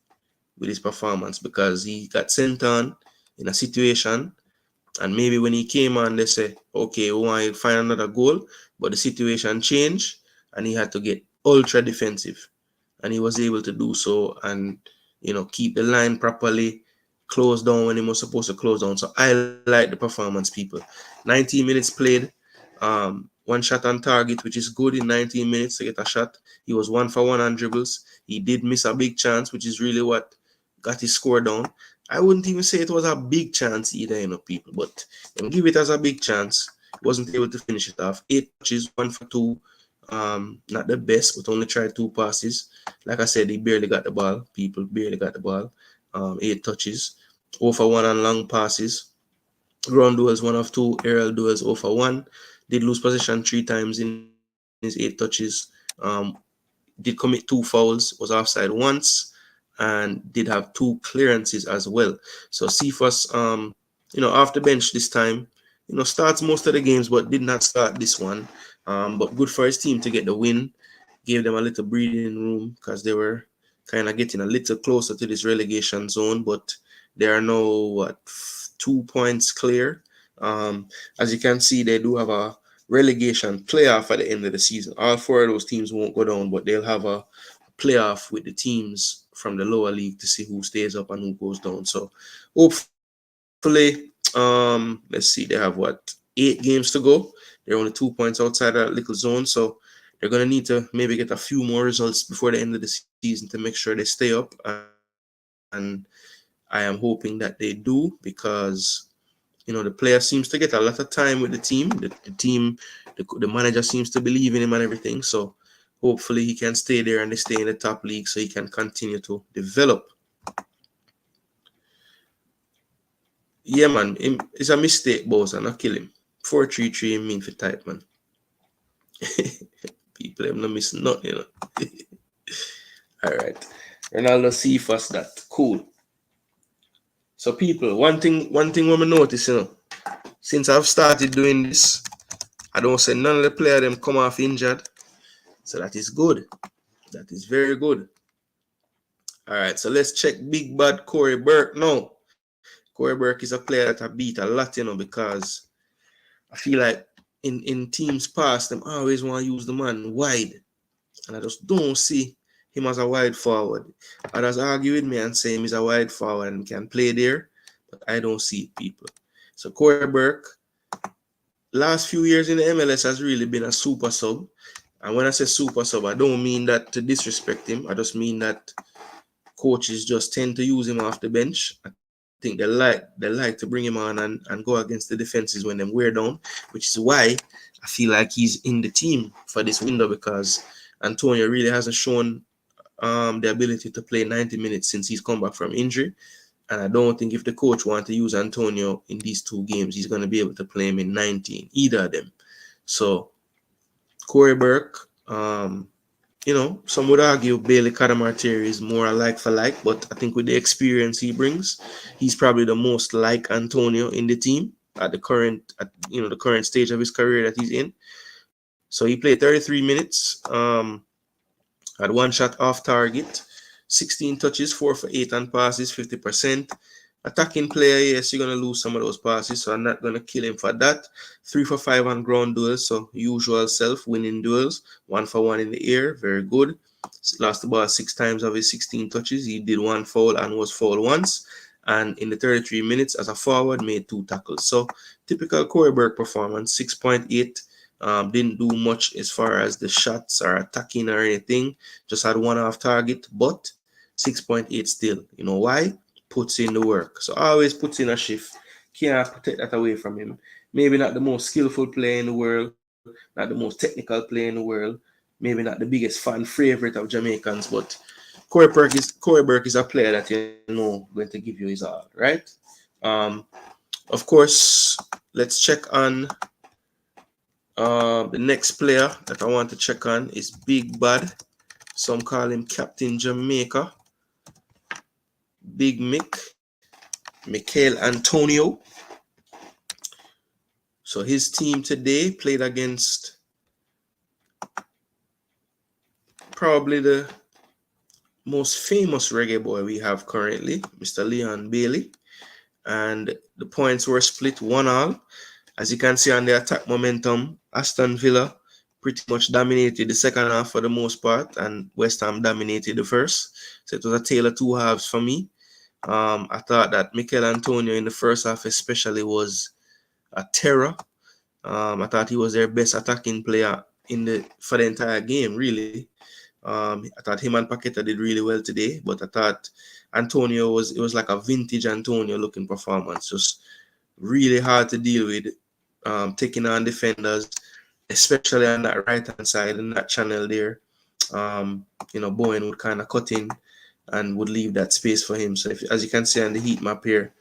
with his performance because he got sent on in a situation, and maybe when he came on, they say, okay, we want to find another goal, but the situation changed, and he had to get ultra defensive, and he was able to do so, and keep the line properly, close down when he was supposed to close down. So I like the performance, people. 19 minutes played, one shot on target, which is good in 19 minutes to get a shot. He was 1-for-1 on dribbles. He did miss a big chance, which is really what got his score down. I wouldn't even say it was a big chance either, people, but give it as a big chance. Wasn't able to finish it off. 8 touches, 1 for 2. Not the best, but only tried 2 passes. Like I said, he barely got the ball. People barely got the ball. 8 touches, 0 for 1 on long passes. Ground duels 1 of 2. Aerial duels 0 for 1. Did lose possession 3 times in his 8 touches. Did commit 2 fouls. Was offside once, and did have 2 clearances as well. So Cephas, off the bench this time, starts most of the games, but did not start this one. But good for his team to get the win. Gave them a little breathing room because they were kind of getting a little closer to this relegation zone, but they are now 2 points clear. As you can see, they do have a relegation playoff at the end of the season. All 4 of those teams won't go down, but they'll have a playoff with the teams from the lower league to see who stays up and who goes down. So hopefully, let's see, they have 8 games to go. They're only 2 points outside that little zone, so they're going to need to maybe get a few more results before the end of the season to make sure they stay up. And I am hoping that they do because, the player seems to get a lot of time with the team. The manager seems to believe in him and everything. So hopefully he can stay there and they stay in the top league so he can continue to develop. Yeah, man, it's a mistake, boss, and not kill him. 4-3-3 mean for type, man. People have not missing nothing, All right. Renaldo Cephas, that cool. So people, one thing when we notice, since I've started doing this, I don't say none of the players them come off injured. So that is good. That is very good. All right, so let's check big bad Corey Burke now. Corey Burke is a player that I beat a lot, because I feel like in teams past, them always want to use the man wide. And I just don't see him as a wide forward. Others argue with me and say he's a wide forward and can play there, but I don't see it, people. So Corey Burke, last few years in the MLS has really been a super sub. And when I say super sub, I don't mean that to disrespect him. I just mean that coaches just tend to use him off the bench. I think they like to bring him on and go against the defenses when them wear down, which is why I feel like he's in the team for this window, because Antonio really hasn't shown the ability to play 90 minutes since he's come back from injury. And I don't think if the coach wants to use Antonio in these 2 games, he's going to be able to play him in 19, either of them. So Corey Burke, some would argue Bailey Cadamartieri is more like for like, but I think with the experience he brings, he's probably the most like Antonio in the team at the current stage of his career that he's in. So he played 33 minutes, had 1 shot off target, 16 touches, 4 for 8 on passes, 50%. Attacking player, yes, you're going to lose some of those passes, so I'm not going to kill him for that. 3 for 5 on ground duels, so usual self, winning duels. 1 for 1 in the air, very good. Lost the ball 6 times of his 16 touches. He did 1 foul and was fouled once. And in the 33 minutes as a forward, made 2 tackles. So typical Corey Burke performance, 6.8 Didn't do much as far as the shots or attacking or anything. Just had one off target, but 6.8 still. You know why? Puts in the work. So always puts in a shift. Can't take that away from him. Maybe not the most skillful player in the world, not the most technical player in the world, maybe not the biggest fan favorite of Jamaicans, but Corey Burke is a player that you know going to give you his all, right? Um, of course, let's check on the next player that I want to check on is Big Bad. Some call him Captain Jamaica. Big Mick, Michail Antonio. So his team today played against probably the most famous reggae boy we have currently, Mr. Leon Bailey. And the points were split 1-1. As you can see on the attack momentum, Aston Villa pretty much dominated the second half for the most part, and West Ham dominated the first. So it was a tale of two halves for me. I thought that Mikel Antonio in the first half especially was a terror. I thought he was their best attacking player for the entire game, really. I thought him and Paqueta did really well today, but I thought Antonio was like a vintage Antonio looking performance, just really hard to deal with, taking on defenders, especially on that right hand side in that channel there. Bowen would kind of cut in and would leave that space for him. So as you can see on the heat map here,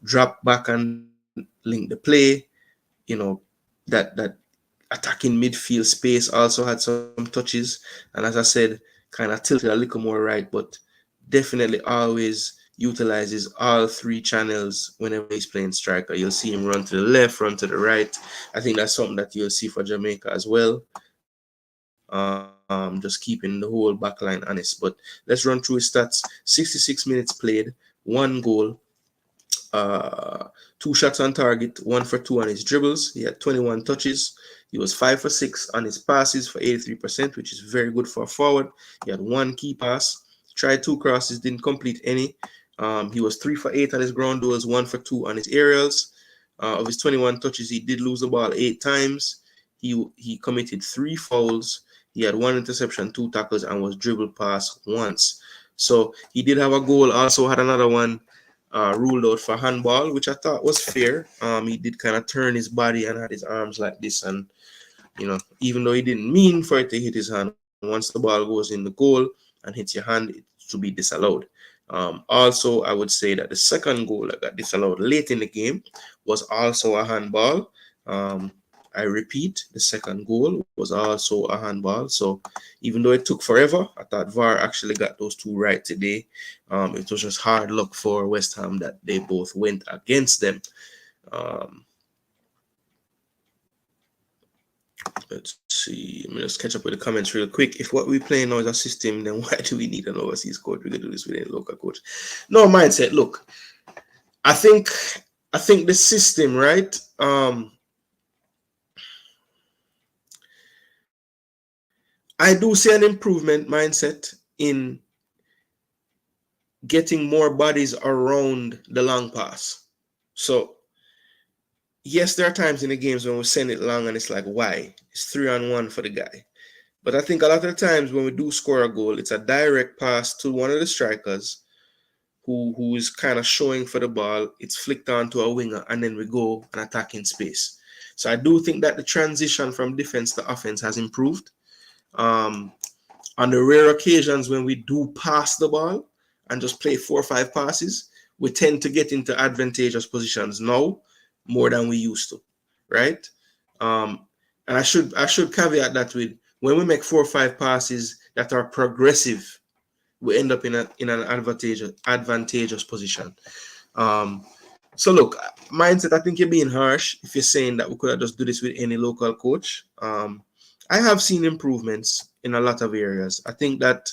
drop back and link the play, that attacking midfield space also had some touches. And as I said, kind of tilted a little more right, but definitely always utilizes all three channels whenever he's playing striker. You'll see him run to the left, run to the right. I think that's something that you'll see for Jamaica as well. Just keeping the whole back line honest. But let's run through his stats. 66 minutes played, 1 goal, 2 shots on target, 1 for 2 on his dribbles. He had 21 touches. He was 5 for 6 on his passes for 83%, which is very good for a forward. He had 1 key pass, tried 2 crosses, didn't complete any. He was 3 for 8 on his ground duels, 1 for 2 on his aerials. Of his 21 touches, he did lose the ball 8 times. He committed 3 fouls. He had 1 interception, 2 tackles, and was dribbled past once. So he did have a goal, also had another one ruled out for handball, which I thought was fair. He did kind of turn his body and had his arms like this, and even though he didn't mean for it to hit his hand, once the ball goes in the goal and hits your hand, it should be disallowed. Also, I would say that the second goal that got disallowed late in the game was also a handball. I repeat, the second goal was also a handball. So even though it took forever, I thought VAR actually got those 2 right today. It was just hard luck for West Ham that they both went against them. Let's see. Let me just catch up with the comments real quick. If what we're playing now is a system, then why do we need an overseas coach? We can do this with a local coach. No mindset. Look, I think the system, right? I do see an improvement mindset in getting more bodies around the long pass. So yes, there are times in the games when we send it long and it's like, why? It's 3-on-1 for the guy. But I think a lot of the times when we do score a goal, it's a direct pass to one of the strikers who is kind of showing for the ball. It's flicked onto a winger, and then we go and attack in space. So I do think that the transition from defense to offense has improved. On the rare occasions when we do pass the ball and just play 4 or 5 passes, we tend to get into advantageous positions now more than we used to, right? And I should caveat that with, when we make 4 or 5 passes that are progressive, we end up in an advantageous position. So look, mindset, I think you're being harsh if you're saying that we could have just do this with any local coach. I have seen improvements in a lot of areas. I think that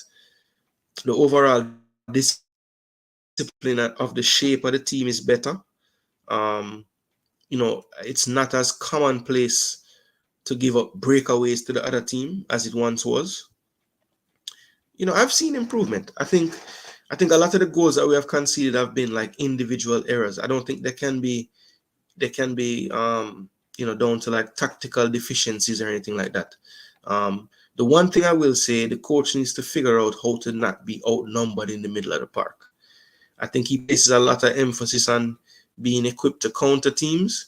the overall discipline of the shape of the team is better. It's not as commonplace to give up breakaways to the other team as it once was. I've seen improvement. I think a lot of the goals that we have conceded have been like individual errors. I don't think they can be down to like tactical deficiencies or anything like that. The one thing I will say, the coach needs to figure out how to not be outnumbered in the middle of the park. I think he places a lot of emphasis on being equipped to counter teams,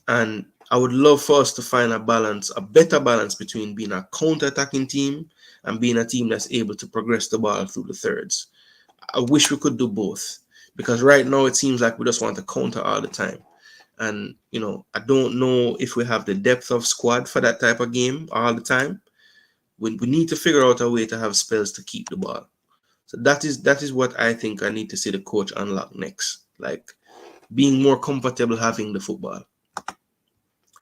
and I would love for us to find a better balance between being a counter-attacking team and being a team that's able to progress the ball through the thirds. I wish we could do both, because right now it seems like we just want to counter all the time. And, I don't know if we have the depth of squad for that type of game all the time. We need to figure out a way to have spells to keep the ball. So that is what I think I need to see the coach unlock next. Like being more comfortable having the football.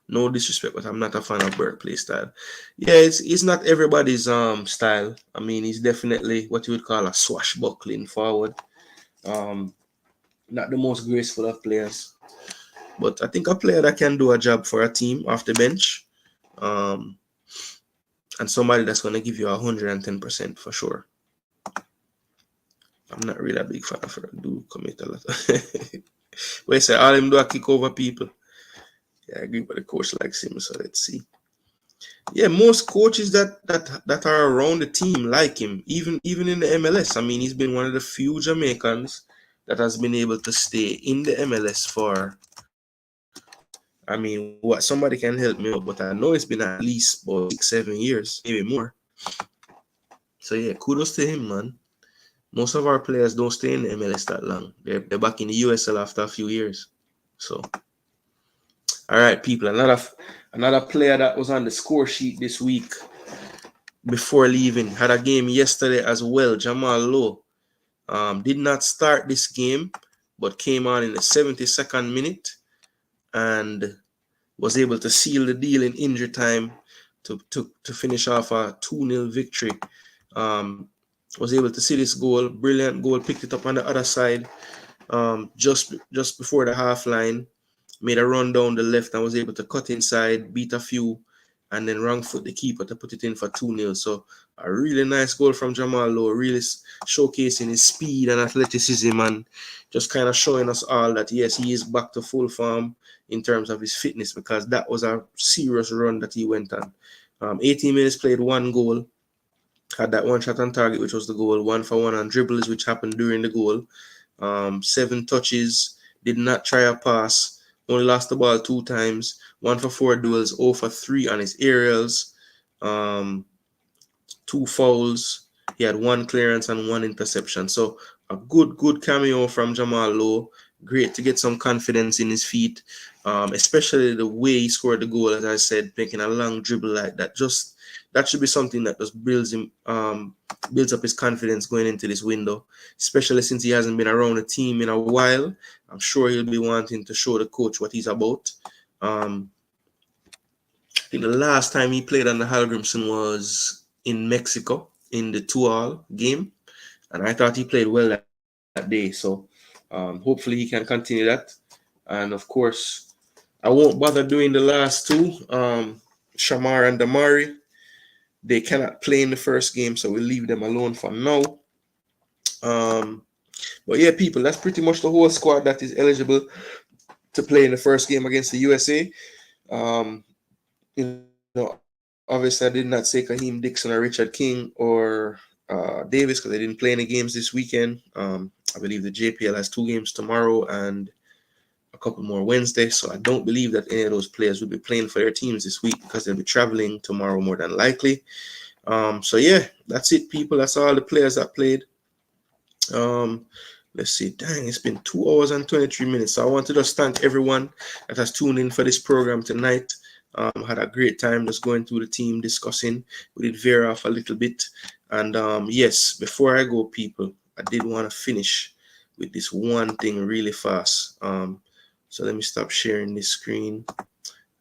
No disrespect, but I'm not a fan of Burke play style. Yeah, it's not everybody's style. I mean, he's definitely what you would call a swashbuckling forward. Not the most graceful of players. But I think a player that can do a job for a team off the bench. And somebody that's going to give you 110% for sure. I'm not really a big fan of her. I do commit a lot. Wait, say all him do a kick over people. Yeah, I agree, but the coach likes him, so let's see. Yeah, most coaches that are around the team like him, even in the MLS. I mean, he's been one of the few Jamaicans that has been able to stay in the MLS for, I mean, what, somebody can help me out, but I know it's been at least about 6-7 years, maybe more. So yeah, kudos to him, man. Most of our players don't stay in the MLS that long. They're back in the USL after a few years. So, all right, people. Another player that was on the score sheet this week before leaving had a game yesterday as well. Jamal Lowe did not start this game, but came on in the 72nd minute and was able to seal the deal in injury time to finish off a 2-0 victory. Was able to see this goal, brilliant goal, picked it up on the other side, just before the half line, made a run down the left and was able to cut inside, beat a few, and then wrong foot the keeper to put it in for 2-0. So a really nice goal from Jamal Lowe, really showcasing his speed and athleticism and just kind of showing us all that, yes, he is back to full form in terms of his fitness, because that was a serious run that he went on. 18 minutes played, 1 goal. Had that 1 shot on target, which was the goal, 1 for 1 on dribbles, which happened during the goal. 7 touches, did not try a pass, only lost the ball 2 times, 1 for 4 duels, 0 for 3 on his aerials, 2 fouls. He had 1 clearance and 1 interception. So a good cameo from Jamal Lowe. Great to get some confidence in his feet, especially the way he scored the goal, as I said, making a long dribble like that. That should be something that just builds up his confidence going into this window, especially since he hasn't been around the team in a while. I'm sure he'll be wanting to show the coach what he's about. I think the last time he played on the Halgrimson was in Mexico in the 2-all game, and I thought he played well that day. So hopefully he can continue that. And of course, I won't bother doing the last 2, Shamar and Damari. They cannot play in the first game, so we'll leave them alone for now. But yeah, people, that's pretty much the whole squad that is eligible to play in the first game against the USA. Obviously I did not say Kaheem Dixon or Richard King or Davis, because they didn't play any games this weekend. I believe the JPL has 2 games tomorrow and a couple more Wednesday, so I don't believe that any of those players will be playing for their teams this week, because they'll be traveling tomorrow more than likely. So yeah, that's it, people. That's all the players that played. Let's see. Dang, it's been 2 hours and 23 minutes. So I want to just thank everyone that has tuned in for this program tonight. Had a great time just going through the team, discussing. We did veer off a little bit. And yes, before I go, people, I did want to finish with this one thing really fast. So let me stop sharing this screen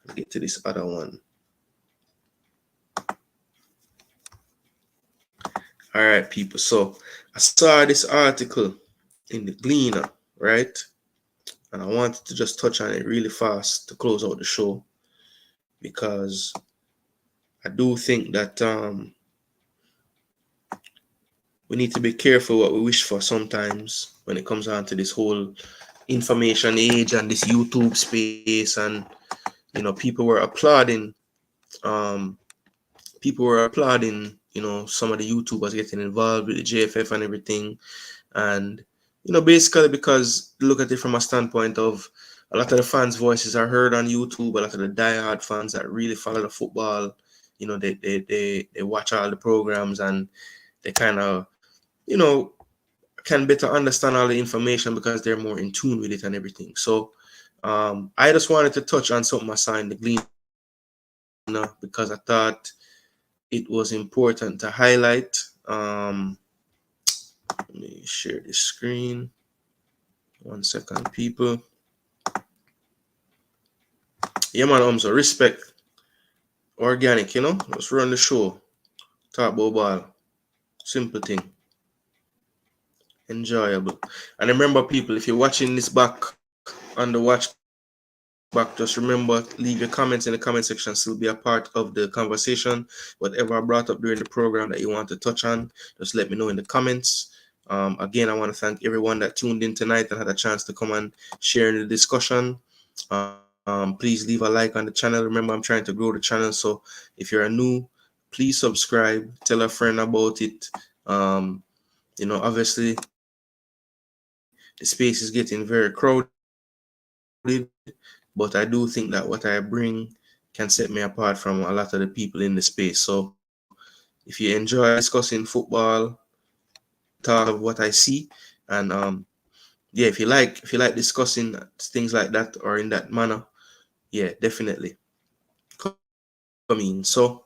and get to this other one. All right, people. So I saw this article in the Gleaner, right? And I wanted to just touch on it really fast to close out the show, because I do think that we need to be careful what we wish for sometimes when it comes on to this whole information age and this YouTube space and people were applauding. People were applauding, some of the YouTubers getting involved with the JFF and everything. And, basically because look at it from a standpoint of a lot of the fans' voices are heard on YouTube. A lot of the diehard fans that really follow the football, they watch all the programs and they kind of, can better understand all the information because they're more in tune with it and everything. So I just wanted to touch on something I saw in the Gleaner because I thought it was important to highlight. Let me share the screen. 1 second, people. Yeah, man, so respect. Organic, let's run the show. Talk about ball. Simple thing. Enjoyable. And remember, people, if you're watching this back on the watch back, just remember, leave your comments in the comment section. Still be a part of the conversation. Whatever I brought up during the program that you want to touch on, just let me know in the comments. Again, I want to thank everyone that tuned in tonight and had a chance to come and share in the discussion. Please leave a like on the channel. Remember, I'm trying to grow the channel, so if you're new, please subscribe, tell a friend about it. Obviously the space is getting very crowded, but I do think that what I bring can set me apart from a lot of the people in the space. So if you enjoy discussing football, talk of what I see, and yeah, if you like discussing things like that or in that manner, yeah, definitely come in. So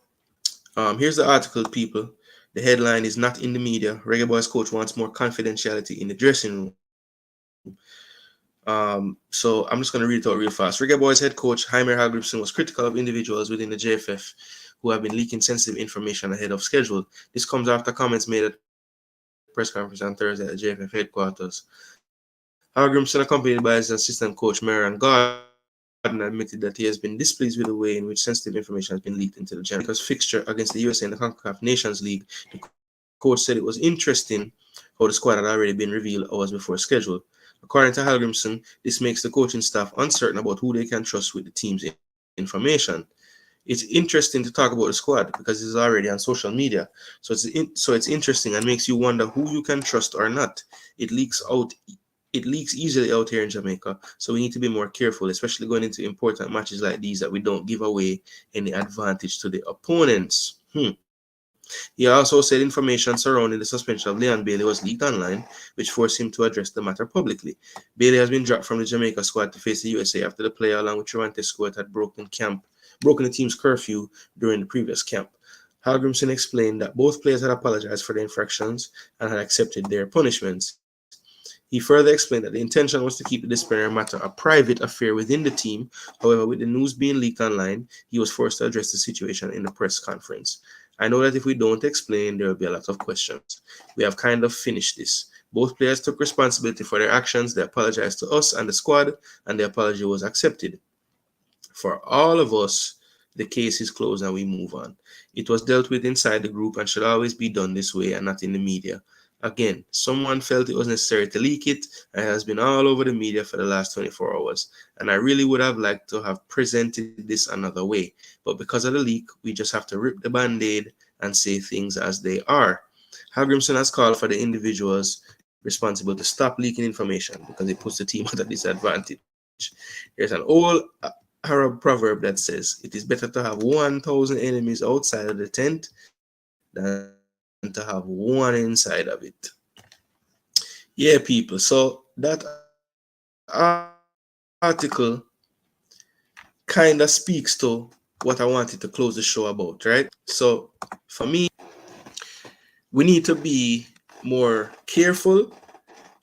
here's the article, people. The headline is "Not in the Media. Reggae Boyz coach wants more confidentiality in the dressing room." So I'm just going to read it out real fast. Reggae Boyz head coach Jamal Lowe was critical of individuals within the JFF who have been leaking sensitive information ahead of schedule. This comes after comments made at the press conference on Thursday at the JFF headquarters. Lowe, accompanied by his assistant coach Marion Gordon, admitted that he has been displeased with the way in which sensitive information has been leaked into the Jamaica's fixture against the USA in the CONCACAF Nations League. The coach said it was interesting how the squad had already been revealed hours before schedule. According to Halgrimson, this makes the coaching staff uncertain about who they can trust with the team's information. It's interesting to talk about the squad because it's already on social media. So it's interesting and makes you wonder who you can trust or not. It leaks easily out here in Jamaica, so we need to be more careful, especially going into important matches like these, that we don't give away any advantage to the opponents. He also said information surrounding the suspension of Leon Bailey was leaked online, which forced him to address the matter publicly. Bailey has been dropped from the Jamaica squad to face the USA after the player, along with Trevante Squad, had broken the team's curfew during the previous camp. Halgrimson explained that both players had apologized for the infractions and had accepted their punishments. He further explained that the intention was to keep the disciplinary matter a private affair within the team. However, with the news being leaked online, he was forced to address the situation in the press conference. I know that if we don't explain, there will be a lot of questions. We have kind of finished this. Both players took responsibility for their actions. They apologized to us and the squad, and the apology was accepted. For all of us, the case is closed and we move on. It was dealt with inside the group and should always be done this way and not in the media. Again, someone felt it was necessary to leak it, and it has been all over the media for the last 24 hours. And I really would have liked to have presented this another way. But because of the leak, we just have to rip the band-aid and say things as they are. Halgrimson has called for the individuals responsible to stop leaking information because it puts the team at a disadvantage. There's an old Arab proverb that says, it is better to have 1,000 enemies outside of the tent than to have one inside of it. Yeah, people. So that article kind of speaks to what I wanted to close the show about, right? So for me, we need to be more careful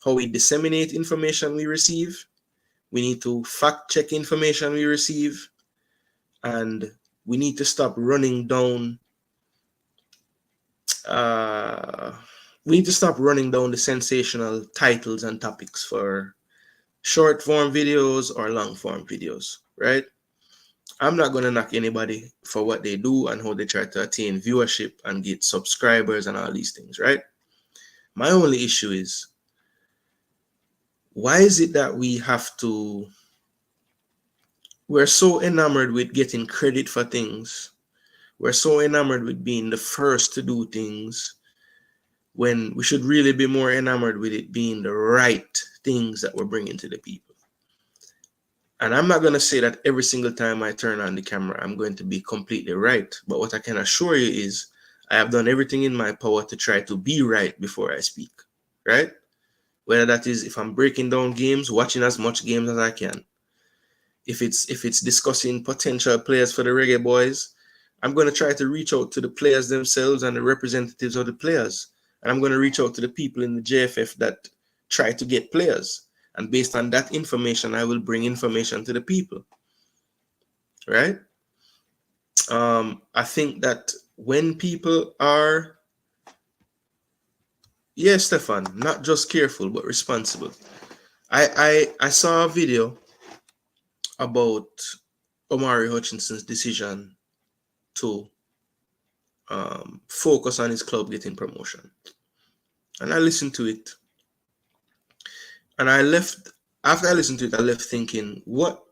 how we disseminate information we receive. We need to fact check information we receive, and we need to stop running down the sensational titles and topics for short form videos or long form videos, right? I'm not going to knock anybody for what they do and how they try to attain viewership and get subscribers and all these things, right? My only issue is, why is it that we have to we're so enamored with getting credit for things. We're so enamored with being the first to do things when we should really be more enamored with it being the right things that we're bringing to the people. And I'm not going to say that every single time I turn on the camera, I'm going to be completely right. But what I can assure you is I have done everything in my power to try to be right before I speak, right? Whether that is if I'm breaking down games, watching as much games as I can. If it's discussing potential players for the Reggae Boyz, I'm going to try to reach out to the players themselves and the representatives of the players. And I'm going to reach out to the people in the JFF that try to get players. And based on that information, I will bring information to the people, right? I think that when people are, yes, Stefan, not just careful, but responsible. I saw a video about Omari Hutchinson's decision to focus on his club getting promotion. And I listened to it. And I left, after I listened to it, I left thinking, what,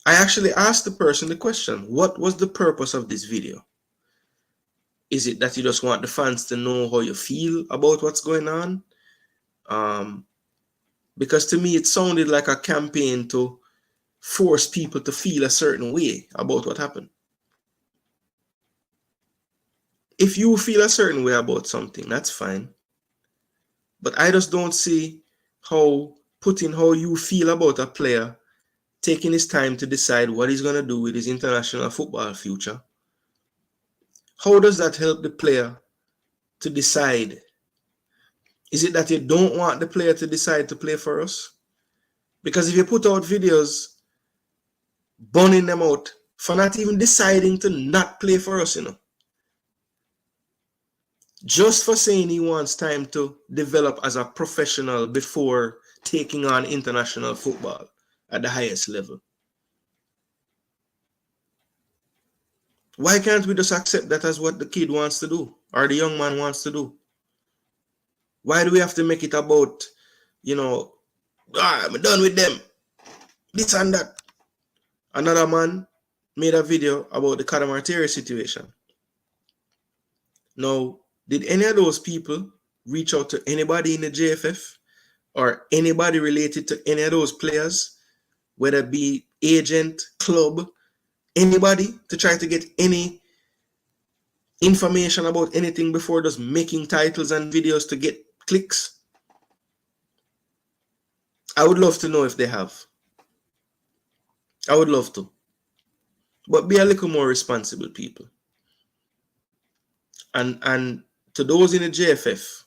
I actually asked the person the question, what was the purpose of this video? Is it that you just want the fans to know how you feel about what's going on? Because to me, it sounded like a campaign to force people to feel a certain way about what happened. If you feel a certain way about something, that's fine. But I just don't see how putting how you feel about a player, taking his time to decide what he's going to do with his international football future, how does that help the player to decide? Is it that you don't want the player to decide to play for us? Because if you put out videos burning them out for not even deciding to not play for us, just for saying he wants time to develop as a professional before taking on international football at the highest level. Why can't we just accept that as what the kid wants to do or the young man wants to do? Why do we have to make it about, I'm done with them, this and that? Another man made a video about the Latibeaudiere situation. Now, did any of those people reach out to anybody in the JFF or anybody related to any of those players, whether it be agent, club, anybody, to try to get any information about anything before just making titles and videos to get clicks? I would love to know if they have. I would love to. But be a little more responsible, people. And to those in the JFF,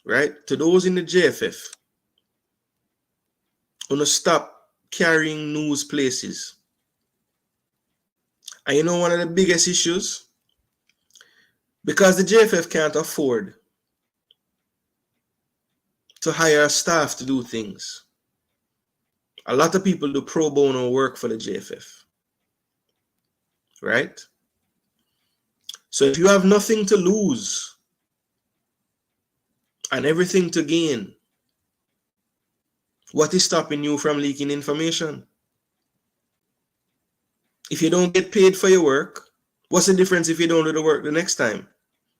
right? To those in the JFF, want to stop carrying news places. And you know one of the biggest issues? Because the JFF can't afford to hire staff to do things. A lot of people do pro bono work for the JFF, right? So if you have nothing to lose and everything to gain, what is stopping you from leaking information? If you don't get paid for your work, what's the difference if you don't do the work the next time?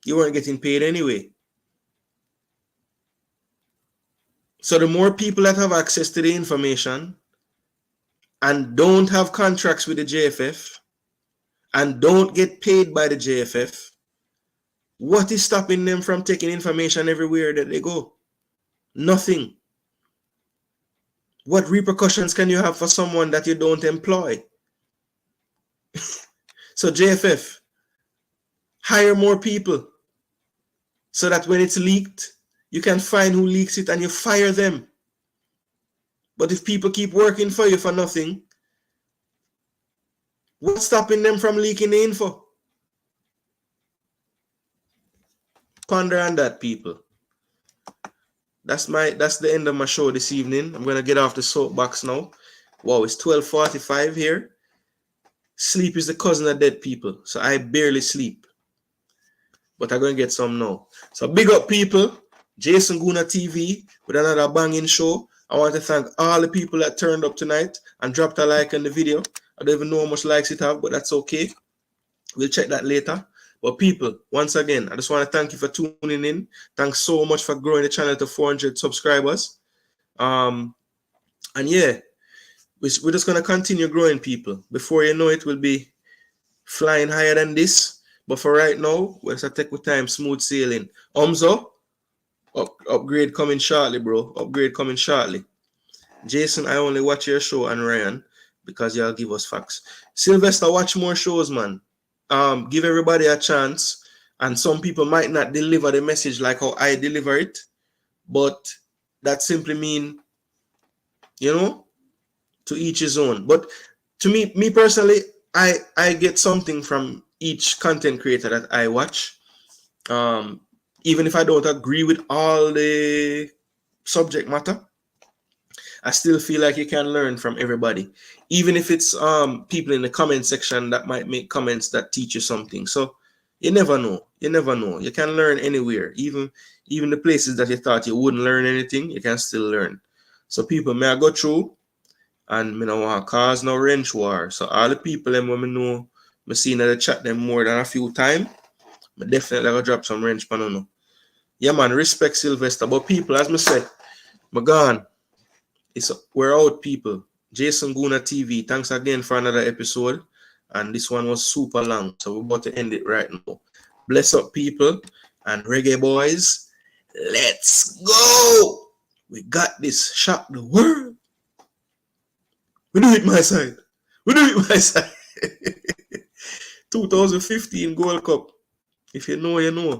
You weren't getting paid anyway. So the more people that have access to the information and don't have contracts with the JFF and don't get paid by the JFF, what is stopping them from taking information everywhere that they go? Nothing. What repercussions can you have for someone that you don't employ? So JFF, hire more people so that when it's leaked, you can find who leaks it and you fire them. But if people keep working for you for nothing, what's stopping them from leaking the info? Ponder on that, people. That's the end of my show this evening. I'm gonna get off the soapbox now. Wow, it's 12:45 here. Sleep is the cousin of dead people, so I barely sleep. But I'm gonna get some now. So big up, people. Jason Gooner TV with another banging show. I want to thank all the people that turned up tonight. and dropped a like on the video. I don't even know how much likes it have, but that's okay. We'll check that later. But people, once again, I just want to thank you for tuning in. Thanks so much for growing the channel to 400 subscribers. And yeah, we're just going to continue growing, people. Before you know it, we'll be flying higher than this. But for right now, we'll just take with time, smooth sailing. Umzo, upgrade coming shortly, bro. Upgrade coming shortly. Jason, I only watch your show, and Ryan, because y'all give us facts. Sylvester, watch more shows, man. Give everybody a chance, and some people might not deliver the message like how I deliver it, but that simply mean, you know, to each his own. But to me personally, I get something from each content creator that I watch. Even if I don't agree with all the subject matter, I still feel like you can learn from everybody, even if it's people in the comment section that might make comments that teach you something. So you never know. You never know. You can learn anywhere, even the places that you thought you wouldn't learn anything, you can still learn. So people, may I go through, and me no want to cause no wrench war. So all the people them when me know, me seen that I chat them more than a few times, me definitely gonna drop some wrench pan on. Yeah man, respect Sylvester. But people, as me say, me gone. We're out, people. Jason Gooner TV, thanks again for another episode. And this one was super long, so we're about to end it right now. Bless up, people. And Reggae Boyz, let's go. We got this. Shock the world. We do it my side. We do it my side. 2015 Gold Cup. If you know, you know.